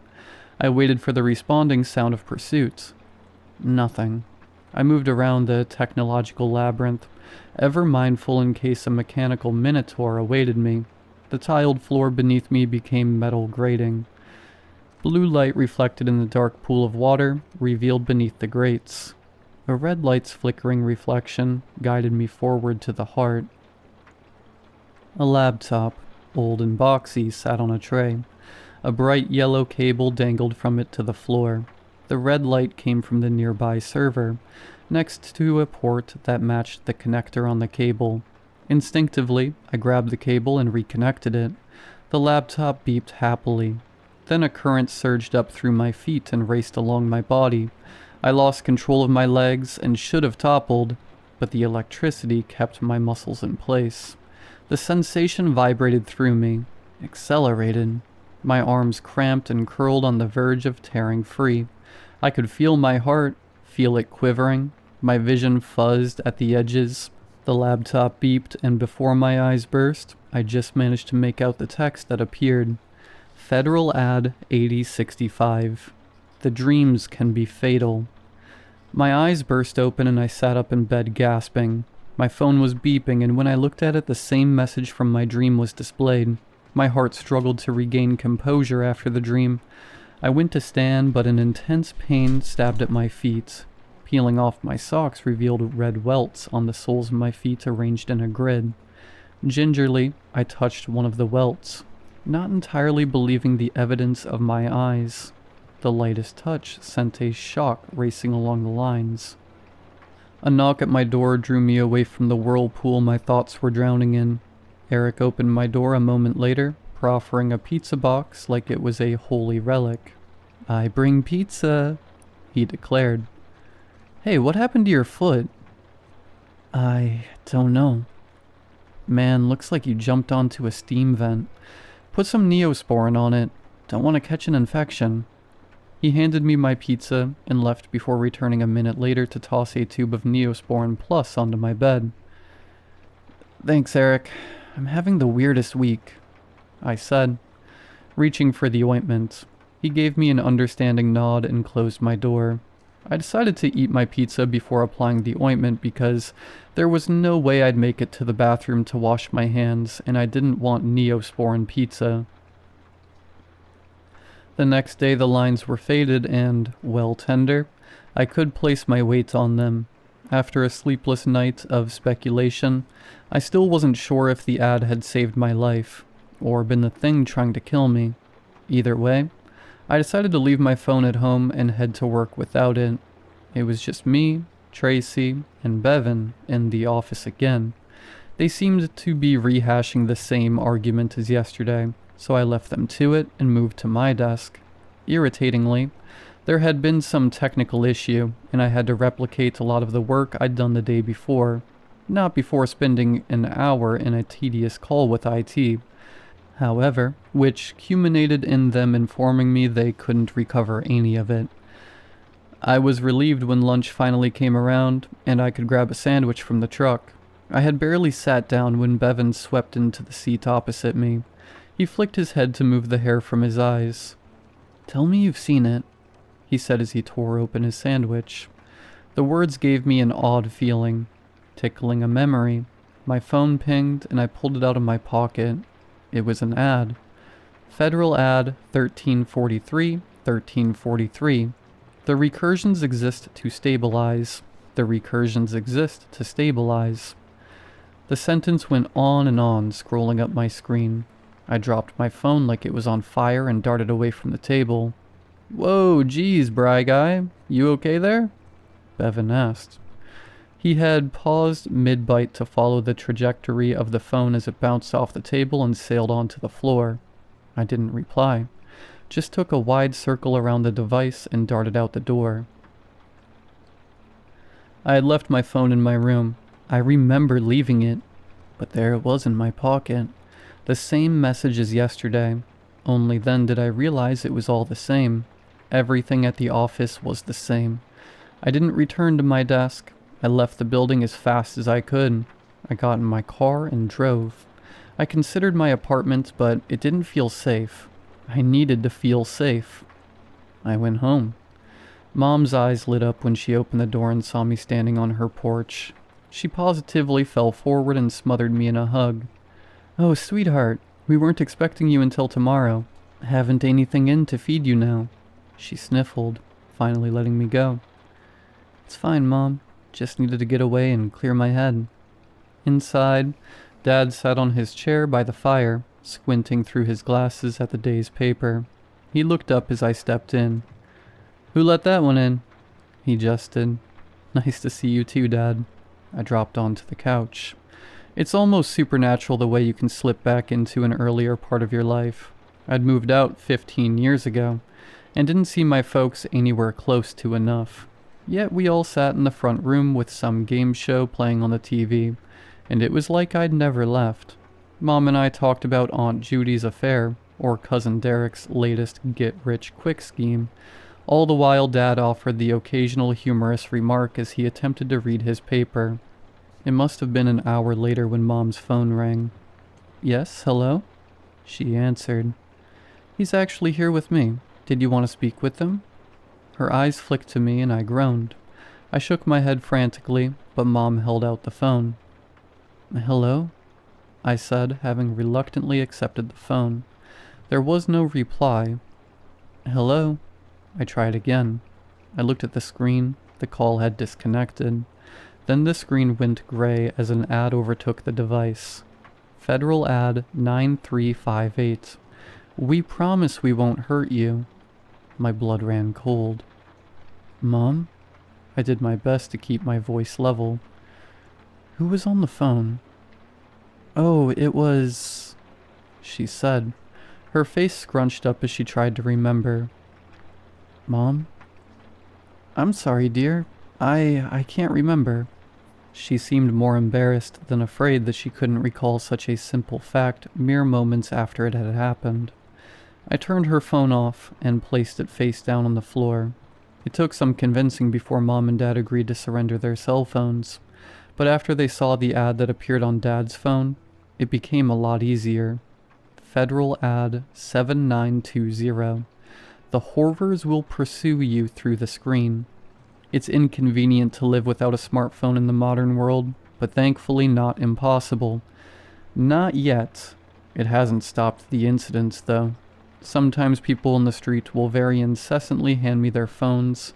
I waited for the responding sound of pursuit. Nothing. I moved around the technological labyrinth, ever mindful in case a mechanical minotaur awaited me. The tiled floor beneath me became metal grating. Blue light reflected in the dark pool of water, revealed beneath the grates. A red light's flickering reflection guided me forward to the heart. A laptop, old and boxy, sat on a tray. A bright yellow cable dangled from it to the floor. The red light came from the nearby server, next to a port that matched the connector on the cable. Instinctively, I grabbed the cable and reconnected it. The laptop beeped happily. Then a current surged up through my feet and raced along my body. I lost control of my legs and should have toppled, but the electricity kept my muscles in place. The sensation vibrated through me, accelerated. My arms cramped and curled on the verge of tearing free. I could feel my heart, feel it quivering. My vision fuzzed at the edges. The laptop beeped, and before my eyes burst, I just managed to make out the text that appeared. Federal Ad 8065. The dreams can be fatal. My eyes burst open and I sat up in bed gasping. My phone was beeping, and when I looked at it, the same message from my dream was displayed. My heart struggled to regain composure after the dream. I went to stand, but an intense pain stabbed at my feet. Peeling off my socks revealed red welts on the soles of my feet arranged in a grid. Gingerly, I touched one of the welts, not entirely believing the evidence of my eyes. The lightest touch sent a shock racing along the lines. A knock at my door drew me away from the whirlpool my thoughts were drowning in. Eric opened my door a moment later, proffering a pizza box like it was a holy relic. "I bring pizza," he declared. "Hey, what happened to your foot?" "I don't know." "Man, looks like you jumped onto a steam vent. Put some Neosporin on it. Don't want to catch an infection." He handed me my pizza and left before returning a minute later to toss a tube of Neosporin Plus onto my bed. "Thanks, Eric. I'm having the weirdest week," I said, reaching for the ointment. He gave me an understanding nod and closed my door. I decided to eat my pizza before applying the ointment because there was no way I'd make it to the bathroom to wash my hands, and I didn't want Neosporin pizza. The next day the lines were faded and, well tender, I could place my weight on them. After a sleepless night of speculation, I still wasn't sure if the ad had saved my life, or been the thing trying to kill me. Either way, I decided to leave my phone at home and head to work without it. It was just me, Tracy, and Bevan in the office again. They seemed to be rehashing the same argument as yesterday, so I left them to it and moved to my desk. Irritatingly, there had been some technical issue, and I had to replicate a lot of the work I'd done the day before, not before spending an hour in a tedious call with IT. However, which culminated in them informing me they couldn't recover any of it. I was relieved when lunch finally came around, and I could grab a sandwich from the truck. I had barely sat down when Bevan swept into the seat opposite me. He flicked his head to move the hair from his eyes. "Tell me you've seen it," he said as he tore open his sandwich. The words gave me an odd feeling, tickling a memory. My phone pinged, and I pulled it out of my pocket. It was an ad. Federal ad 1343, 1343. The recursions exist to stabilize. The recursions exist to stabilize. The sentence went on and on, scrolling up my screen. I dropped my phone like it was on fire and darted away from the table. "Whoa, geez, Bry Guy. You okay there?" Bevan asked. He had paused mid-bite to follow the trajectory of the phone as it bounced off the table and sailed onto the floor. I didn't reply, just took a wide circle around the device and darted out the door. I had left my phone in my room. I remember leaving it, but there it was in my pocket. The same message as yesterday. Only then did I realize it was all the same. Everything at the office was the same. I didn't return to my desk. I left the building as fast as I could. I got in my car and drove. I considered my apartment, but it didn't feel safe. I needed to feel safe. I went home. Mom's eyes lit up when she opened the door and saw me standing on her porch. She positively fell forward and smothered me in a hug. "Oh, sweetheart, we weren't expecting you until tomorrow. Haven't anything in to feed you now." She sniffled, finally letting me go. "It's fine, Mom. Just needed to get away and clear my head." Inside, Dad sat on his chair by the fire, squinting through his glasses at the day's paper. He looked up as I stepped in. "Who let that one in?" He jested. "Nice to see you too, Dad." I dropped onto the couch. It's almost supernatural the way you can slip back into an earlier part of your life. I'd moved out 15 years ago, and didn't see my folks anywhere close to enough. Yet we all sat in the front room with some game show playing on the TV, and it was like I'd never left. Mom and I talked about Aunt Judy's affair, or Cousin Derek's latest get-rich-quick scheme. All the while Dad offered the occasional humorous remark as he attempted to read his paper. It must have been an hour later when Mom's phone rang. "Yes, hello?" She answered. "He's actually here with me. Did you want to speak with him?" Her eyes flicked to me and I groaned. I shook my head frantically, but Mom held out the phone. "Hello?" I said, having reluctantly accepted the phone. There was no reply. "Hello?" I tried again. I looked at the screen. The call had disconnected. Then the screen went gray as an ad overtook the device. Federal ad 9358. We promise we won't hurt you. My blood ran cold. Mom? I did my best to keep my voice level. Who was on the phone? Oh, it was... she said. Her face scrunched up as she tried to remember. Mom? I'm sorry, dear. I can't remember. She seemed more embarrassed than afraid that she couldn't recall such a simple fact mere moments after it had happened. I turned her phone off and placed it face down on the floor. It took some convincing before Mom and Dad agreed to surrender their cell phones, but after they saw the ad that appeared on Dad's phone, it became a lot easier. Federal ad 7920. The horrors will pursue you through the screen. It's inconvenient to live without a smartphone in the modern world, but thankfully not impossible. Not yet. It hasn't stopped the incidents, though. Sometimes people in the street will very incessantly hand me their phones,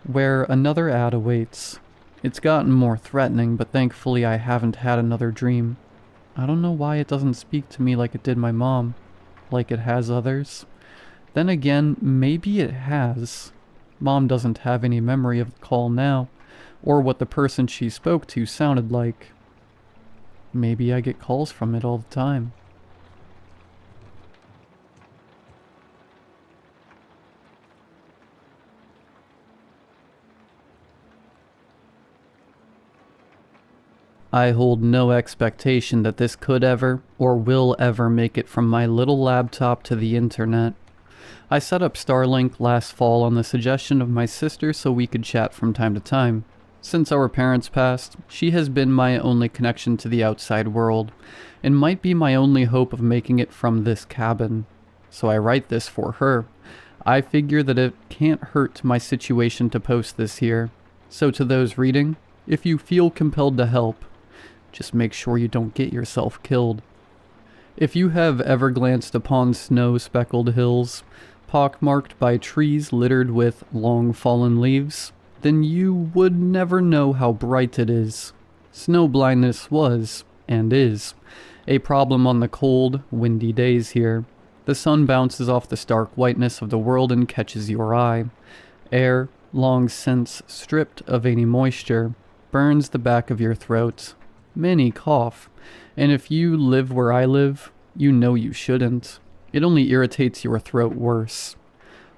where another ad awaits. It's gotten more threatening, but thankfully I haven't had another dream. I don't know why it doesn't speak to me like it did my mom, like it has others. Then again, maybe it has. Mom doesn't have any memory of the call now, or what the person she spoke to sounded like. Maybe I get calls from it all the time. I hold no expectation that this could ever, or will ever, make it from my little laptop to the internet. I set up Starlink last fall on the suggestion of my sister so we could chat from time to time. Since our parents passed, she has been my only connection to the outside world, and might be my only hope of making it from this cabin. So I write this for her. I figure that it can't hurt my situation to post this here. So to those reading, if you feel compelled to help, just make sure you don't get yourself killed. If you have ever glanced upon snow-speckled hills, pockmarked by trees littered with long fallen leaves, then you would never know how bright it is. Snow blindness was, and is, a problem on the cold, windy days here. The sun bounces off the stark whiteness of the world and catches your eye. Air, long since stripped of any moisture, burns the back of your throat. Many cough, and if you live where I live, you know you shouldn't. It only irritates your throat worse.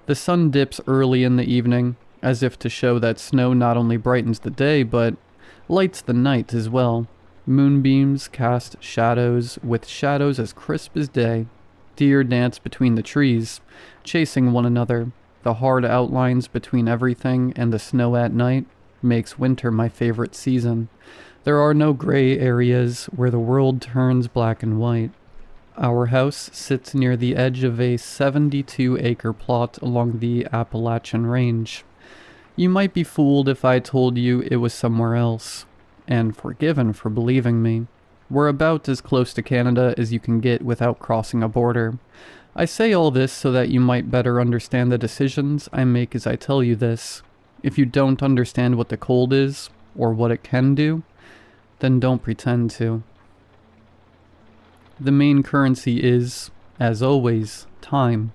The sun dips early in the evening, as if to show that snow not only brightens the day, but lights the night as well. Moonbeams cast shadows, with shadows as crisp as day. Deer dance between the trees, chasing one another. The hard outlines between everything and the snow at night makes winter my favorite season. There are no gray areas where the world turns black and white. Our house sits near the edge of a 72-acre plot along the Appalachian Range. You might be fooled if I told you it was somewhere else, and forgiven for believing me. We're about as close to Canada as you can get without crossing a border. I say all this so that you might better understand the decisions I make as I tell you this. If you don't understand what the cold is, or what it can do, then don't pretend to. The main currency is, as always, time.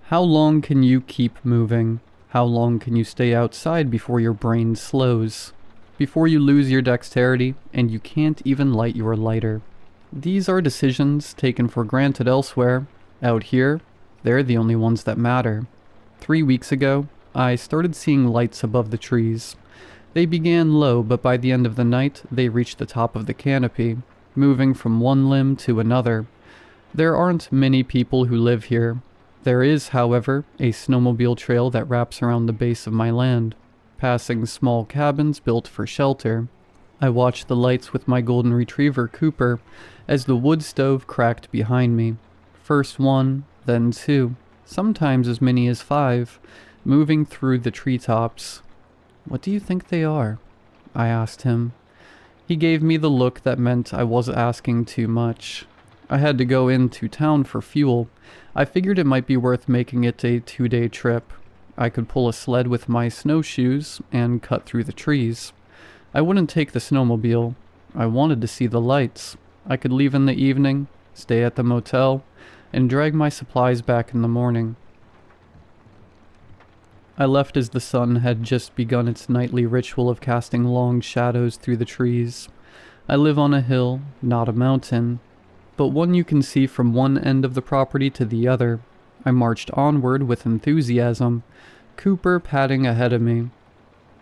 How long can you keep moving? How long can you stay outside before your brain slows? Before you lose your dexterity and you can't even light your lighter? These are decisions taken for granted elsewhere. Out here, they're the only ones that matter. 3 weeks ago, I started seeing lights above the trees. They began low, but by the end of the night, they reached the top of the canopy, moving from one limb to another. There aren't many people who live here. There is, however, a snowmobile trail that wraps around the base of my land, passing small cabins built for shelter. I watched the lights with my golden retriever, Cooper, as the wood stove cracked behind me. First one, then two, sometimes as many as 5, moving through the treetops. What do you think they are? I asked him. He gave me the look that meant I was asking too much. I had to go into town for fuel. I figured it might be worth making it a 2-day trip. I could pull a sled with my snowshoes and cut through the trees. I wouldn't take the snowmobile. I wanted to see the lights. I could leave in the evening, stay at the motel, and drag my supplies back in the morning. I left as the sun had just begun its nightly ritual of casting long shadows through the trees. I live on a hill, not a mountain, but one you can see from one end of the property to the other. I marched onward with enthusiasm, Cooper padding ahead of me,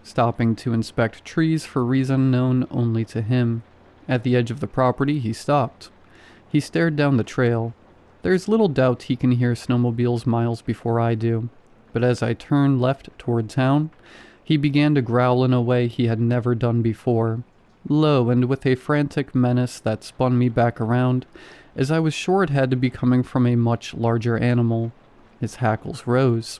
stopping to inspect trees for reason known only to him. At the edge of the property, he stopped. He stared down the trail. There's little doubt he can hear snowmobiles miles before I do, but as I turned left toward town, he began to growl in a way he had never done before, low and with a frantic menace that spun me back around, as I was sure it had to be coming from a much larger animal. His hackles rose.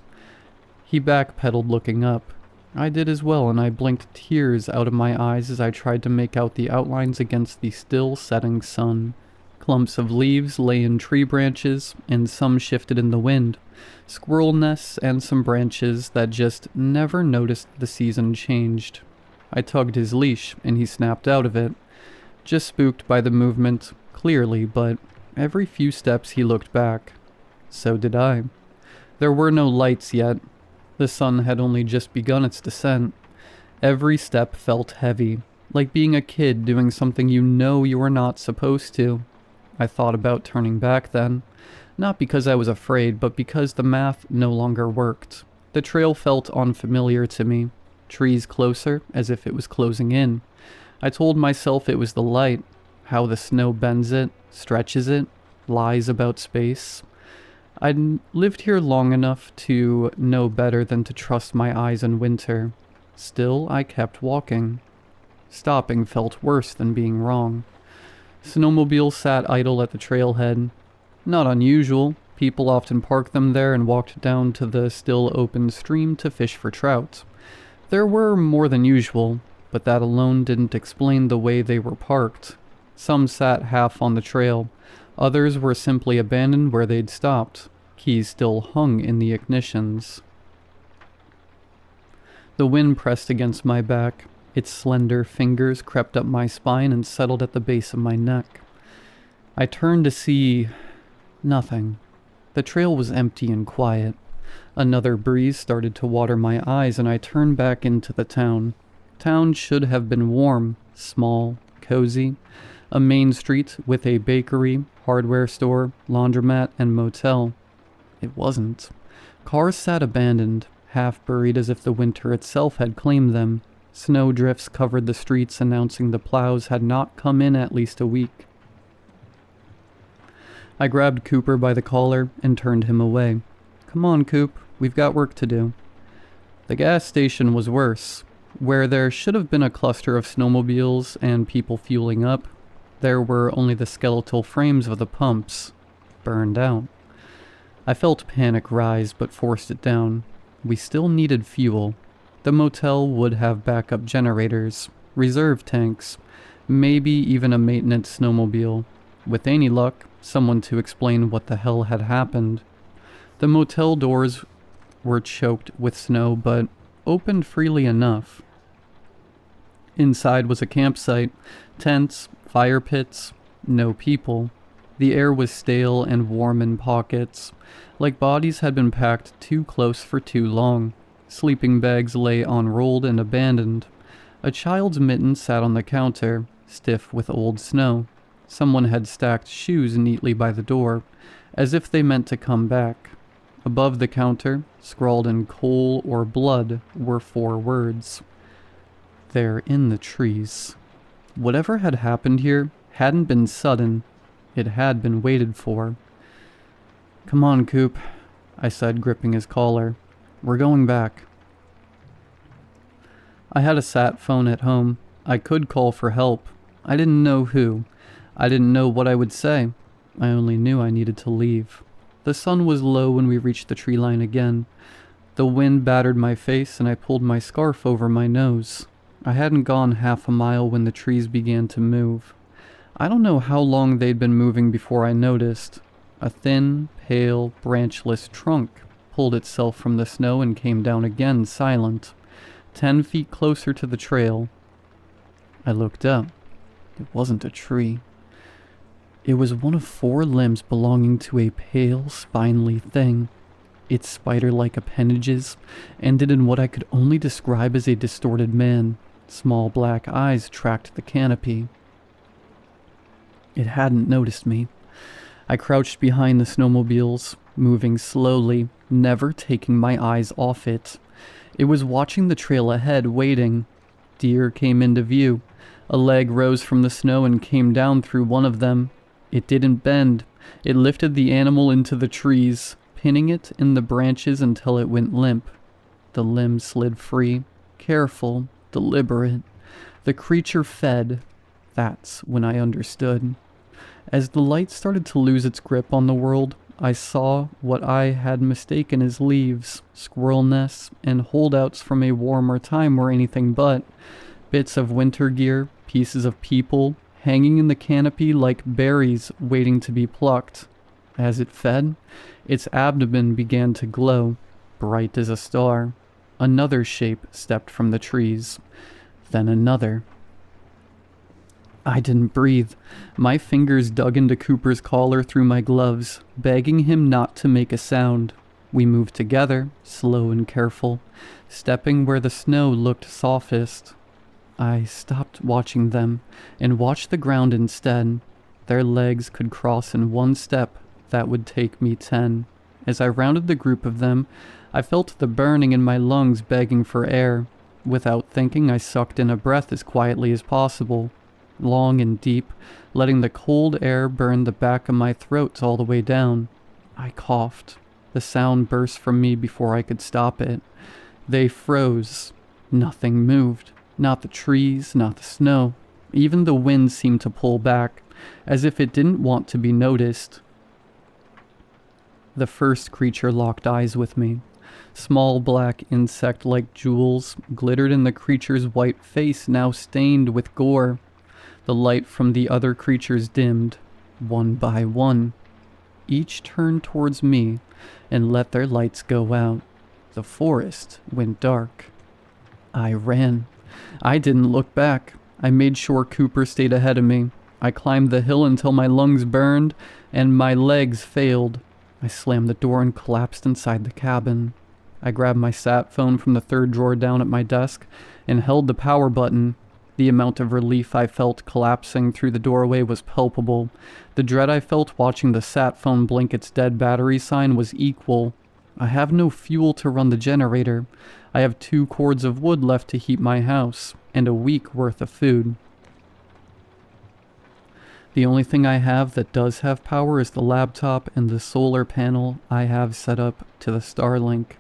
He backpedaled, looking up. I did as well, and I blinked tears out of my eyes as I tried to make out the outlines against the still setting sun. Clumps of leaves lay in tree branches, and some shifted in the wind. Squirrel nests and some branches that just never noticed the season changed. I tugged his leash, and he snapped out of it. Just spooked by the movement, clearly, but every few steps he looked back. So did I. There were no lights yet. The sun had only just begun its descent. Every step felt heavy, like being a kid doing something you know you were not supposed to. I thought about turning back then, not because I was afraid, but because the math no longer worked. The trail felt unfamiliar to me, trees closer, as if it was closing in. I told myself it was the light, how the snow bends it, stretches it, lies about space. I'd lived here long enough to know better than to trust my eyes in winter. Still, I kept walking. Stopping felt worse than being wrong. Snowmobiles sat idle at the trailhead. Not unusual. People often parked them there and walked down to the still open stream to fish for trout. There were more than usual, but that alone didn't explain the way they were parked. Some sat half on the trail. Others were simply abandoned where they'd stopped. Keys still hung in the ignitions. The wind pressed against my back. Its slender fingers crept up my spine and settled at the base of my neck. I turned to see nothing. The trail was empty and quiet. Another breeze started to water my eyes, and I turned back into the town. Town should have been warm, small, cozy. A main street with a bakery, hardware store, laundromat, and motel. It wasn't. Cars sat abandoned, half buried as if the winter itself had claimed them. Snow drifts covered the streets, announcing the plows had not come in at least a week. I grabbed Cooper by the collar and turned him away. "Come on, Coop, we've got work to do." The gas station was worse. Where there should have been a cluster of snowmobiles and people fueling up, there were only the skeletal frames of the pumps, burned out. I felt panic rise, but forced it down. We still needed fuel. The motel would have backup generators, reserve tanks, maybe even a maintenance snowmobile. With any luck, someone to explain what the hell had happened. The motel doors were choked with snow, but opened freely enough. Inside was a campsite, tents, fire pits, no people. The air was stale and warm in pockets, like bodies had been packed too close for too long. Sleeping bags lay unrolled and abandoned. A child's mitten sat on the counter, stiff with old snow. Someone had stacked shoes neatly by the door, as if they meant to come back. Above the counter, scrawled in coal or blood, were 4 words. "They're in the trees." Whatever had happened here hadn't been sudden. It had been waited for. "Come on, Coop," I said, gripping his collar. "We're going back." I had a sat phone at home. I could call for help. I didn't know who. I didn't know what I would say. I only knew I needed to leave. The sun was low when we reached the tree line again. The wind battered my face, and I pulled my scarf over my nose. I hadn't gone half a mile when the trees began to move. I don't know how long they'd been moving before I noticed. A thin, pale, branchless trunk pulled itself from the snow and came down again, silent, 10 feet closer to the trail. I looked up. It wasn't a tree. It was one of 4 limbs belonging to a pale, spindly thing. Its spider-like appendages ended in what I could only describe as a distorted man. Small black eyes tracked the canopy. It hadn't noticed me. I crouched behind the snowmobiles, moving slowly, never taking my eyes off it. It was watching the trail ahead, waiting. Deer came into view. A leg rose from the snow and came down through one of them. It didn't bend. It lifted the animal into the trees, pinning it in the branches until it went limp. The limb slid free, careful, deliberate. The creature fed. That's when I understood. As the light started to lose its grip on the world, I saw what I had mistaken as leaves, squirrel nests, and holdouts from a warmer time were anything but. Bits of winter gear, pieces of people, hanging in the canopy like berries waiting to be plucked. As it fed, its abdomen began to glow, bright as a star. Another shape stepped from the trees. Then another. I didn't breathe. My fingers dug into Cooper's collar through my gloves, begging him not to make a sound. We moved together, slow and careful, stepping where the snow looked softest. I stopped watching them and watched the ground instead. Their legs could cross in one step that would take me 10. As I rounded the group of them, I felt the burning in my lungs begging for air. Without thinking, I sucked in a breath as quietly as possible, long and deep, letting the cold air burn the back of my throat all the way down. I coughed. The sound burst from me before I could stop it. They froze. Nothing moved. Not the trees, not the snow. Even the wind seemed to pull back, as if it didn't want to be noticed. The first creature locked eyes with me. Small black insect-like jewels glittered in the creature's white face, now stained with gore. The light from the other creatures dimmed, one by one. Each turned towards me and let their lights go out. The forest went dark. I ran. I didn't look back. I made sure Cooper stayed ahead of me. I climbed the hill until my lungs burned and my legs failed. I slammed the door and collapsed inside the cabin. I grabbed my sat phone from the third drawer down at my desk and held the power button. The amount of relief I felt collapsing through the doorway was palpable. The dread I felt watching the sat phone blink its dead battery sign was equal. I have no fuel to run the generator. I have 2 cords of wood left to heat my house, and a week worth of food. The only thing I have that does have power is the laptop and the solar panel I have set up to the Starlink.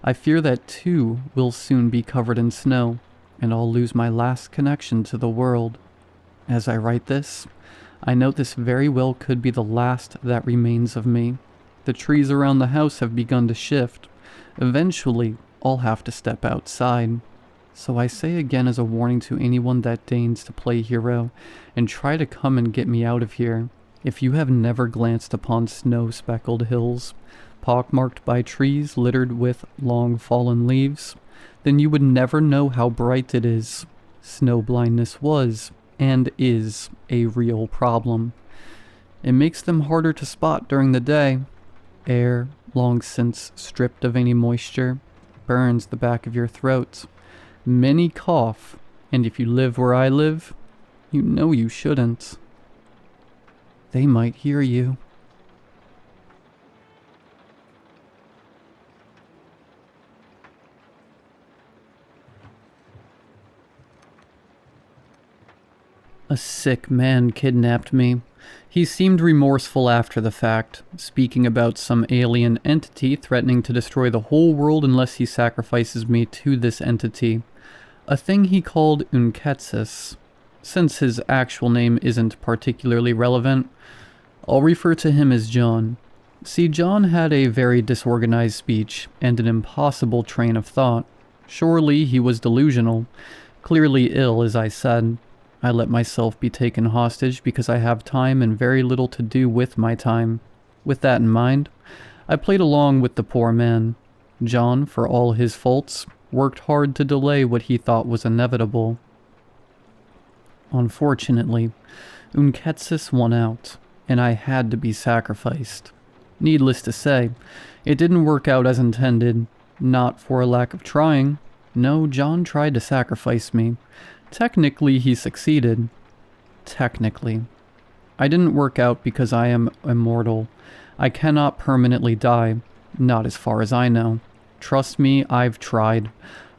I fear that too will soon be covered in snow, and I'll lose my last connection to the world. As I write this, I know this very well could be the last that remains of me. The trees around the house have begun to shift. Eventually, I'll have to step outside. So I say again as a warning to anyone that deigns to play hero and try to come and get me out of here. If you have never glanced upon snow-speckled hills, pockmarked by trees littered with long fallen leaves, then you would never know how bright it is. Snow blindness was, and is, a real problem. It makes them harder to spot during the day. Air, long since stripped of any moisture, burns the back of your throat. Many cough, and if you live where I live, you know you shouldn't. They might hear you. A sick man kidnapped me. He seemed remorseful after the fact, speaking about some alien entity threatening to destroy the whole world unless he sacrifices me to this entity. A thing he called Unketsis. Since his actual name isn't particularly relevant, I'll refer to him as John. See, John had a very disorganized speech and an impossible train of thought. Surely he was delusional, clearly ill, as I said. I let myself be taken hostage because I have time and very little to do with my time. With that in mind, I played along with the poor man. John, for all his faults, worked hard to delay what he thought was inevitable. Unfortunately, Unketsis won out, and I had to be sacrificed. Needless to say, it didn't work out as intended, not for a lack of trying. No, John tried to sacrifice me. Technically, he succeeded. Technically. I didn't work out because I am immortal. I cannot permanently die, not as far as I know. Trust me, I've tried.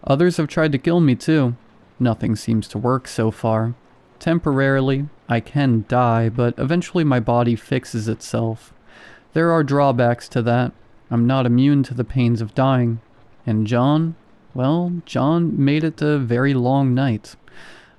Others have tried to kill me too. Nothing seems to work so far. Temporarily, I can die, but eventually my body fixes itself. There are drawbacks to that. I'm not immune to the pains of dying. And John? Well, John made it a very long night.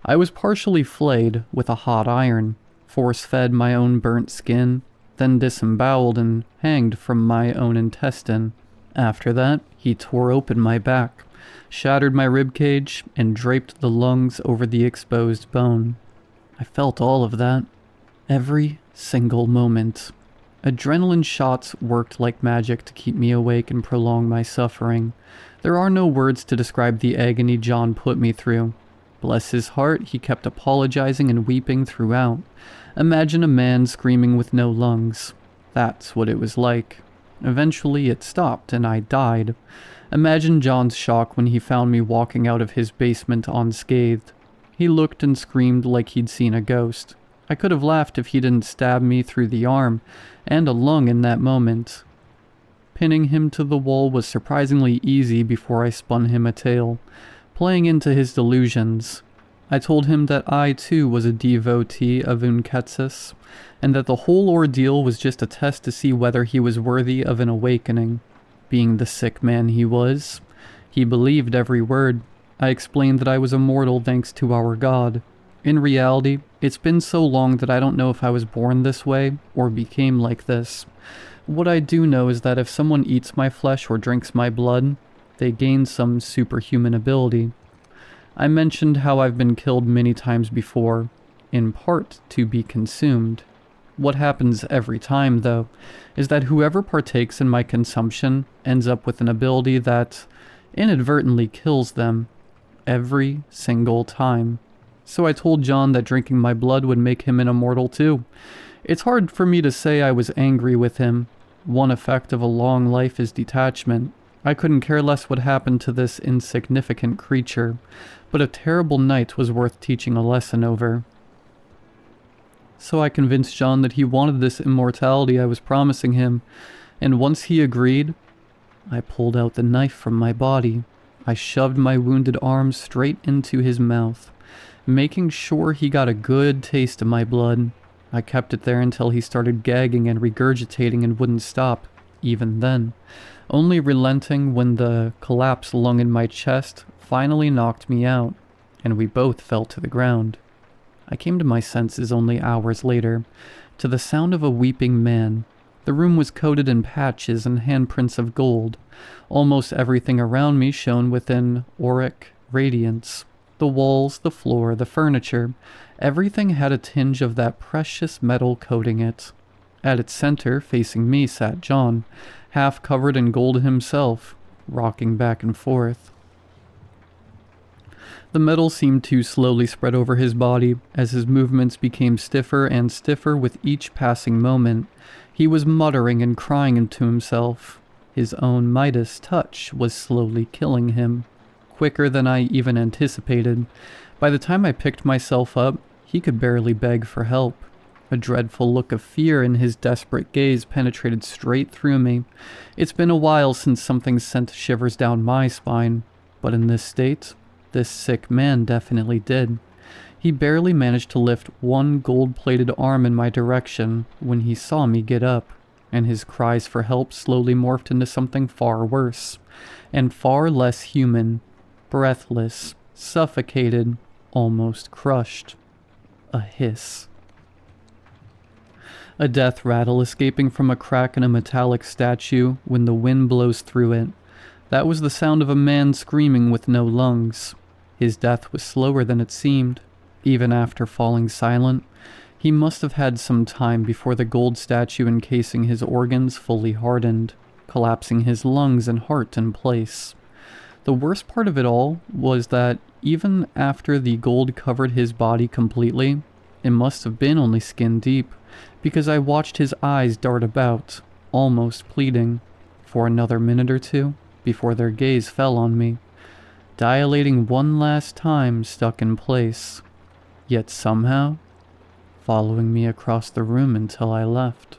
I was partially flayed with a hot iron, force-fed my own burnt skin, then disemboweled and hanged from my own intestine. After that, he tore open my back, shattered my ribcage, and draped the lungs over the exposed bone. I felt all of that. Every single moment. Adrenaline shots worked like magic to keep me awake and prolong my suffering. There are no words to describe the agony John put me through. Bless his heart, he kept apologizing and weeping throughout. Imagine a man screaming with no lungs. That's what it was like. Eventually it stopped and I died. Imagine John's shock when he found me walking out of his basement unscathed. He looked and screamed like he'd seen a ghost. I could have laughed if he didn't stab me through the arm and a lung in that moment. Pinning him to the wall was surprisingly easy before I spun him a tale, playing into his delusions. I told him that I too was a devotee of Unketsis, and that the whole ordeal was just a test to see whether he was worthy of an awakening. Being the sick man he was, he believed every word. I explained that I was immortal thanks to our God. In reality, it's been so long that I don't know if I was born this way or became like this. What I do know is that if someone eats my flesh or drinks my blood, they gain some superhuman ability. I mentioned how I've been killed many times before, in part to be consumed. What happens every time, though, is that whoever partakes in my consumption ends up with an ability that inadvertently kills them. Every single time. So I told John that drinking my blood would make him an immortal too. It's hard for me to say I was angry with him. One effect of a long life is detachment. I couldn't care less what happened to this insignificant creature, but a terrible night was worth teaching a lesson over. So I convinced John that he wanted this immortality I was promising him, and once he agreed, I pulled out the knife from my body. I shoved my wounded arm straight into his mouth, making sure he got a good taste of my blood. I kept it there until he started gagging and regurgitating and wouldn't stop, even then, only relenting when the collapsed lung in my chest finally knocked me out, and we both fell to the ground. I came to my senses only hours later, to the sound of a weeping man. The room was coated in patches and handprints of gold. Almost everything around me shone with an auric radiance. The walls, the floor, the furniture, everything had a tinge of that precious metal coating it. At its center, facing me, sat John, half covered in gold himself, rocking back and forth. The metal seemed to slowly spread over his body as his movements became stiffer and stiffer with each passing moment. He was muttering and crying to himself. His own Midas touch was slowly killing him, quicker than I even anticipated. By the time I picked myself up, he could barely beg for help. A dreadful look of fear in his desperate gaze penetrated straight through me. It's been a while since something sent shivers down my spine, but in this state, this sick man definitely did. He barely managed to lift one gold-plated arm in my direction when he saw me get up, and his cries for help slowly morphed into something far worse, and far less human. Breathless, suffocated, almost crushed. A hiss. A death rattle escaping from a crack in a metallic statue when the wind blows through it. That was the sound of a man screaming with no lungs. His death was slower than it seemed. Even after falling silent, he must have had some time before the gold statue encasing his organs fully hardened. collapsing his lungs and heart in place. The worst part of it all was that even after the gold covered his body completely, it must have been only skin deep, because I watched his eyes dart about, almost pleading, for another minute or two before their gaze fell on me, dilating one last time, stuck in place, yet somehow following me across the room until I left.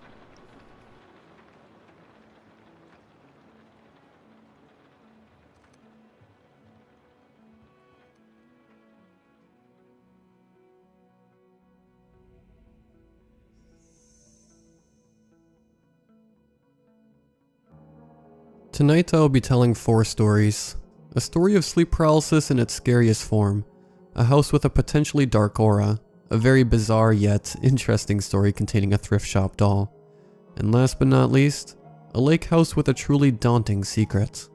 Tonight I will be telling 4 stories. A story of sleep paralysis in its scariest form, a house with a potentially dark aura, a very bizarre yet interesting story containing a thrift shop doll, and last but not least, a lake house with a truly daunting secret.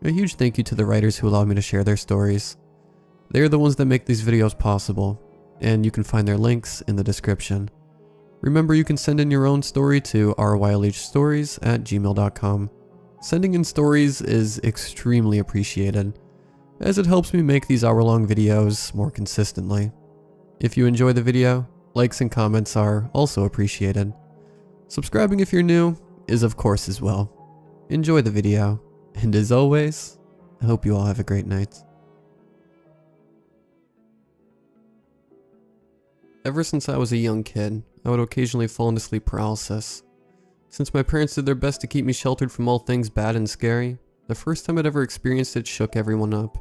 A huge thank you to the writers who allowed me to share their stories. They are the ones that make these videos possible, and you can find their links in the description. Remember, you can send in your own story to realghostencounters@gmail.com. Sending in stories is extremely appreciated, as it helps me make these hour-long videos more consistently. If you enjoy the video, likes and comments are also appreciated. Subscribing if you're new is of course as well. Enjoy the video, and as always, I hope you all have a great night. Ever since I was a young kid, I would occasionally fall into sleep paralysis. Since my parents did their best to keep me sheltered from all things bad and scary, the first time I'd ever experienced it shook everyone up.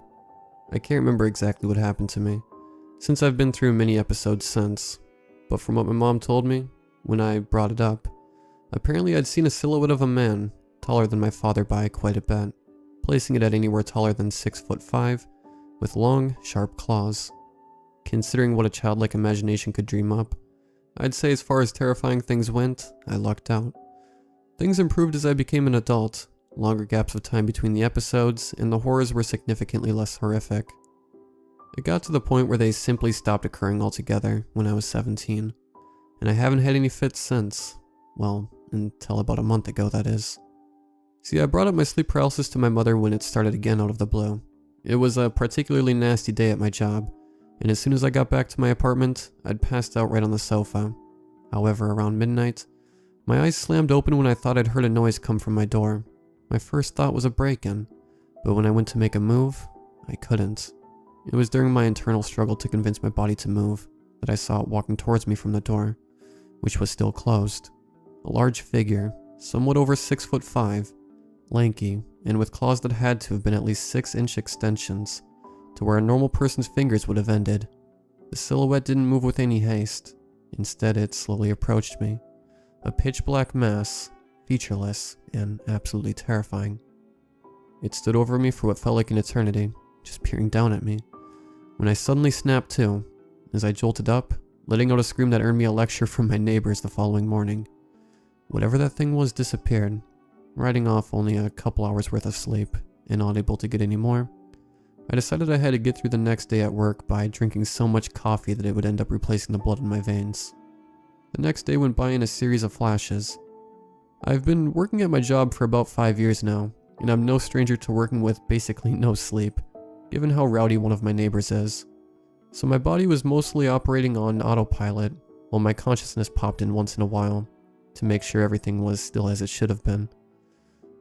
I can't remember exactly what happened to me, since I've been through many episodes since, but from what my mom told me, when I brought it up, apparently I'd seen a silhouette of a man, taller than my father by quite a bit, placing it at anywhere taller than 6'5", with long, sharp claws. Considering what a childlike imagination could dream up, I'd say as far as terrifying things went, I lucked out. Things improved as I became an adult, longer gaps of time between the episodes, and the horrors were significantly less horrific. It got to the point where they simply stopped occurring altogether when I was 17, and I haven't had any fits since. Well, until about a month ago, that is. See, I brought up my sleep paralysis to my mother when it started again out of the blue. It was a particularly nasty day at my job, and as soon as I got back to my apartment, I'd passed out right on the sofa. However, around midnight, my eyes slammed open when I thought I'd heard a noise come from my door. My first thought was a break-in, but when I went to make a move, I couldn't. It was during my internal struggle to convince my body to move that I saw it walking towards me from the door, which was still closed. A large figure, somewhat over 6'5", lanky, and with claws that had to have been at least 6-inch extensions, to where a normal person's fingers would have ended. The silhouette didn't move with any haste. Instead, it slowly approached me. A pitch-black mass, featureless, and absolutely terrifying. It stood over me for what felt like an eternity, just peering down at me, when I suddenly snapped to, as I jolted up, letting out a scream that earned me a lecture from my neighbors the following morning. Whatever that thing was disappeared, riding off only a couple hours worth of sleep, and not able to get any more. I decided I had to get through the next day at work by drinking so much coffee that it would end up replacing the blood in my veins. The next day went by in a series of flashes. I've been working at my job for about 5 years now, and I'm no stranger to working with basically no sleep, given how rowdy one of my neighbors is. So my body was mostly operating on autopilot, while my consciousness popped in once in a while, to make sure everything was still as it should have been.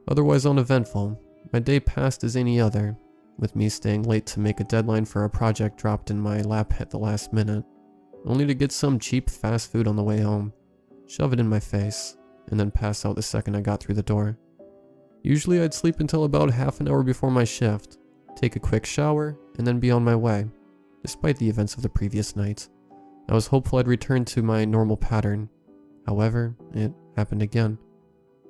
Otherwise uneventful, my day passed as any other, with me staying late to make a deadline for a project dropped in my lap at the last minute, only to get some cheap fast food on the way home, shove it in my face, and then pass out the second I got through the door. Usually I'd sleep until about half an hour before my shift, take a quick shower, and then be on my way, despite the events of the previous night. I was hopeful I'd return to my normal pattern. However, it happened again.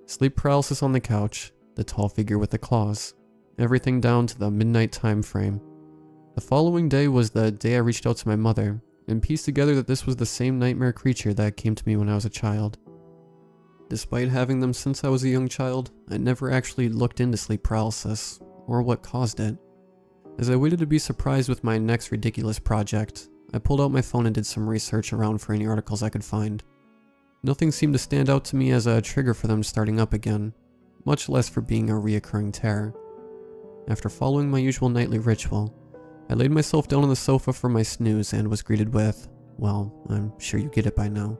Sleep paralysis on the couch, the tall figure with the claws, everything down to the midnight time frame. The following day was the day I reached out to my mother and pieced together that this was the same nightmare creature that came to me when I was a child. Despite having them since I was a young child, I never actually looked into sleep paralysis, or what caused it. As I waited to be surprised with my next ridiculous project, I pulled out my phone and did some research around for any articles I could find. Nothing seemed to stand out to me as a trigger for them starting up again. much less for being a reoccurring terror. After following my usual nightly ritual, I laid myself down on the sofa for my snooze and was greeted with, well, I'm sure you get it by now.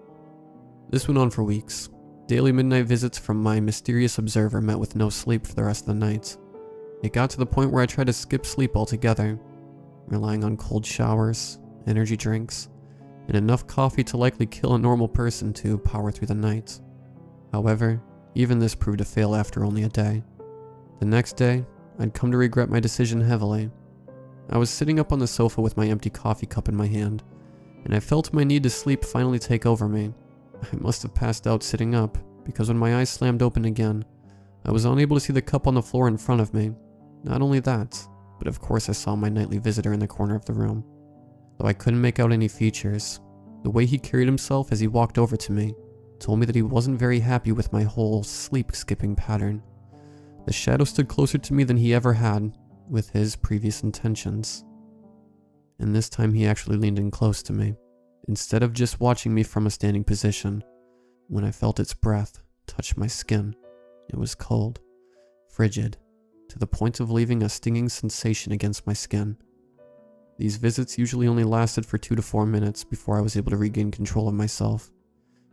This went on for weeks. Daily midnight visits from my mysterious observer met with no sleep for the rest of the night. It got to the point where I tried to skip sleep altogether, relying on cold showers, energy drinks, and enough coffee to likely kill a normal person to power through the night. However, even this proved a fail after only a day. The next day, I'd come to regret my decision heavily. I was sitting up on the sofa with my empty coffee cup in my hand, and I felt my need to sleep finally take over me. I must have passed out sitting up, because when my eyes slammed open again, I was unable to see the cup on the floor in front of me. Not only that, but of course I saw my nightly visitor in the corner of the room. Though I couldn't make out any features, the way he carried himself as he walked over to me told me that he wasn't very happy with my whole sleep-skipping pattern. The shadow stood closer to me than he ever had, with his previous intentions. And this time he actually leaned in close to me, instead of just watching me from a standing position. When I felt its breath touch my skin, it was cold, frigid, to the point of leaving a stinging sensation against my skin. These visits usually only lasted for 2 to 4 minutes before I was able to regain control of myself.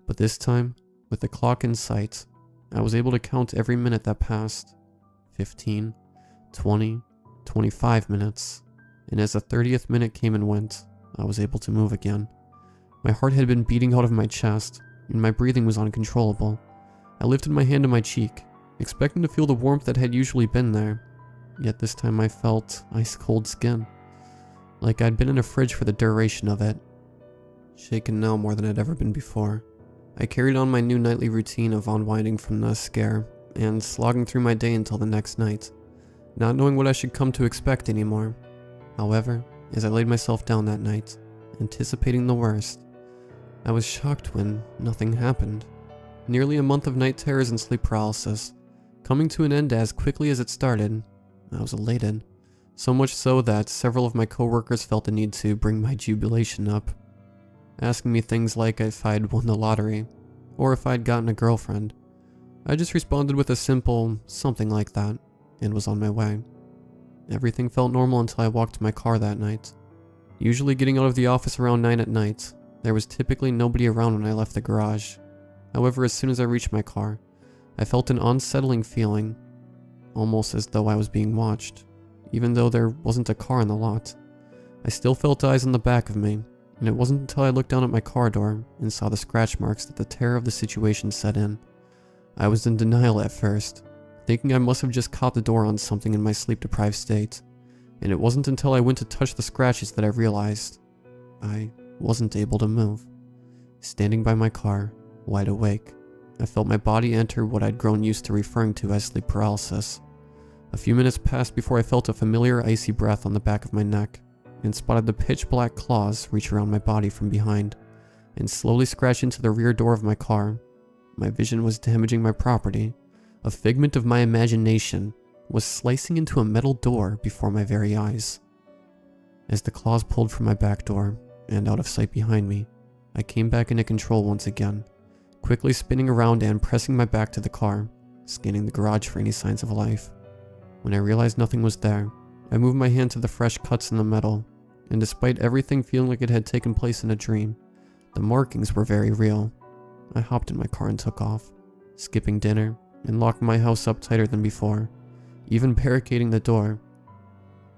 But this time, with the clock in sight, I was able to count every minute that passed. 15, 20, 25 minutes, and as the 30th minute came and went, I was able to move again. My heart had been beating out of my chest, and my breathing was uncontrollable. I lifted my hand to my cheek, expecting to feel the warmth that had usually been there, yet this time I felt ice-cold skin, like I'd been in a fridge for the duration of it. Shaken now more than I'd ever been before, I carried on my new nightly routine of unwinding from the scare and slogging through my day until the next night, not knowing what I should come to expect anymore. However, as I laid myself down that night, anticipating the worst, I was shocked when nothing happened. Nearly a month of night terrors and sleep paralysis, coming to an end as quickly as it started, I was elated. So much so that several of my coworkers felt the need to bring my jubilation up, asking me things like if I'd won the lottery, or if I'd gotten a girlfriend. I just responded with a simple something like that, and was on my way. Everything felt normal until I walked to my car that night. Usually getting out of the office around 9 at night, there was typically nobody around when I left the garage. However, as soon as I reached my car, I felt an unsettling feeling, almost as though I was being watched, even though there wasn't a car in the lot. I still felt eyes on the back of me, and it wasn't until I looked down at my car door and saw the scratch marks that the terror of the situation set in. I was in denial at first, thinking I must have just caught the door on something in my sleep-deprived state, and it wasn't until I went to touch the scratches that I realized I wasn't able to move. Standing by my car, wide awake, I felt my body enter what I'd grown used to referring to as sleep paralysis. A few minutes passed before I felt a familiar icy breath on the back of my neck, and spotted the pitch-black claws reach around my body from behind, and slowly scratch into the rear door of my car. My vision was damaging my property. A figment of my imagination was slicing into a metal door before my very eyes. As the claws pulled from my back door, and out of sight behind me, I came back into control once again, quickly spinning around and pressing my back to the car, scanning the garage for any signs of life. When I realized nothing was there, I moved my hand to the fresh cuts in the metal, and despite everything feeling like it had taken place in a dream, the markings were very real. I hopped in my car and took off, skipping dinner and locking my house up tighter than before, even barricading the door,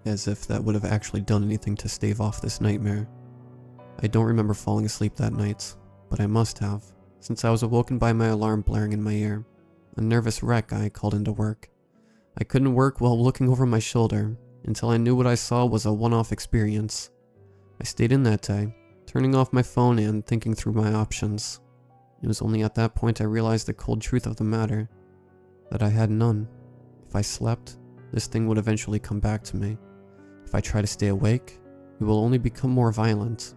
as if that would have actually done anything to stave off this nightmare. I don't remember falling asleep that night, but I must have, since I was awoken by my alarm blaring in my ear. A nervous wreck, I called into work. I couldn't work while looking over my shoulder, until I knew what I saw was a one-off experience. I stayed in that day, turning off my phone and thinking through my options. It was only at that point I realized the cold truth of the matter, that I had none. If I slept, this thing would eventually come back to me. If I try to stay awake, it will only become more violent.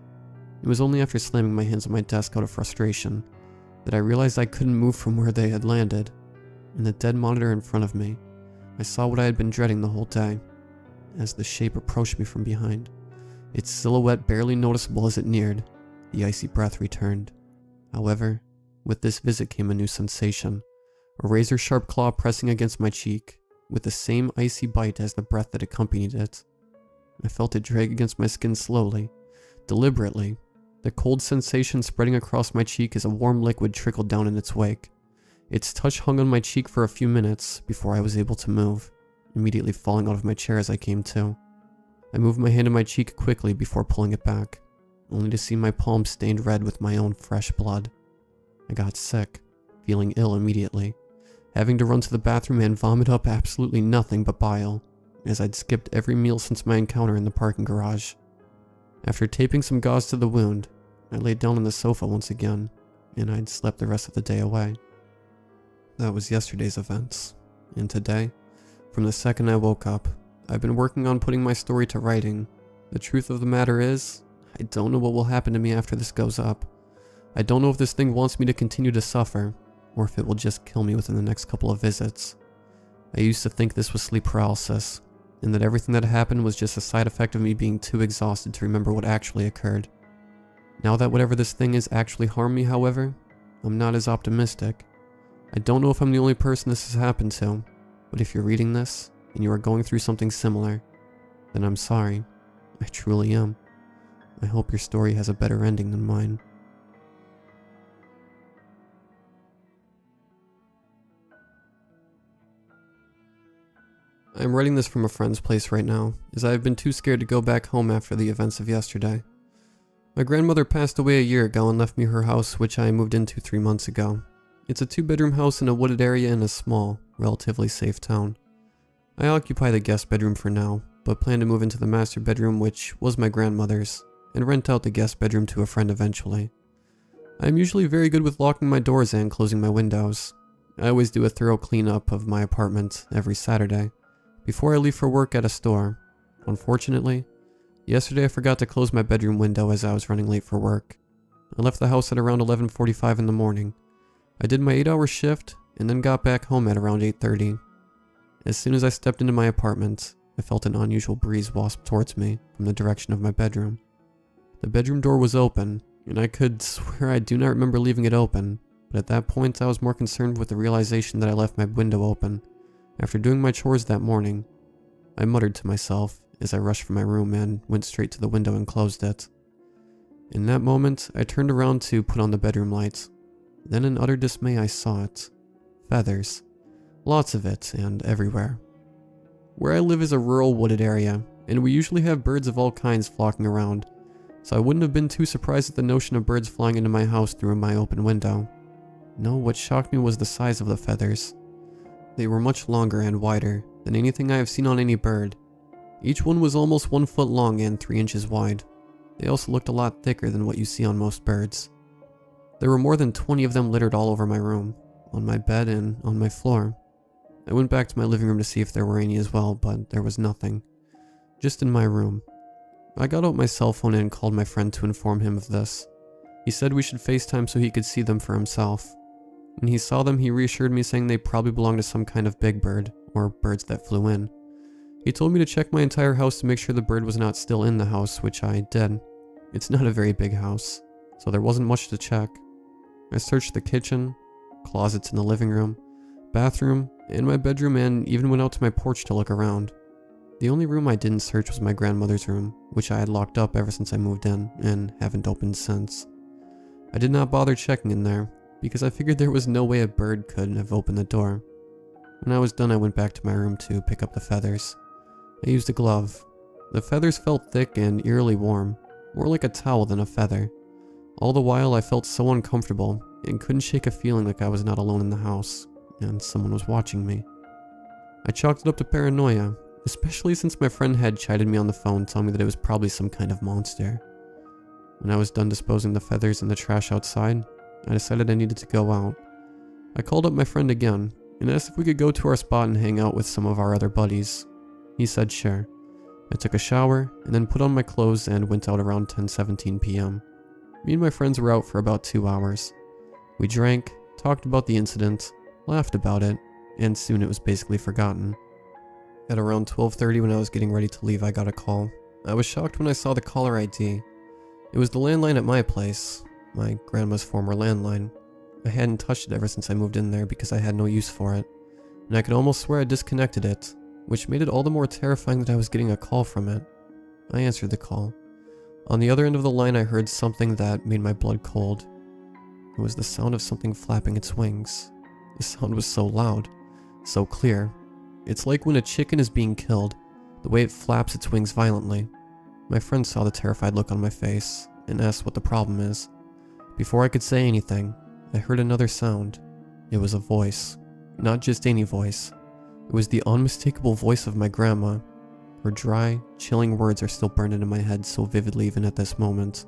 It was only after slamming my hands on my desk out of frustration that I realized I couldn't move from where they had landed. In the dead monitor in front of me, I saw what I had been dreading the whole day. As the shape approached me from behind, its silhouette barely noticeable as it neared, the icy breath returned. However, with this visit came a new sensation, a razor-sharp claw pressing against my cheek, with the same icy bite as the breath that accompanied it. I felt it drag against my skin slowly, deliberately. The cold sensation spreading across my cheek as a warm liquid trickled down in its wake. Its touch hung on my cheek for a few minutes before I was able to move, immediately falling out of my chair as I came to. I moved my hand to my cheek quickly before pulling it back, only to see my palm stained red with my own fresh blood. I got sick, feeling ill immediately, having to run to the bathroom and vomit up absolutely nothing but bile, as I'd skipped every meal since my encounter in the parking garage. After taping some gauze to the wound, I laid down on the sofa once again, and I'd slept the rest of the day away. That was yesterday's events, and today, from the second I woke up, I've been working on putting my story to writing. The truth of the matter is, I don't know what will happen to me after this goes up. I don't know if this thing wants me to continue to suffer, or if it will just kill me within the next couple of visits. I used to think this was sleep paralysis, and that everything that happened was just a side effect of me being too exhausted to remember what actually occurred. Now that whatever this thing is actually harmed me, however, I'm not as optimistic. I don't know if I'm the only person this has happened to, but if you're reading this, and you are going through something similar, then I'm sorry. I truly am. I hope your story has a better ending than mine. I am writing this from a friend's place right now, as I have been too scared to go back home after the events of yesterday. My grandmother passed away a year ago and left me her house, which I moved into 3 months ago. It's a 2-bedroom house in a wooded area in a small, relatively safe town. I occupy the guest bedroom for now, but plan to move into the master bedroom, which was my grandmother's, and rent out the guest bedroom to a friend eventually. I am usually very good with locking my doors and closing my windows. I always do a thorough cleanup of my apartment every Saturday, before I leave for work at a store. Unfortunately, yesterday I forgot to close my bedroom window as I was running late for work. I left the house at around 11:45 in the morning. I did my 8-hour shift and then got back home at around 8:30. As soon as I stepped into my apartment, I felt an unusual breeze wasp towards me from the direction of my bedroom. The bedroom door was open, and I could swear I do not remember leaving it open, but at that point I was more concerned with the realization that I left my window open. After doing my chores that morning, I muttered to myself as I rushed from my room and went straight to the window and closed it. In that moment, I turned around to put on the bedroom lights. Then in utter dismay I saw it. Feathers. Lots of it, and everywhere. Where I live is a rural wooded area, and we usually have birds of all kinds flocking around, so I wouldn't have been too surprised at the notion of birds flying into my house through my open window. No, what shocked me was the size of the feathers. They were much longer and wider than anything I have seen on any bird. Each one was almost 1 foot long and 3 inches wide. They also looked a lot thicker than what you see on most birds. There were more than 20 of them littered all over my room, on my bed and on my floor. I went back to my living room to see if there were any as well, but there was nothing. Just in my room. I got out my cell phone and called my friend to inform him of this. He said we should FaceTime so he could see them for himself. When he saw them, he reassured me, saying they probably belonged to some kind of big bird, or birds that flew in. He told me to check my entire house to make sure the bird was not still in the house, which I did. It's not a very big house, so there wasn't much to check. I searched the kitchen, closets in the living room, bathroom, and my bedroom, and even went out to my porch to look around. The only room I didn't search was my grandmother's room, which I had locked up ever since I moved in, and haven't opened since. I did not bother checking in there, because I figured there was no way a bird could have opened the door. When I was done, I went back to my room to pick up the feathers. I used a glove. The feathers felt thick and eerily warm, more like a towel than a feather. All the while I felt so uncomfortable, and couldn't shake a feeling like I was not alone in the house, and someone was watching me. I chalked it up to paranoia, especially since my friend had chided me on the phone telling me that it was probably some kind of monster. When I was done disposing the feathers in the trash outside, I decided I needed to go out. I called up my friend again, and asked if we could go to our spot and hang out with some of our other buddies. He said sure. I took a shower, and then put on my clothes and went out around 10:17 p.m. Me and my friends were out for about 2 hours. We drank, talked about the incident, laughed about it, and soon it was basically forgotten. At around 12:30 when I was getting ready to leave, I got a call. I was shocked when I saw the caller ID. It was the landline at my place, my grandma's former landline. I hadn't touched it ever since I moved in there because I had no use for it, and I could almost swear I disconnected it, which made it all the more terrifying that I was getting a call from it. I answered the call. On the other end of the line I heard something that made my blood cold. It was the sound of something flapping its wings. The sound was so loud, so clear. It's like when a chicken is being killed, the way it flaps its wings violently. My friend saw the terrified look on my face and asked what the problem is. Before I could say anything, I heard another sound. It was a voice. Not just any voice. It was the unmistakable voice of my grandma. Her dry, chilling words are still burned into my head so vividly even at this moment.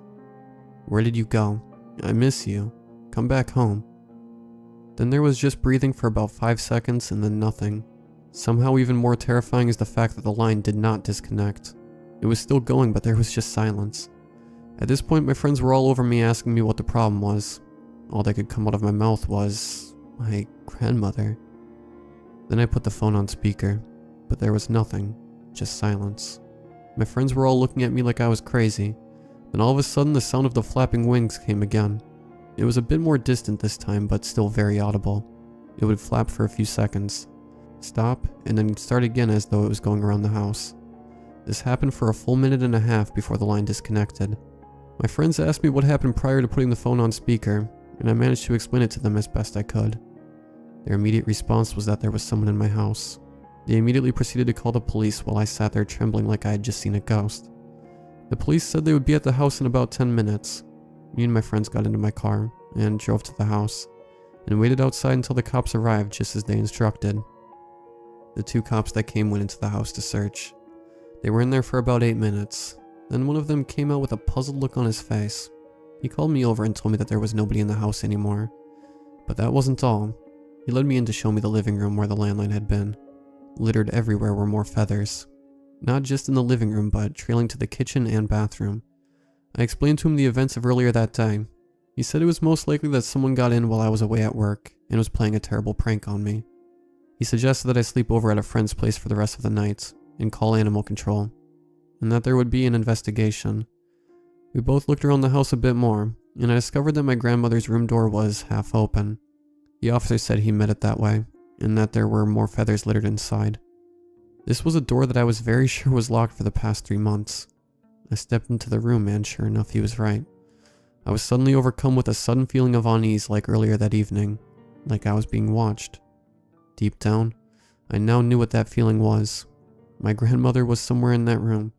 "Where did you go? I miss you. Come back home." Then there was just breathing for about 5 seconds and then nothing. Somehow even more terrifying is the fact that the line did not disconnect. It was still going, but there was just silence. At this point, my friends were all over me asking me what the problem was. All that could come out of my mouth was, "My grandmother." Then I put the phone on speaker, but there was nothing, just silence. My friends were all looking at me like I was crazy. Then all of a sudden the sound of the flapping wings came again. It was a bit more distant this time, but still very audible. It would flap for a few seconds, stop, and then start again as though it was going around the house. This happened for a full minute and a half before the line disconnected. My friends asked me what happened prior to putting the phone on speaker, and I managed to explain it to them as best I could. Their immediate response was that there was someone in my house. They immediately proceeded to call the police while I sat there trembling like I had just seen a ghost. The police said they would be at the house in about 10 minutes. Me and my friends got into my car and drove to the house, and waited outside until the cops arrived just as they instructed. The 2 cops that came went into the house to search. They were in there for about 8 minutes. Then one of them came out with a puzzled look on his face. He called me over and told me that there was nobody in the house anymore. But that wasn't all. He led me in to show me the living room where the landline had been. Littered everywhere were more feathers. Not just in the living room, but trailing to the kitchen and bathroom. I explained to him the events of earlier that day. He said it was most likely that someone got in while I was away at work and was playing a terrible prank on me. He suggested that I sleep over at a friend's place for the rest of the night and call animal control, and that there would be an investigation. We both looked around the house a bit more, and I discovered that my grandmother's room door was half open. The officer said he meant it that way, and that there were more feathers littered inside. This was a door that I was very sure was locked for the past 3 months. I stepped into the room and sure enough he was right. I was suddenly overcome with a sudden feeling of unease like earlier that evening, like I was being watched. Deep down, I now knew what that feeling was. My grandmother was somewhere in that room.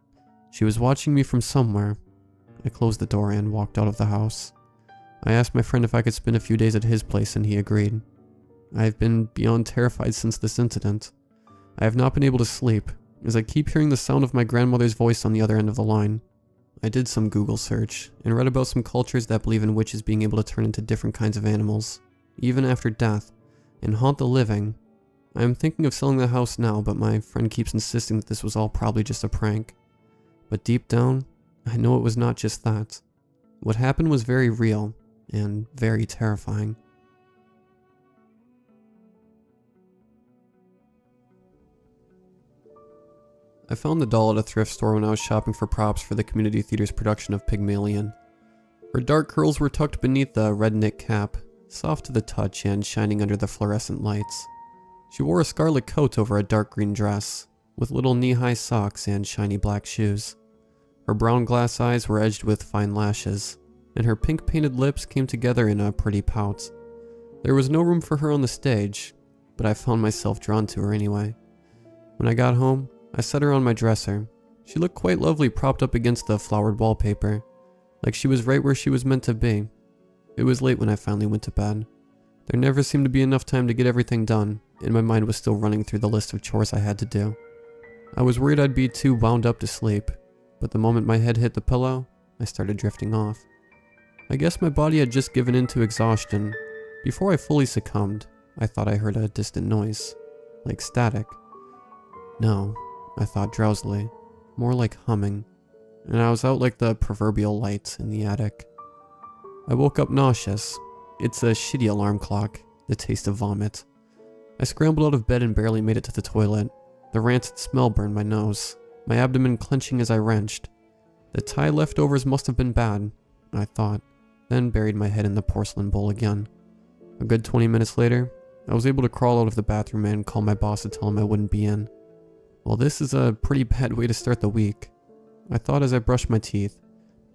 She was watching me from somewhere. I closed the door and walked out of the house. I asked my friend if I could spend a few days at his place and he agreed. I have been beyond terrified since this incident. I have not been able to sleep, as I keep hearing the sound of my grandmother's voice on the other end of the line. I did some Google search, and read about some cultures that believe in witches being able to turn into different kinds of animals, even after death, and haunt the living. I am thinking of selling the house now, but my friend keeps insisting that this was all probably just a prank. But deep down, I know it was not just that. What happened was very real, and very terrifying. I found the doll at a thrift store when I was shopping for props for the community theater's production of Pygmalion. Her dark curls were tucked beneath the red knit cap, soft to the touch and shining under the fluorescent lights. She wore a scarlet coat over a dark green dress, with little knee-high socks and shiny black shoes. Her brown glass eyes were edged with fine lashes, and her pink painted lips came together in a pretty pout. There was no room for her on the stage, but I found myself drawn to her anyway. When I got home, I set her on my dresser. She looked quite lovely propped up against the flowered wallpaper, like she was right where she was meant to be. It was late when I finally went to bed. There never seemed to be enough time to get everything done, and my mind was still running through the list of chores I had to do. I was worried I'd be too wound up to sleep, but the moment my head hit the pillow, I started drifting off. I guess my body had just given in to exhaustion. Before I fully succumbed, I thought I heard a distant noise, like static. No, I thought drowsily, more like humming, and I was out like the proverbial light in the attic. I woke up nauseous. It's a shitty alarm clock, the taste of vomit. I scrambled out of bed and barely made it to the toilet. The rancid smell burned my nose, my abdomen clenching as I wrenched. The Thai leftovers must have been bad, I thought, then buried my head in the porcelain bowl again. A good 20 minutes later, I was able to crawl out of the bathroom and call my boss to tell him I wouldn't be in. Well, this is a pretty bad way to start the week, I thought as I brushed my teeth,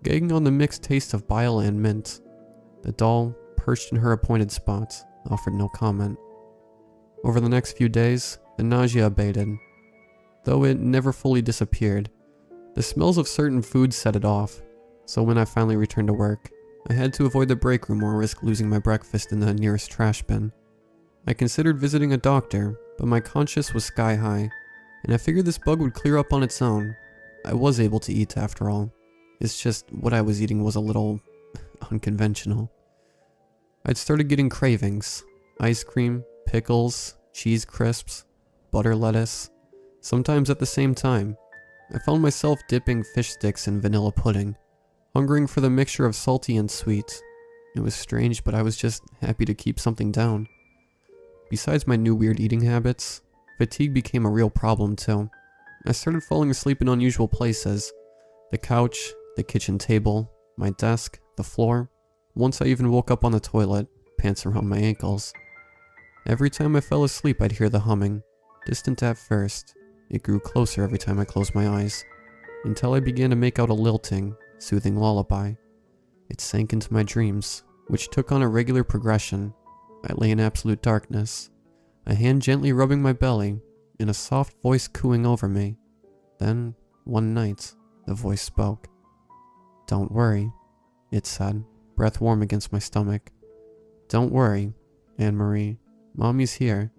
gagging on the mixed taste of bile and mint. The doll, perched in her appointed spot, offered no comment. Over the next few days, the nausea abated. Though it never fully disappeared, the smells of certain foods set it off, so when I finally returned to work, I had to avoid the break room or risk losing my breakfast in the nearest trash bin. I considered visiting a doctor, but my conscience was sky high, and I figured this bug would clear up on its own. I was able to eat after all. It's just what I was eating was a little unconventional. I'd started getting cravings. Ice cream, pickles, cheese crisps, butter lettuce, sometimes at the same time. I found myself dipping fish sticks in vanilla pudding, hungering for the mixture of salty and sweet. It was strange, but I was just happy to keep something down. Besides my new weird eating habits, fatigue became a real problem too. I started falling asleep in unusual places. The couch, the kitchen table, my desk, the floor. Once I even woke up on the toilet, pants around my ankles. Every time I fell asleep, I'd hear the humming. Distant at first, it grew closer every time I closed my eyes, until I began to make out a lilting, soothing lullaby. It sank into my dreams, which took on a regular progression. I lay in absolute darkness, a hand gently rubbing my belly, and a soft voice cooing over me. Then, one night, the voice spoke. "Don't worry," it said, breath warm against my stomach. "Don't worry, Anne-Marie. Mommy's here."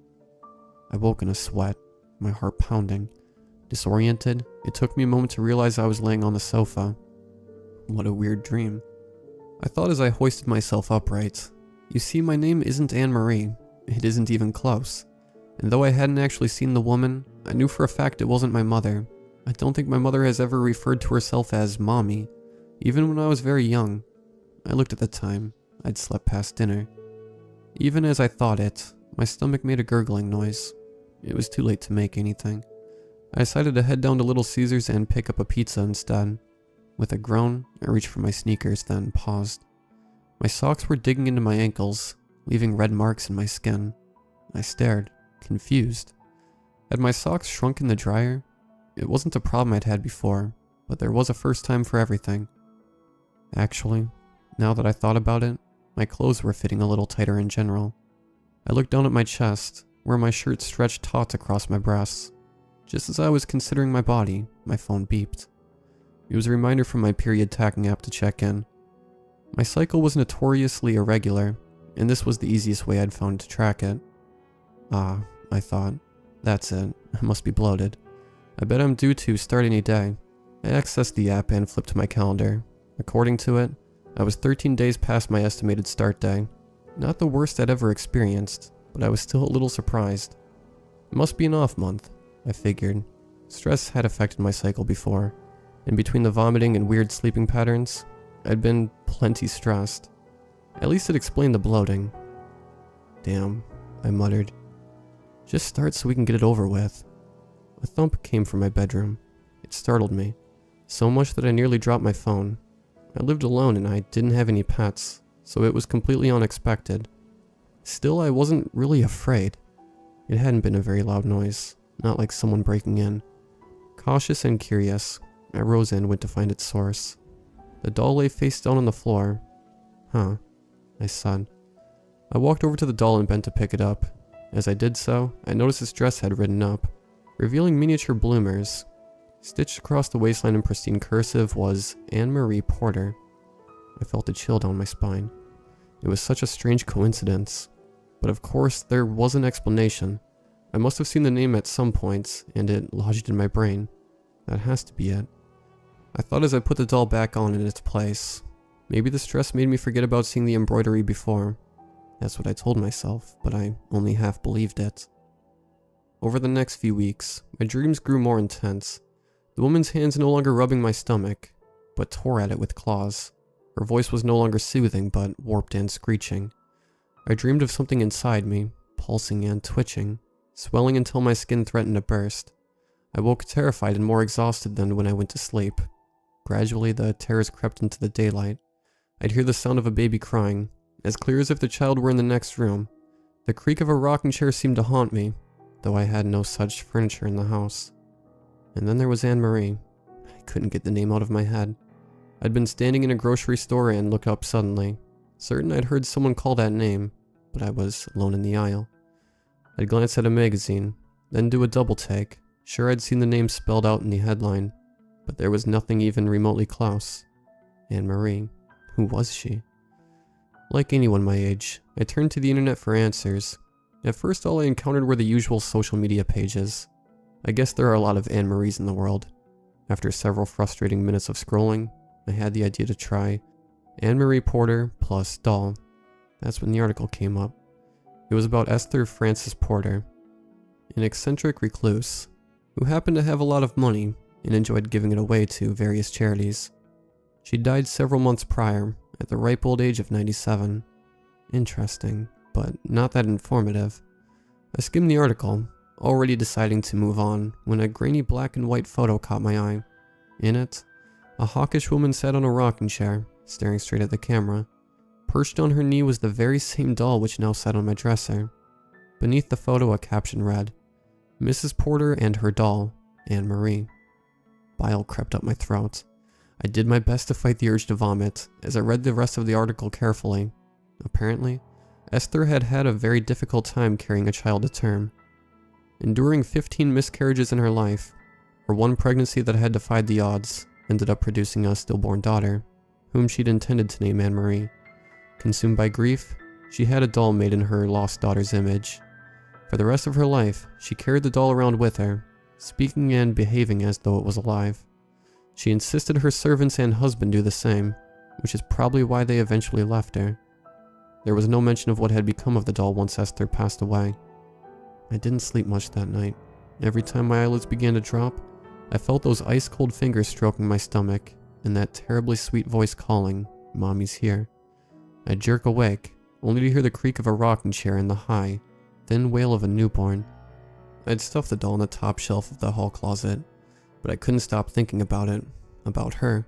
I woke in a sweat, my heart pounding. Disoriented, it took me a moment to realize I was laying on the sofa. What a weird dream. I thought as I hoisted myself upright. You see, my name isn't Anne-Marie. It isn't even close. And though I hadn't actually seen the woman, I knew for a fact it wasn't my mother. I don't think my mother has ever referred to herself as Mommy, even when I was very young. I looked at the time. I'd slept past dinner. Even as I thought it, my stomach made a gurgling noise. It was too late to make anything. I decided to head down to Little Caesars and pick up a pizza instead. With a groan, I reached for my sneakers, then paused. My socks were digging into my ankles, leaving red marks in my skin. I stared, confused. Had my socks shrunk in the dryer? It wasn't a problem I'd had before, but there was a first time for everything. Actually, now that I thought about it, my clothes were fitting a little tighter in general. I looked down at my chest, where my shirt stretched taut across my breasts. Just as I was considering my body, my phone beeped. It was a reminder from my period tracking app to check in. My cycle was notoriously irregular, and this was the easiest way I'd found to track it. Ah, I thought. That's it. I must be bloated. I bet I'm due to start any day. I accessed the app and flipped to my calendar. According to it, I was 13 days past my estimated start day. Not the worst I'd ever experienced, but I was still a little surprised. It must be an off month, I figured. Stress had affected my cycle before, and between the vomiting and weird sleeping patterns, I'd been plenty stressed. At least it explained the bloating. Damn, I muttered. Just start so we can get it over with. A thump came from my bedroom. It startled me, so much that I nearly dropped my phone. I lived alone and I didn't have any pets, so it was completely unexpected. Still, I wasn't really afraid. It hadn't been a very loud noise, not like someone breaking in. Cautious and curious, I rose and went to find its source. The doll lay face down on the floor. Huh, I said. I walked over to the doll and bent to pick it up. As I did so, I noticed its dress had written up, revealing miniature bloomers. Stitched across the waistline in pristine cursive was Anne-Marie Porter. I felt a chill down my spine. It was such a strange coincidence. But of course, there was an explanation. I must have seen the name at some point, and it lodged in my brain. That has to be it. I thought as I put the doll back on in its place. Maybe the stress made me forget about seeing the embroidery before. That's what I told myself, but I only half believed it. Over the next few weeks, my dreams grew more intense. The woman's hands no longer rubbing my stomach, but tore at it with claws. Her voice was no longer soothing, but warped and screeching. I dreamed of something inside me, pulsing and twitching, swelling until my skin threatened to burst. I woke terrified and more exhausted than when I went to sleep. Gradually, the terrors crept into the daylight. I'd hear the sound of a baby crying, as clear as if the child were in the next room. The creak of a rocking chair seemed to haunt me, though I had no such furniture in the house. And then there was Anne-Marie. I couldn't get the name out of my head. I'd been standing in a grocery store and looked up suddenly, certain I'd heard someone call that name, but I was alone in the aisle. I'd glance at a magazine, then do a double take, sure I'd seen the name spelled out in the headline, but there was nothing even remotely close. Anne-Marie. Who was she? Like anyone my age, I turned to the internet for answers. At first all I encountered were the usual social media pages. I guess there are a lot of Anne-Maries in the world. After several frustrating minutes of scrolling, I had the idea to try Anne-Marie Porter plus doll. That's when the article came up. It was about Esther Frances Porter, an eccentric recluse who happened to have a lot of money and enjoyed giving it away to various charities. She died several months prior, at the ripe old age of 97. Interesting, but not that informative. I skimmed the article, already deciding to move on, when a grainy black and white photo caught my eye. In it, a hawkish woman sat on a rocking chair, staring straight at the camera. Perched on her knee was the very same doll which now sat on my dresser. Beneath the photo a caption read, "Mrs. Porter and her doll, Anne-Marie." Bile crept up my throat. I did my best to fight the urge to vomit as I read the rest of the article carefully. Apparently, Esther had had a very difficult time carrying a child to term. Enduring 15 miscarriages in her life, her one pregnancy that had defied the odds ended up producing a stillborn daughter, whom she'd intended to name Anne-Marie. Consumed by grief, she had a doll made in her lost daughter's image. For the rest of her life, she carried the doll around with her, speaking and behaving as though it was alive. She insisted her servants and husband do the same, which is probably why they eventually left her. There was no mention of what had become of the doll once Esther passed away. I didn't sleep much that night. Every time my eyelids began to drop, I felt those ice-cold fingers stroking my stomach, and that terribly sweet voice calling, "Mommy's here." I'd jerk awake, only to hear the creak of a rocking chair and the high, thin wail of a newborn. I'd stuffed the doll in the top shelf of the hall closet, but I couldn't stop thinking about it, about her.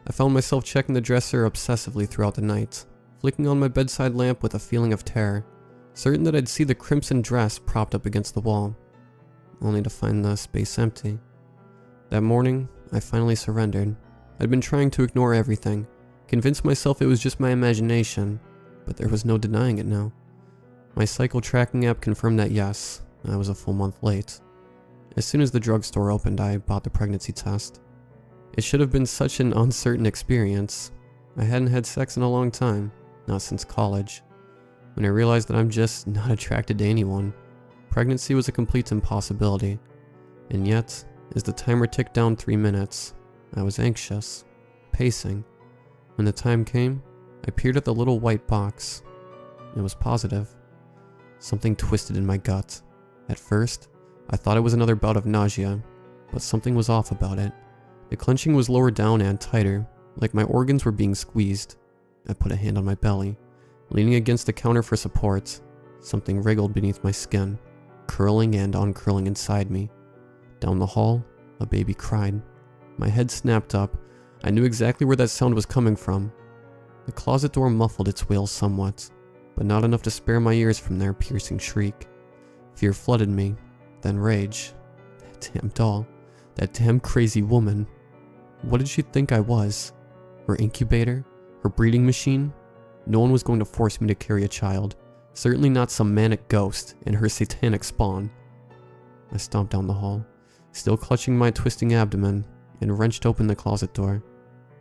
I found myself checking the dresser obsessively throughout the night, flicking on my bedside lamp with a feeling of terror, certain that I'd see the crimson dress propped up against the wall, only to find the space empty. That morning, I finally surrendered. I'd been trying to ignore everything, convinced myself it was just my imagination, but there was no denying it now. My cycle tracking app confirmed that yes, I was a full month late. As soon as the drugstore opened, I bought the pregnancy test. It should have been such an uncertain experience. I hadn't had sex in a long time, not since college. When I realized that I'm just not attracted to anyone, pregnancy was a complete impossibility. And yet, as the timer ticked down 3 minutes, I was anxious, pacing. When the time came, I peered at the little white box. It was positive. Something twisted in my gut. At first, I thought it was another bout of nausea, but something was off about it. The clenching was lower down and tighter, like my organs were being squeezed. I put a hand on my belly, leaning against the counter for support. Something wriggled beneath my skin, curling and uncurling inside me. Down the hall, a baby cried. My head snapped up. I knew exactly where that sound was coming from. The closet door muffled its wail somewhat, but not enough to spare my ears from their piercing shriek. Fear flooded me, then rage. That damn doll. That damn crazy woman. What did she think I was? Her incubator? Her breeding machine? No one was going to force me to carry a child. Certainly not some manic ghost and her satanic spawn. I stomped down the hall, still clutching my twisting abdomen, and wrenched open the closet door.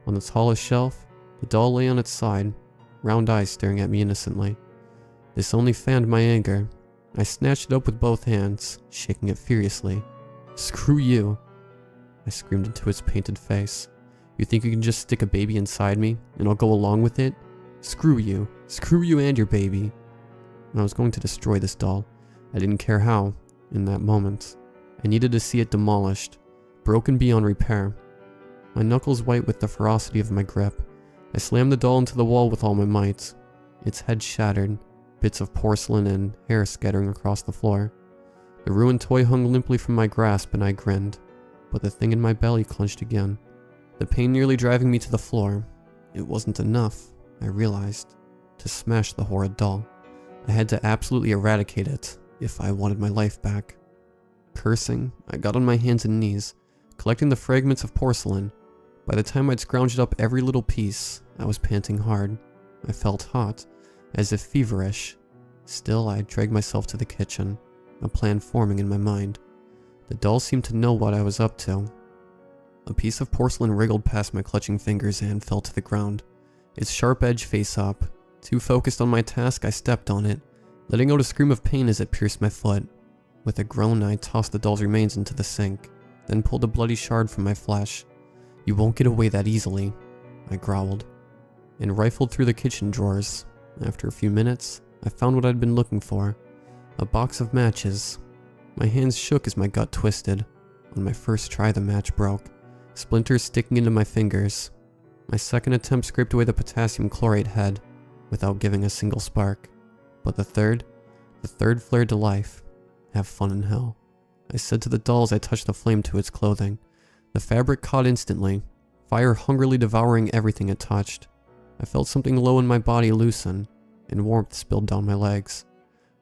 On the tallest shelf, the doll lay on its side, round eyes staring at me innocently. This only fanned my anger. I snatched it up with both hands, shaking it furiously. "Screw you!" I screamed into its painted face. "You think you can just stick a baby inside me, and I'll go along with it? Screw you. Screw you and your baby." I was going to destroy this doll. I didn't care how, in that moment. I needed to see it demolished, broken beyond repair. My knuckles white with the ferocity of my grip, I slammed the doll into the wall with all my might. Its head shattered, bits of porcelain and hair scattering across the floor. The ruined toy hung limply from my grasp and I grinned, but the thing in my belly clenched again, the pain nearly driving me to the floor. It wasn't enough, I realized. to smash the horrid doll. I had to absolutely eradicate it if I wanted my life back. Cursing, I got on my hands and knees, collecting the fragments of porcelain. By the time I'd scrounged up every little piece, I was panting hard. I felt hot, as if feverish. Still, I dragged myself to the kitchen, a plan forming in my mind. The doll seemed to know what I was up to. A piece of porcelain wriggled past my clutching fingers and fell to the ground, its sharp edge face up. Too focused on my task, I stepped on it, letting out a scream of pain as it pierced my foot. With a groan, I tossed the doll's remains into the sink, then pulled a bloody shard from my flesh. "You won't get away that easily," I growled, and rifled through the kitchen drawers. After a few minutes, I found what I'd been looking for, a box of matches. My hands shook as my gut twisted. On my first try, the match broke, splinters sticking into my fingers. My second attempt scraped away the potassium chlorate head, without giving a single spark. But the third flared to life. "Have fun in hell," I said to the doll as I touched the flame to its clothing. The fabric caught instantly, fire hungrily devouring everything it touched. I felt something low in my body loosen, and warmth spilled down my legs.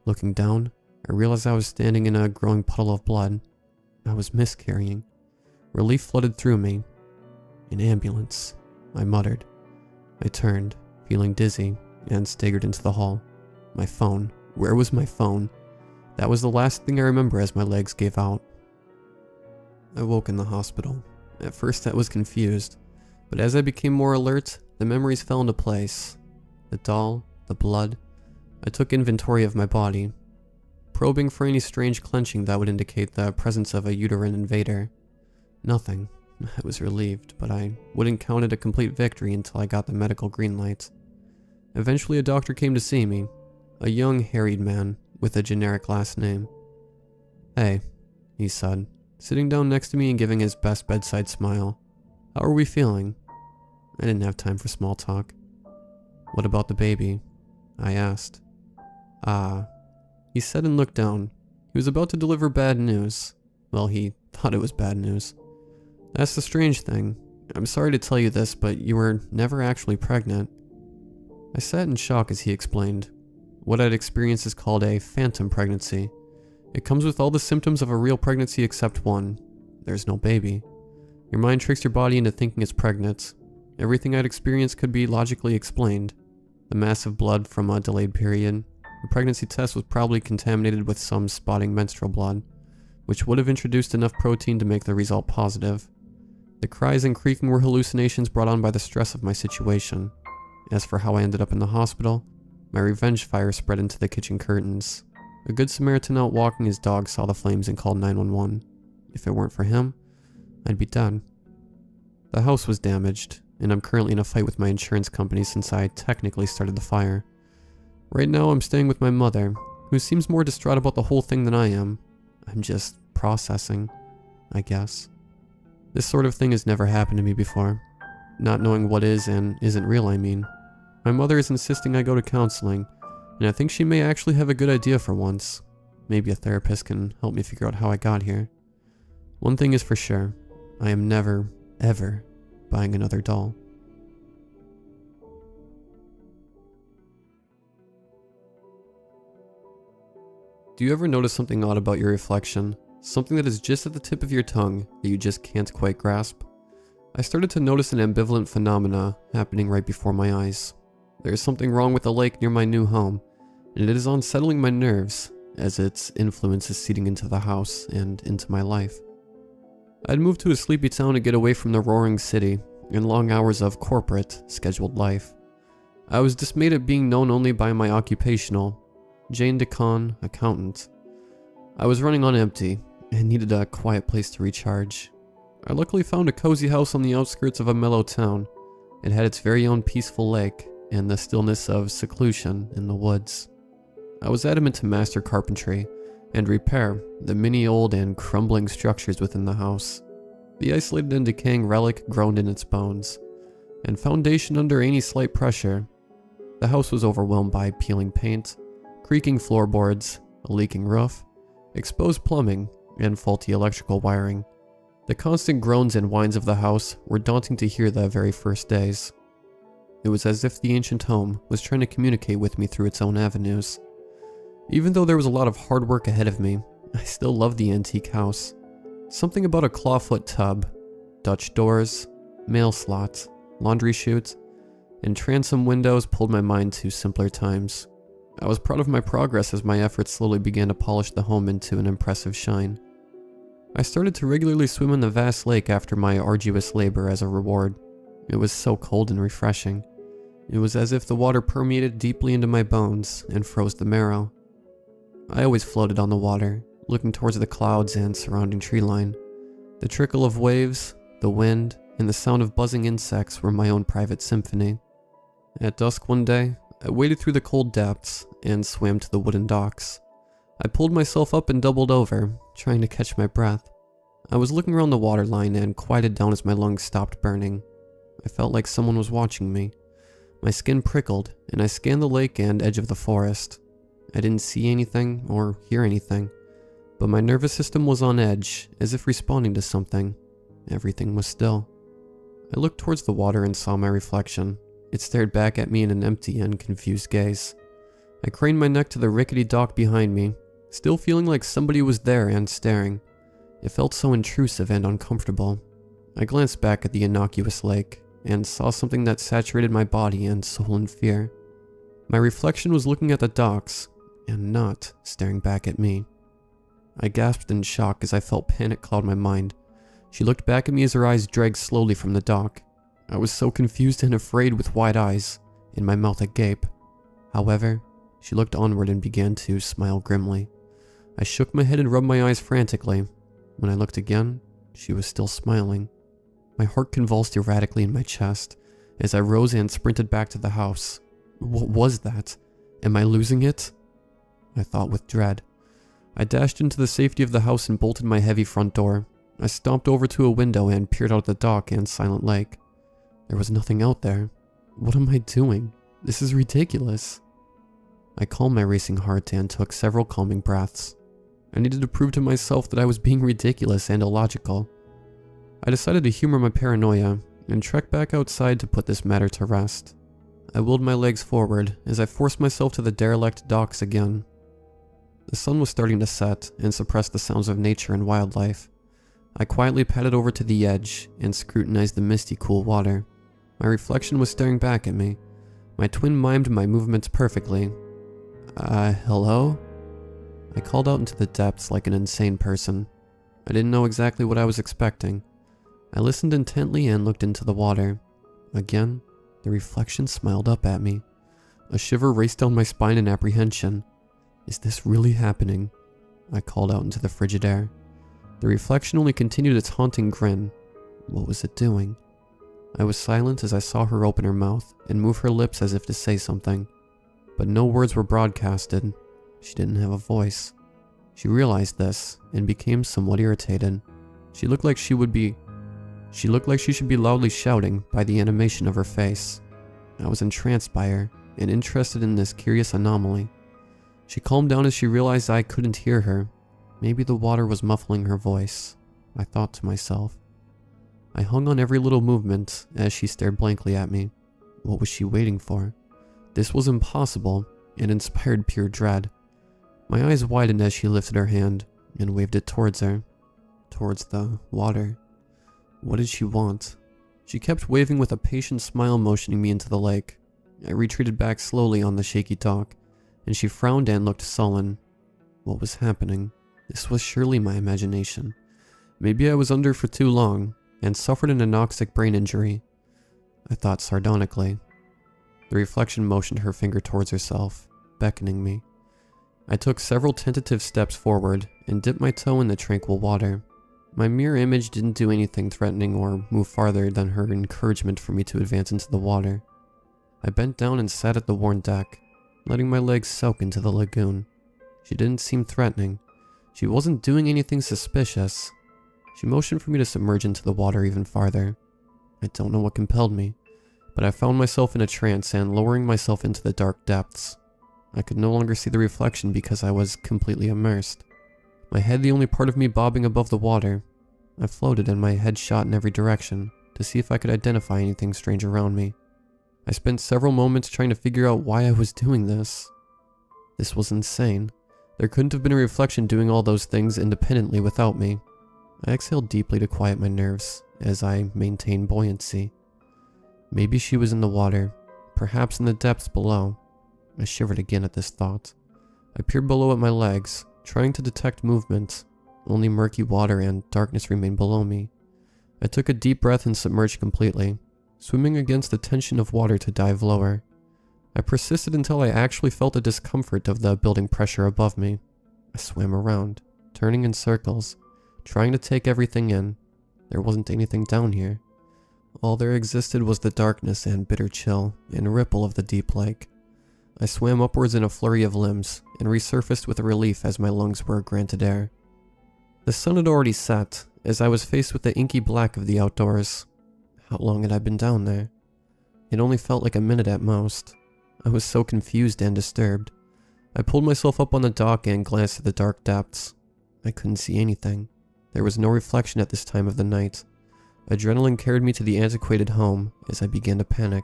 Looking down, I realized I was standing in a growing puddle of blood. I was miscarrying. Relief flooded through me. "An ambulance," I muttered. I turned, feeling dizzy, and staggered into the hall. My phone. Where was my phone? That was the last thing I remember as my legs gave out. I woke in the hospital. At first I was confused, but as I became more alert, the memories fell into place. The doll, the blood. I took inventory of my body, probing for any strange clenching that would indicate the presence of a uterine invader. Nothing. I was relieved, but I wouldn't count it a complete victory until I got the medical green light. Eventually a doctor came to see me, a young, harried man with a generic last name. "Hey," he said, sitting down next to me and giving his best bedside smile. "How are we feeling?" I didn't have time for small talk. "What about the baby?" I asked. "Ah," he said and looked down. He was about to deliver bad news. Well, he thought it was bad news. "That's the strange thing. I'm sorry to tell you this, but you were never actually pregnant." I sat in shock as he explained. What I'd experienced is called a phantom pregnancy. It comes with all the symptoms of a real pregnancy except one. There's no baby. Your mind tricks your body into thinking it's pregnant. Everything I'd experienced could be logically explained. The massive blood from a delayed period. The pregnancy test was probably contaminated with some spotting menstrual blood, which would have introduced enough protein to make the result positive. The cries and creaking were hallucinations brought on by the stress of my situation. As for how I ended up in the hospital, my revenge fire spread into the kitchen curtains. A good Samaritan out walking his dog saw the flames and called 911. If it weren't for him, I'd be dead. The house was damaged, and I'm currently in a fight with my insurance company since I technically started the fire. Right now I'm staying with my mother, who seems more distraught about the whole thing than I am. I'm just processing, I guess. This sort of thing has never happened to me before. Not knowing what is and isn't real, I mean. My mother is insisting I go to counseling, and I think she may actually have a good idea for once. Maybe a therapist can help me figure out how I got here. One thing is for sure, I am never, ever buying another doll. Do you ever notice something odd about your reflection? Something that is just at the tip of your tongue that you just can't quite grasp? I started to notice an ambivalent phenomena happening right before my eyes. There is something wrong with the lake near my new home, and it is unsettling my nerves as its influence is seeding into the house and into my life. I'd moved to a sleepy town to get away from the roaring city and long hours of corporate, scheduled life. I was dismayed at being known only by my occupational, Jane DeCon, accountant. I was running on empty and needed a quiet place to recharge. I luckily found a cozy house on the outskirts of a mellow town. It had its very own peaceful lake and the stillness of seclusion in the woods. I was adamant to master carpentry and repair the many old and crumbling structures within the house. The isolated and decaying relic groaned in its bones, and foundation under any slight pressure. The house was overwhelmed by peeling paint, creaking floorboards, a leaking roof, exposed plumbing, and faulty electrical wiring. The constant groans and whines of the house were daunting to hear the very first days. It was as if the ancient home was trying to communicate with me through its own avenues. Even though there was a lot of hard work ahead of me, I still loved the antique house. Something about a clawfoot tub, Dutch doors, mail slots, laundry chutes, and transom windows pulled my mind to simpler times. I was proud of my progress as my efforts slowly began to polish the home into an impressive shine. I started to regularly swim in the vast lake after my arduous labor as a reward. It was so cold and refreshing. It was as if the water permeated deeply into my bones and froze the marrow. I always floated on the water, looking towards the clouds and surrounding treeline. The trickle of waves, the wind, and the sound of buzzing insects were my own private symphony. At dusk one day, I waded through the cold depths and swam to the wooden docks. I pulled myself up and doubled over, trying to catch my breath. I was looking around the waterline and quieted down as my lungs stopped burning. I felt like someone was watching me. My skin prickled, and I scanned the lake and edge of the forest. I didn't see anything or hear anything, but my nervous system was on edge, as if responding to something. Everything was still. I looked towards the water and saw my reflection. It stared back at me in an empty and confused gaze. I craned my neck to the rickety dock behind me, still feeling like somebody was there and staring. It felt so intrusive and uncomfortable. I glanced back at the innocuous lake and saw something that saturated my body and soul in fear. My reflection was looking at the docks and not staring back at me. I gasped in shock as I felt panic cloud my mind. She looked back at me as her eyes dragged slowly from the dock. I was so confused and afraid with wide eyes, and my mouth agape. However, she looked onward and began to smile grimly. I shook my head and rubbed my eyes frantically. When I looked again, she was still smiling. My heart convulsed erratically in my chest as I rose and sprinted back to the house. What was that? Am I losing it? I thought with dread. I dashed into the safety of the house and bolted my heavy front door. I stomped over to a window and peered out at the dock and silent lake. There was nothing out there. What am I doing? This is ridiculous. I calmed my racing heart and took several calming breaths. I needed to prove to myself that I was being ridiculous and illogical. I decided to humor my paranoia and trekked back outside to put this matter to rest. I willed my legs forward as I forced myself to the derelict docks again. The sun was starting to set and suppress the sounds of nature and wildlife. I quietly padded over to the edge and scrutinized the misty, cool water. My reflection was staring back at me. My twin mimed my movements perfectly. Hello? I called out into the depths like an insane person. I didn't know exactly what I was expecting. I listened intently and looked into the water. Again, the reflection smiled up at me. A shiver raced down my spine in apprehension. Is this really happening? I called out into the frigid air. The reflection only continued its haunting grin. What was it doing? I was silent as I saw her open her mouth and move her lips as if to say something. But no words were broadcasted. She didn't have a voice. She realized this and became somewhat irritated. She looked like she should be loudly shouting by the animation of her face. I was entranced by her and interested in this curious anomaly. She calmed down as she realized I couldn't hear her. Maybe the water was muffling her voice, I thought to myself. I hung on every little movement as she stared blankly at me. What was she waiting for? This was impossible and inspired pure dread. My eyes widened as she lifted her hand and waved it towards her, towards the water. What did she want? She kept waving with a patient smile, motioning me into the lake. I retreated back slowly on the shaky dock, and she frowned and looked sullen. What was happening? This was surely my imagination. Maybe I was under for too long and suffered an anoxic brain injury. I thought sardonically. The reflection motioned her finger towards herself, beckoning me. I took several tentative steps forward and dipped my toe in the tranquil water. My mirror image didn't do anything threatening or move farther than her encouragement for me to advance into the water. I bent down and sat at the worn deck, letting my legs soak into the lagoon. She didn't seem threatening. She wasn't doing anything suspicious. She motioned for me to submerge into the water even farther. I don't know what compelled me, but I found myself in a trance and lowering myself into the dark depths. I could no longer see the reflection because I was completely immersed. My head the only part of me bobbing above the water. I floated and my head shot in every direction to see if I could identify anything strange around me. I spent several moments trying to figure out why I was doing this. This was insane. There couldn't have been a reflection doing all those things independently without me. I exhaled deeply to quiet my nerves as I maintained buoyancy. Maybe she was in the water, perhaps in the depths below. I shivered again at this thought. I peered below at my legs, trying to detect movement. Only murky water and darkness remained below me. I took a deep breath and submerged completely, swimming against the tension of water to dive lower. I persisted until I actually felt the discomfort of the building pressure above me. I swam around, turning in circles, trying to take everything in. There wasn't anything down here. All there existed was the darkness and bitter chill and ripple of the deep lake. I swam upwards in a flurry of limbs and resurfaced with relief as my lungs were granted air. The sun had already set as I was faced with the inky black of the outdoors. How long had I been down there? It only felt like a minute at most. I was so confused and disturbed. I pulled myself up on the dock and glanced at the dark depths. I couldn't see anything. There was no reflection at this time of the night. Adrenaline carried me to the antiquated home as I began to panic.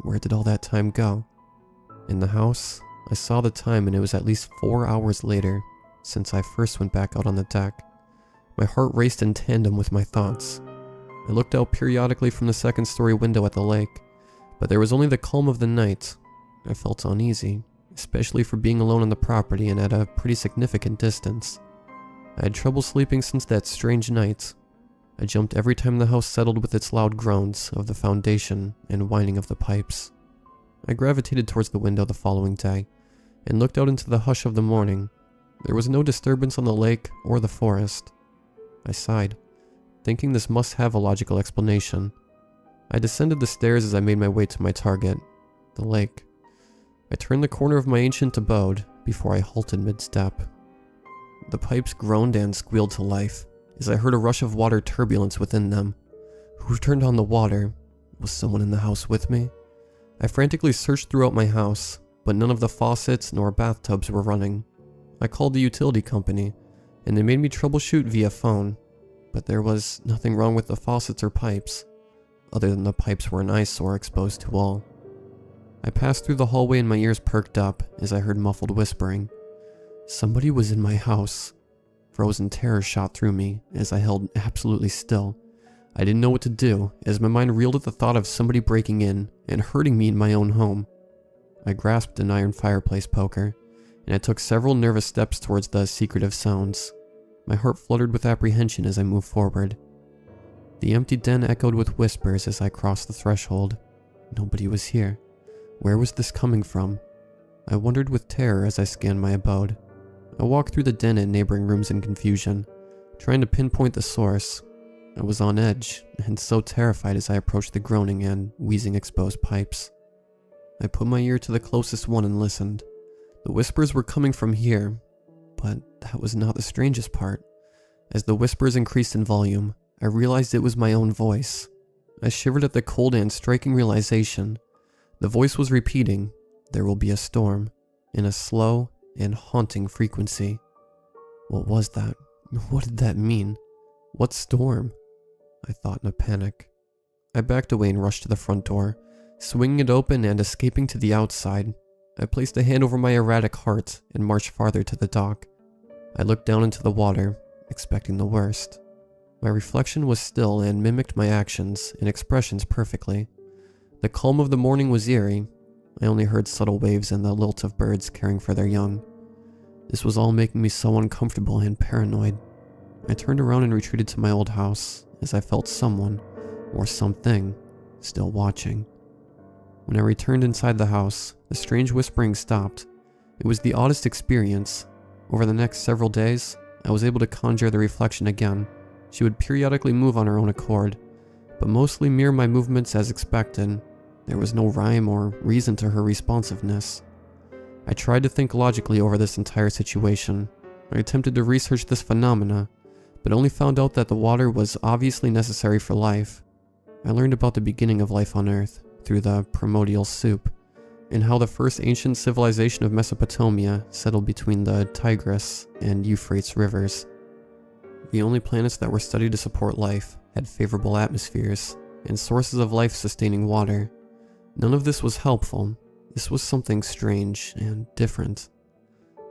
Where did all that time go? In the house, I saw the time and it was at least 4 hours later since I first went back out on the deck. My heart raced in tandem with my thoughts. I looked out periodically from the second-story window at the lake, but there was only the calm of the night. I felt uneasy, especially for being alone on the property and at a pretty significant distance. I had trouble sleeping since that strange night. I jumped every time the house settled with its loud groans of the foundation and whining of the pipes. I gravitated towards the window the following day and looked out into the hush of the morning. There was no disturbance on the lake or the forest. I sighed, thinking this must have a logical explanation. I descended the stairs as I made my way to my target, the lake. I turned the corner of my ancient abode before I halted mid-step. The pipes groaned and squealed to life as I heard a rush of water turbulence within them. Who turned on the water? Was someone in the house with me? I frantically searched throughout my house, but none of the faucets nor bathtubs were running. I called the utility company, and they made me troubleshoot via phone, but there was nothing wrong with the faucets or pipes, other than the pipes were an eyesore exposed to all. I passed through the hallway and my ears perked up as I heard muffled whispering. Somebody was in my house. Frozen terror shot through me as I held absolutely still. I didn't know what to do as my mind reeled at the thought of somebody breaking in and hurting me in my own home. I grasped an iron fireplace poker, and I took several nervous steps towards the secretive sounds. My heart fluttered with apprehension as I moved forward. The empty den echoed with whispers as I crossed the threshold. Nobody was here. Where was this coming from? I wondered with terror as I scanned my abode. I walked through the den and neighboring rooms in confusion, trying to pinpoint the source. I was on edge, and so terrified as I approached the groaning and wheezing exposed pipes. I put my ear to the closest one and listened. The whispers were coming from here, but that was not the strangest part. As the whispers increased in volume, I realized it was my own voice. I shivered at the cold and striking realization. The voice was repeating, "There will be a storm," in a slow and haunting frequency. What was that? What did that mean? What storm? I thought in a panic. I backed away and rushed to the front door, swinging it open and escaping to the outside. I placed a hand over my erratic heart and marched farther to the dock. I looked down into the water, expecting the worst. My reflection was still and mimicked my actions and expressions perfectly. The calm of the morning was eerie. I only heard subtle waves and the lilt of birds caring for their young. This was all making me so uncomfortable and paranoid. I turned around and retreated to my old house as I felt someone, or something, still watching. When I returned inside the house, the strange whispering stopped. It was the oddest experience. Over the next several days, I was able to conjure the reflection again. She would periodically move on her own accord, but mostly mirror my movements as expected. There was no rhyme or reason to her responsiveness. I tried to think logically over this entire situation. I attempted to research this phenomena, but only found out that the water was obviously necessary for life. I learned about the beginning of life on Earth through the primordial soup, and how the first ancient civilization of Mesopotamia settled between the Tigris and Euphrates rivers. The only planets that were studied to support life had favorable atmospheres and sources of life-sustaining water. None of this was helpful. This was something strange and different.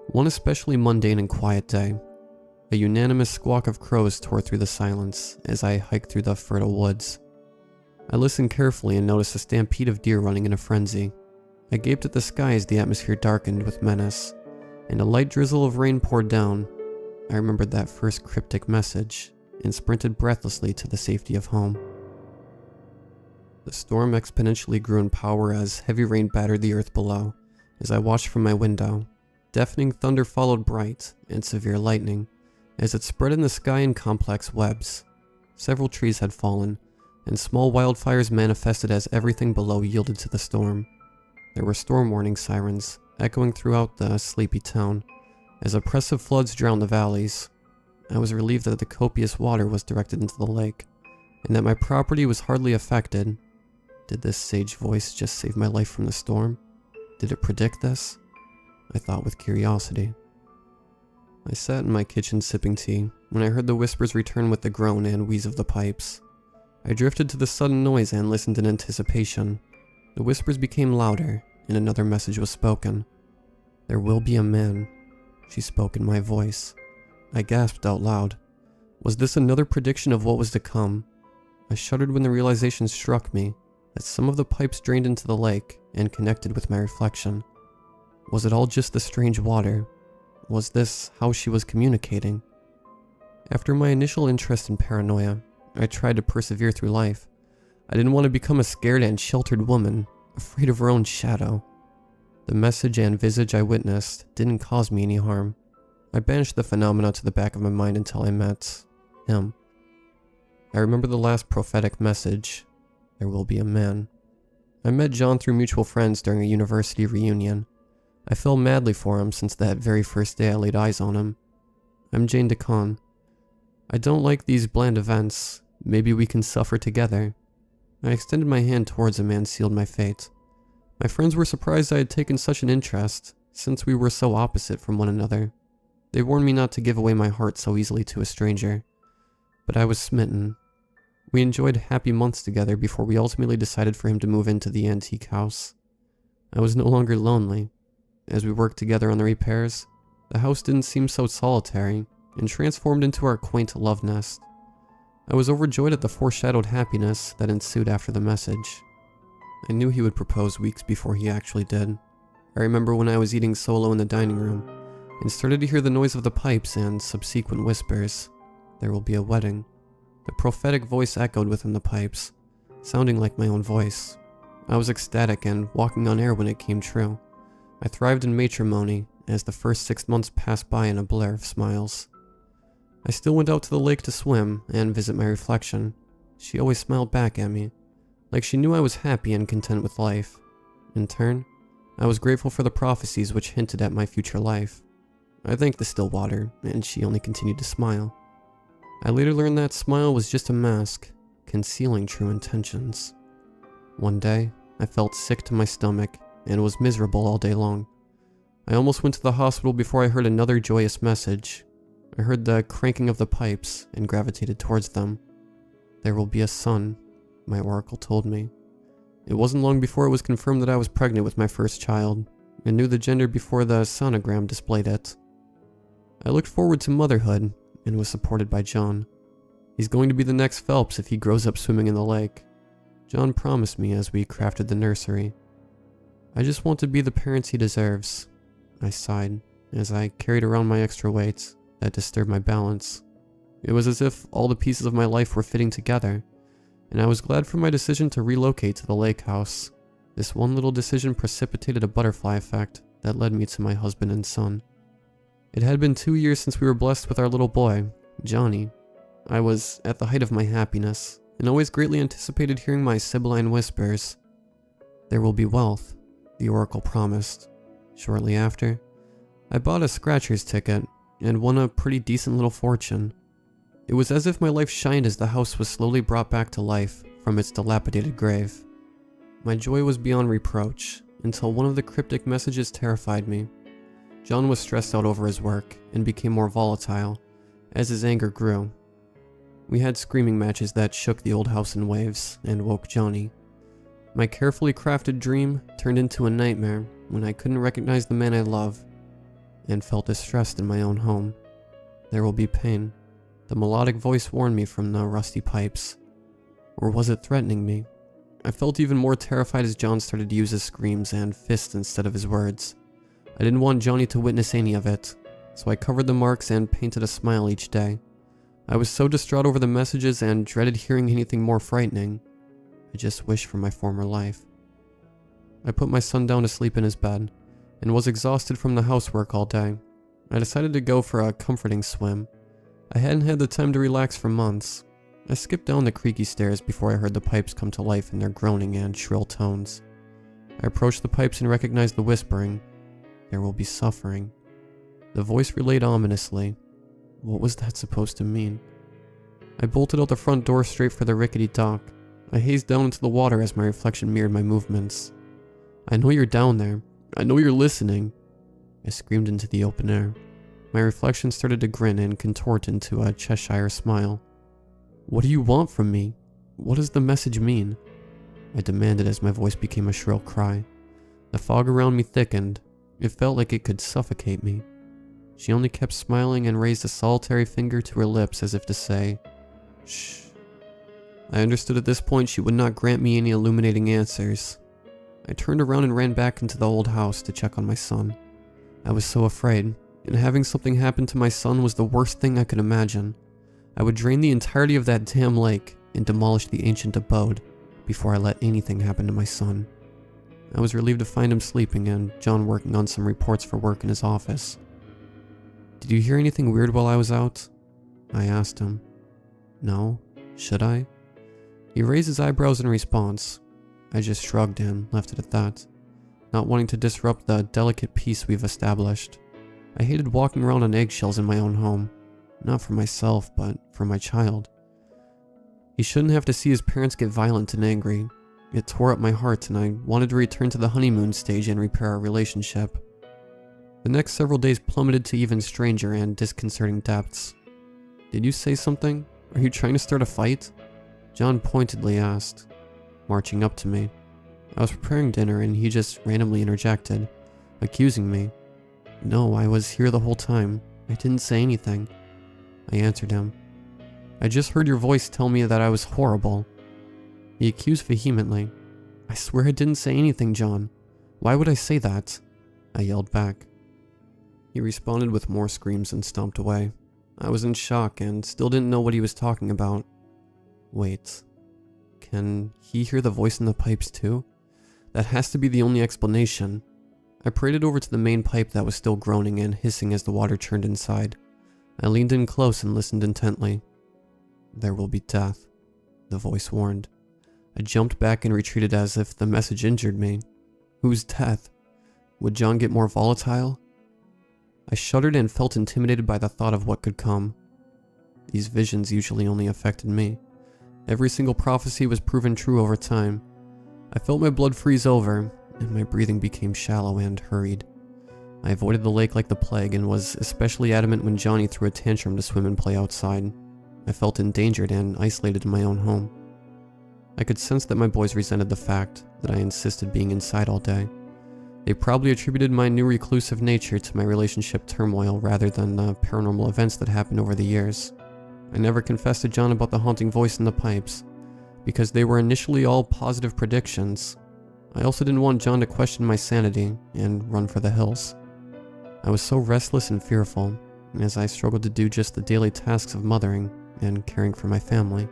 One especially mundane and quiet day. A unanimous squawk of crows tore through the silence as I hiked through the fertile woods. I listened carefully and noticed a stampede of deer running in a frenzy. I gaped at the sky as the atmosphere darkened with menace, and a light drizzle of rain poured down. I remembered that first cryptic message and sprinted breathlessly to the safety of home. The storm exponentially grew in power as heavy rain battered the earth below. As I watched from my window, deafening thunder followed bright and severe lightning as it spread in the sky in complex webs. Several trees had fallen, and small wildfires manifested as everything below yielded to the storm. There were storm warning sirens echoing throughout the sleepy town as oppressive floods drowned the valleys. I was relieved that the copious water was directed into the lake, and that my property was hardly affected. Did this sage voice just save my life from the storm? Did it predict this? I thought with curiosity. I sat in my kitchen sipping tea when I heard the whispers return with the groan and wheeze of the pipes. I drifted to the sudden noise and listened in anticipation. The whispers became louder, and another message was spoken. "There will be a man," she spoke in my voice. I gasped out loud. Was this another prediction of what was to come? I shuddered when the realization struck me that some of the pipes drained into the lake and connected with my reflection. Was it all just the strange water? Was this how she was communicating? After my initial interest in paranoia, I tried to persevere through life. I didn't want to become a scared and sheltered woman, afraid of her own shadow. The message and visage I witnessed didn't cause me any harm. I banished the phenomena to the back of my mind until I met him. I remember the last prophetic message. There will be a man. I met John through mutual friends during a university reunion. I fell madly for him since that very first day I laid eyes on him. I'm Jane DeCon. I don't like these bland events. Maybe we can suffer together. I extended my hand towards him and sealed my fate. My friends were surprised I had taken such an interest, since we were so opposite from one another. They warned me not to give away my heart so easily to a stranger. But I was smitten. We enjoyed happy months together before we ultimately decided for him to move into the antique house. I was no longer lonely. As we worked together on the repairs, the house didn't seem so solitary and transformed into our quaint love nest. I was overjoyed at the foreshadowed happiness that ensued after the message. I knew he would propose weeks before he actually did. I remember when I was eating solo in the dining room and started to hear the noise of the pipes and subsequent whispers. There will be a wedding. The prophetic voice echoed within the pipes, sounding like my own voice. I was ecstatic and walking on air when it came true. I thrived in matrimony as the first 6 months passed by in a blur of smiles. I still went out to the lake to swim and visit my reflection. She always smiled back at me, like she knew I was happy and content with life. In turn, I was grateful for the prophecies which hinted at my future life. I thanked the still water, and she only continued to smile. I later learned that smile was just a mask, concealing true intentions. One day, I felt sick to my stomach and was miserable all day long. I almost went to the hospital before I heard another joyous message. I heard the cranking of the pipes and gravitated towards them. There will be a son, my oracle told me. It wasn't long before it was confirmed that I was pregnant with my first child, and knew the gender before the sonogram displayed it. I looked forward to motherhood and was supported by John. He's going to be the next Phelps if he grows up swimming in the lake. John promised me as we crafted the nursery. I just want to be the parent he deserves. I sighed as I carried around my extra weight that disturbed my balance. It was as if all the pieces of my life were fitting together, and I was glad for my decision to relocate to the lake house. This one little decision precipitated a butterfly effect that led me to my husband and son. It had been 2 years since we were blessed with our little boy, Johnny. I was at the height of my happiness, and always greatly anticipated hearing my sibylline whispers. There will be wealth, the oracle promised. Shortly after, I bought a scratcher's ticket and won a pretty decent little fortune. It was as if my life shined as the house was slowly brought back to life from its dilapidated grave. My joy was beyond reproach until one of the cryptic messages terrified me. John was stressed out over his work and became more volatile as his anger grew. We had screaming matches that shook the old house in waves and woke Johnny. My carefully crafted dream turned into a nightmare when I couldn't recognize the man I love and felt distressed in my own home. There will be pain. The melodic voice warned me from the rusty pipes. Or was it threatening me? I felt even more terrified as John started to use his screams and fists instead of his words. I didn't want Johnny to witness any of it, so I covered the marks and painted a smile each day. I was so distraught over the messages and dreaded hearing anything more frightening. I just wished for my former life. I put my son down to sleep in his bed, and was exhausted from the housework all day. I decided to go for a comforting swim. I hadn't had the time to relax for months. I skipped down the creaky stairs before I heard the pipes come to life in their groaning and shrill tones. I approached the pipes and recognized the whispering. There will be suffering. The voice relayed ominously. What was that supposed to mean? I bolted out the front door straight for the rickety dock. I hazed down into the water as my reflection mirrored my movements. I know you're down there. I know you're listening. I screamed into the open air. My reflection started to grin and contort into a Cheshire smile. What do you want from me? What does the message mean? I demanded as my voice became a shrill cry. The fog around me thickened. It felt like it could suffocate me. She only kept smiling and raised a solitary finger to her lips as if to say, shh. I understood at this point she would not grant me any illuminating answers. I turned around and ran back into the old house to check on my son. I was so afraid, and having something happen to my son was the worst thing I could imagine. I would drain the entirety of that damn lake and demolish the ancient abode before I let anything happen to my son. I was relieved to find him sleeping and John working on some reports for work in his office. Did you hear anything weird while I was out? I asked him. No. Should I? He raised his eyebrows in response. I just shrugged and left it at that, not wanting to disrupt the delicate peace we've established. I hated walking around on eggshells in my own home, not for myself, but for my child. He shouldn't have to see his parents get violent and angry. It tore up my heart and I wanted to return to the honeymoon stage and repair our relationship. The next several days plummeted to even stranger and disconcerting depths. Did you say something? Are you trying to start a fight? John pointedly asked, marching up to me. I was preparing dinner and he just randomly interjected, accusing me. No, I was here the whole time. I didn't say anything. I answered him. I just heard your voice tell me that I was horrible. He accused vehemently. I swear I didn't say anything, John. Why would I say that? I yelled back. He responded with more screams and stomped away. I was in shock and still didn't know what he was talking about. Wait, can he hear the voice in the pipes too? That has to be the only explanation. I paraded over to the main pipe that was still groaning and hissing as the water churned inside. I leaned in close and listened intently. There will be death, the voice warned. I jumped back and retreated as if the message injured me. Whose death? Would John get more volatile? I shuddered and felt intimidated by the thought of what could come. These visions usually only affected me. Every single prophecy was proven true over time. I felt my blood freeze over, and my breathing became shallow and hurried. I avoided the lake like the plague and was especially adamant when Johnny threw a tantrum to swim and play outside. I felt endangered and isolated in my own home. I could sense that my boys resented the fact that I insisted being inside all day. They probably attributed my new reclusive nature to my relationship turmoil rather than the paranormal events that happened over the years. I never confessed to John about the haunting voice in the pipes, because they were initially all positive predictions. I also didn't want John to question my sanity and run for the hills. I was so restless and fearful, as I struggled to do just the daily tasks of mothering and caring for my family.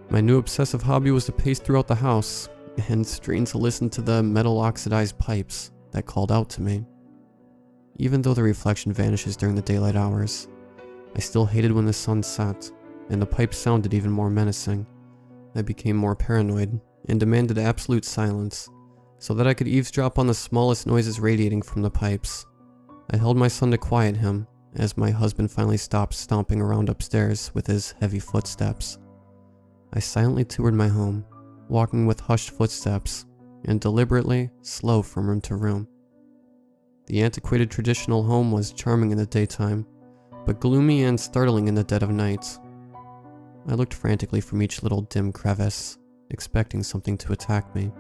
My new obsessive hobby was to pace throughout the house and strain to listen to the metal oxidized pipes that called out to me. Even though the reflection vanishes during the daylight hours, I still hated when the sun set, and the pipes sounded even more menacing. I became more paranoid and demanded absolute silence so that I could eavesdrop on the smallest noises radiating from the pipes. I held my son to quiet him as my husband finally stopped stomping around upstairs with his heavy footsteps. I silently toured my home, walking with hushed footsteps and deliberately slow from room to room. The antiquated traditional home was charming in the daytime, but gloomy and startling in the dead of night. I looked frantically from each little dim crevice, expecting something to attack me.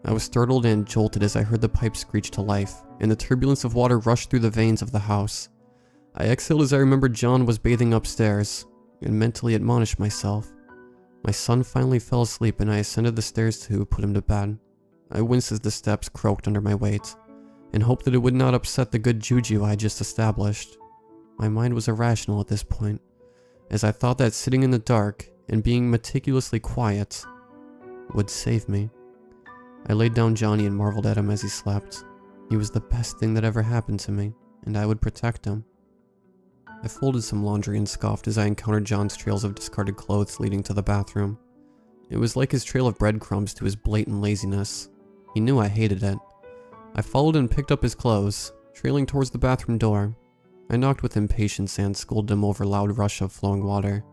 I was startled and jolted as I heard the pipe screech to life, and the turbulence of water rushed through the veins of the house. I exhaled as I remembered John was bathing upstairs, and mentally admonished myself. My son finally fell asleep and I ascended the stairs to put him to bed. I winced as the steps croaked under my weight, and hoped that it would not upset the good juju I had just established. My mind was irrational at this point, as I thought that sitting in the dark and being meticulously quiet would save me. I laid down Johnny and marveled at him as he slept. He was the best thing that ever happened to me, and I would protect him. I folded some laundry and scoffed as I encountered John's trails of discarded clothes leading to the bathroom. It was like his trail of breadcrumbs to his blatant laziness. He knew I hated it. I followed and picked up his clothes, trailing towards the bathroom door. I knocked with impatience and scolded him over a loud rush of flowing water.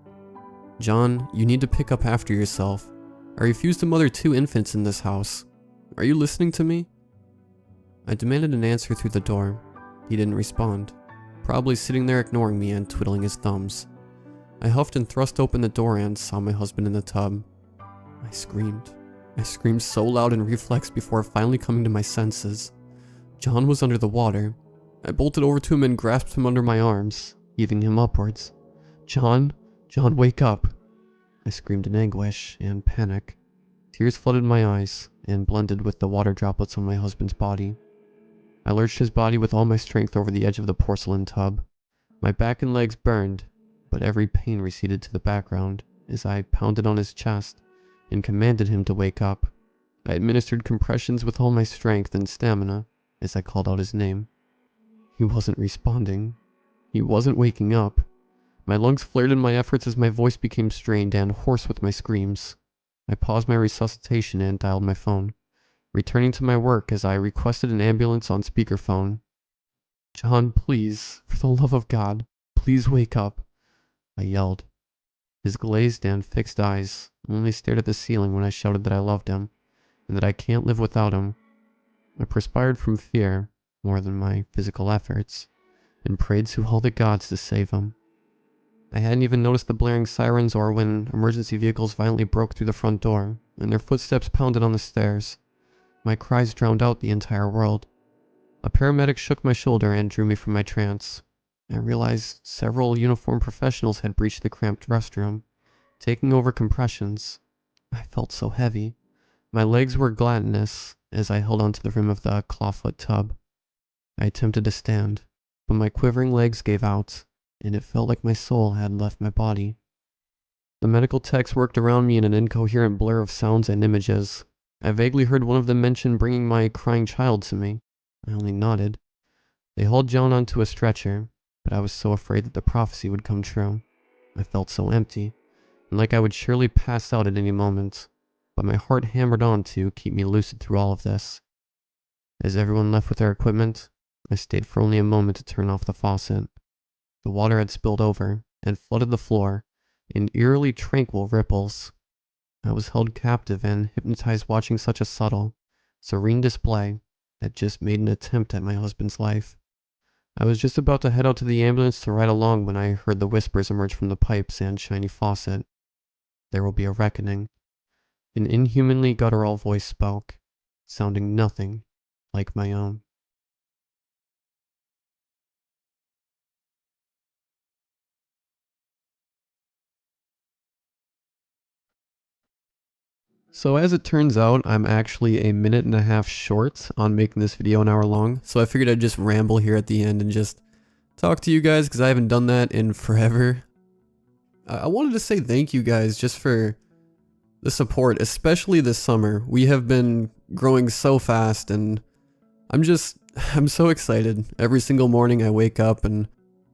"John, you need to pick up after yourself. I refuse to mother 2 infants in this house. Are you listening to me?" I demanded an answer through the door. He didn't respond, probably sitting there ignoring me and twiddling his thumbs. I huffed and thrust open the door and saw my husband in the tub. I screamed. I screamed so loud in reflex before finally coming to my senses. John was under the water. I bolted over to him and grasped him under my arms, heaving him upwards. John, wake up!" I screamed in anguish and panic. Tears flooded my eyes and blended with the water droplets on my husband's body. I lurched his body with all my strength over the edge of the porcelain tub. My back and legs burned, but every pain receded to the background as I pounded on his chest and commanded him to wake up. I administered compressions with all my strength and stamina as I called out his name. He wasn't responding. He wasn't waking up. My lungs flared in my efforts as my voice became strained and hoarse with my screams. I paused my resuscitation and dialed my phone, returning to my work as I requested an ambulance on speakerphone. "John, please, for the love of God, please wake up," I yelled. His glazed and fixed eyes only stared at the ceiling when I shouted that I loved him, and that I can't live without him. I perspired from fear more than my physical efforts, and prayed to all the gods to save him. I hadn't even noticed the blaring sirens or when emergency vehicles violently broke through the front door, and their footsteps pounded on the stairs. My cries drowned out the entire world. A paramedic shook my shoulder and drew me from my trance. I realized several uniformed professionals had breached the cramped restroom, taking over compressions. I felt so heavy. My legs were gelatinous as I held onto the rim of the clawfoot tub. I attempted to stand, but my quivering legs gave out, and it felt like my soul had left my body. The medical techs worked around me in an incoherent blur of sounds and images. I vaguely heard one of them mention bringing my crying child to me. I only nodded. They hauled John onto a stretcher, but I was so afraid that the prophecy would come true. I felt so empty, and like I would surely pass out at any moment, but my heart hammered on to keep me lucid through all of this. As everyone left with their equipment, I stayed for only a moment to turn off the faucet. The water had spilled over and flooded the floor in eerily tranquil ripples. I was held captive and hypnotized watching such a subtle, serene display that just made an attempt at my husband's life. I was just about to head out to the ambulance to ride along when I heard the whispers emerge from the pipes and shiny faucet. "There will be a reckoning." An inhumanly guttural voice spoke, sounding nothing like my own. So as it turns out, I'm actually a minute and a half short on making this video an hour long. So I figured I'd just ramble here at the end and just talk to you guys because I haven't done that in forever. I wanted to say thank you guys just for the support, especially this summer. We have been growing so fast and I'm so excited. Every single morning I wake up and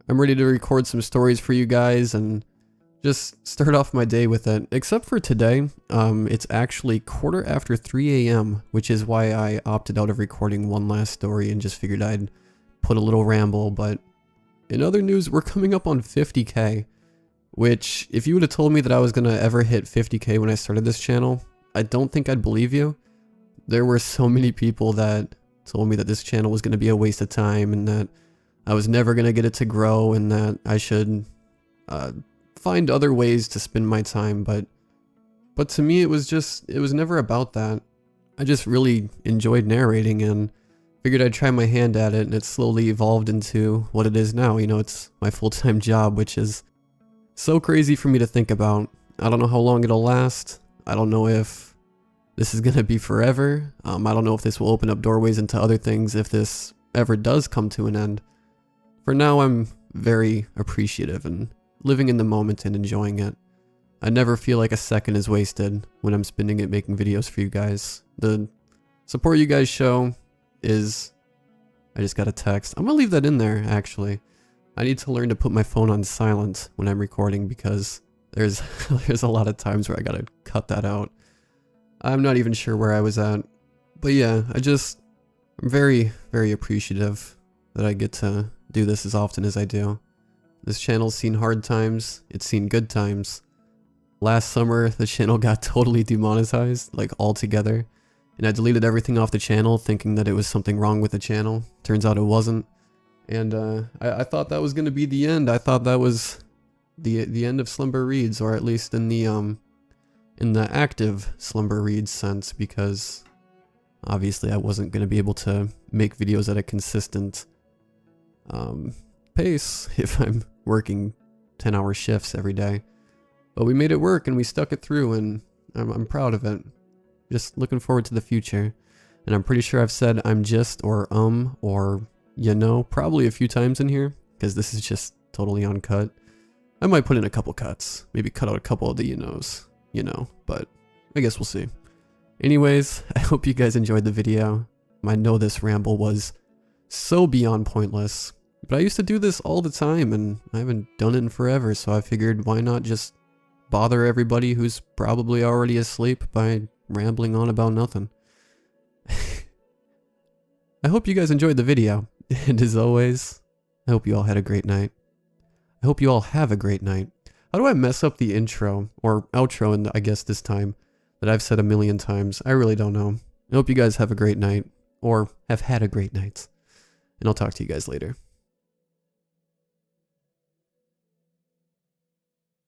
I'm ready to record some stories for you guys and just start off my day with it. Except for today, it's actually 3:15 a.m., which is why I opted out of recording one last story and just figured I'd put a little ramble. But in other news, we're coming up on 50k, which if you would have told me that I was gonna ever hit 50k when I started this channel, I don't think I'd believe you. There were so many people that told me that this channel was gonna be a waste of time and that I was never gonna get it to grow and that I should find other ways to spend my time, but But to me, it was never about that. I just really enjoyed narrating and figured I'd try my hand at it, and it slowly evolved into what it is now. You know, it's my full-time job, which is so crazy for me to think about. I don't know how long it'll last. I don't know if this is gonna be forever. I don't know if this will open up doorways into other things if this ever does come to an end. For now, I'm very appreciative and living in the moment and enjoying it. I never feel like a second is wasted when I'm spending it making videos for you guys. The support you guys show is... I just got a text. I'm gonna leave that in there, actually. I need to learn to put my phone on silent when I'm recording because there's a lot of times where I gotta cut that out. I'm not even sure where I was at. But yeah, I'm very, very appreciative that I get to do this as often as I do. This channel's seen hard times, it's seen good times. Last summer, the channel got totally demonetized, like altogether. And I deleted everything off the channel thinking that it was something wrong with the channel. Turns out it wasn't. And I thought that was going to be the end. I thought that was the end of Slumber Reads, or at least in the active Slumber Reads sense, because obviously I wasn't going to be able to make videos at a consistent pace if I'm working 10-hour shifts every day. But we made it work and we stuck it through, and I'm proud of it. Just looking forward to the future. And I'm pretty sure I've said I'm just or you know probably a few times in here, because this is just totally uncut. I might put in a couple cuts, maybe cut out a couple of the you know, but I guess we'll see. Anyways, I hope you guys enjoyed the video. I know this ramble was so beyond pointless, but I used to do this all the time and I haven't done it in forever, so I figured why not just bother everybody who's probably already asleep by rambling on about nothing. I hope you guys enjoyed the video, and as always, I hope you all had a great night. I hope you all have a great night. How do I mess up the intro, or outro, and I guess this time, that I've said a million times? I really don't know. I hope you guys have a great night, or have had a great night, and I'll talk to you guys later.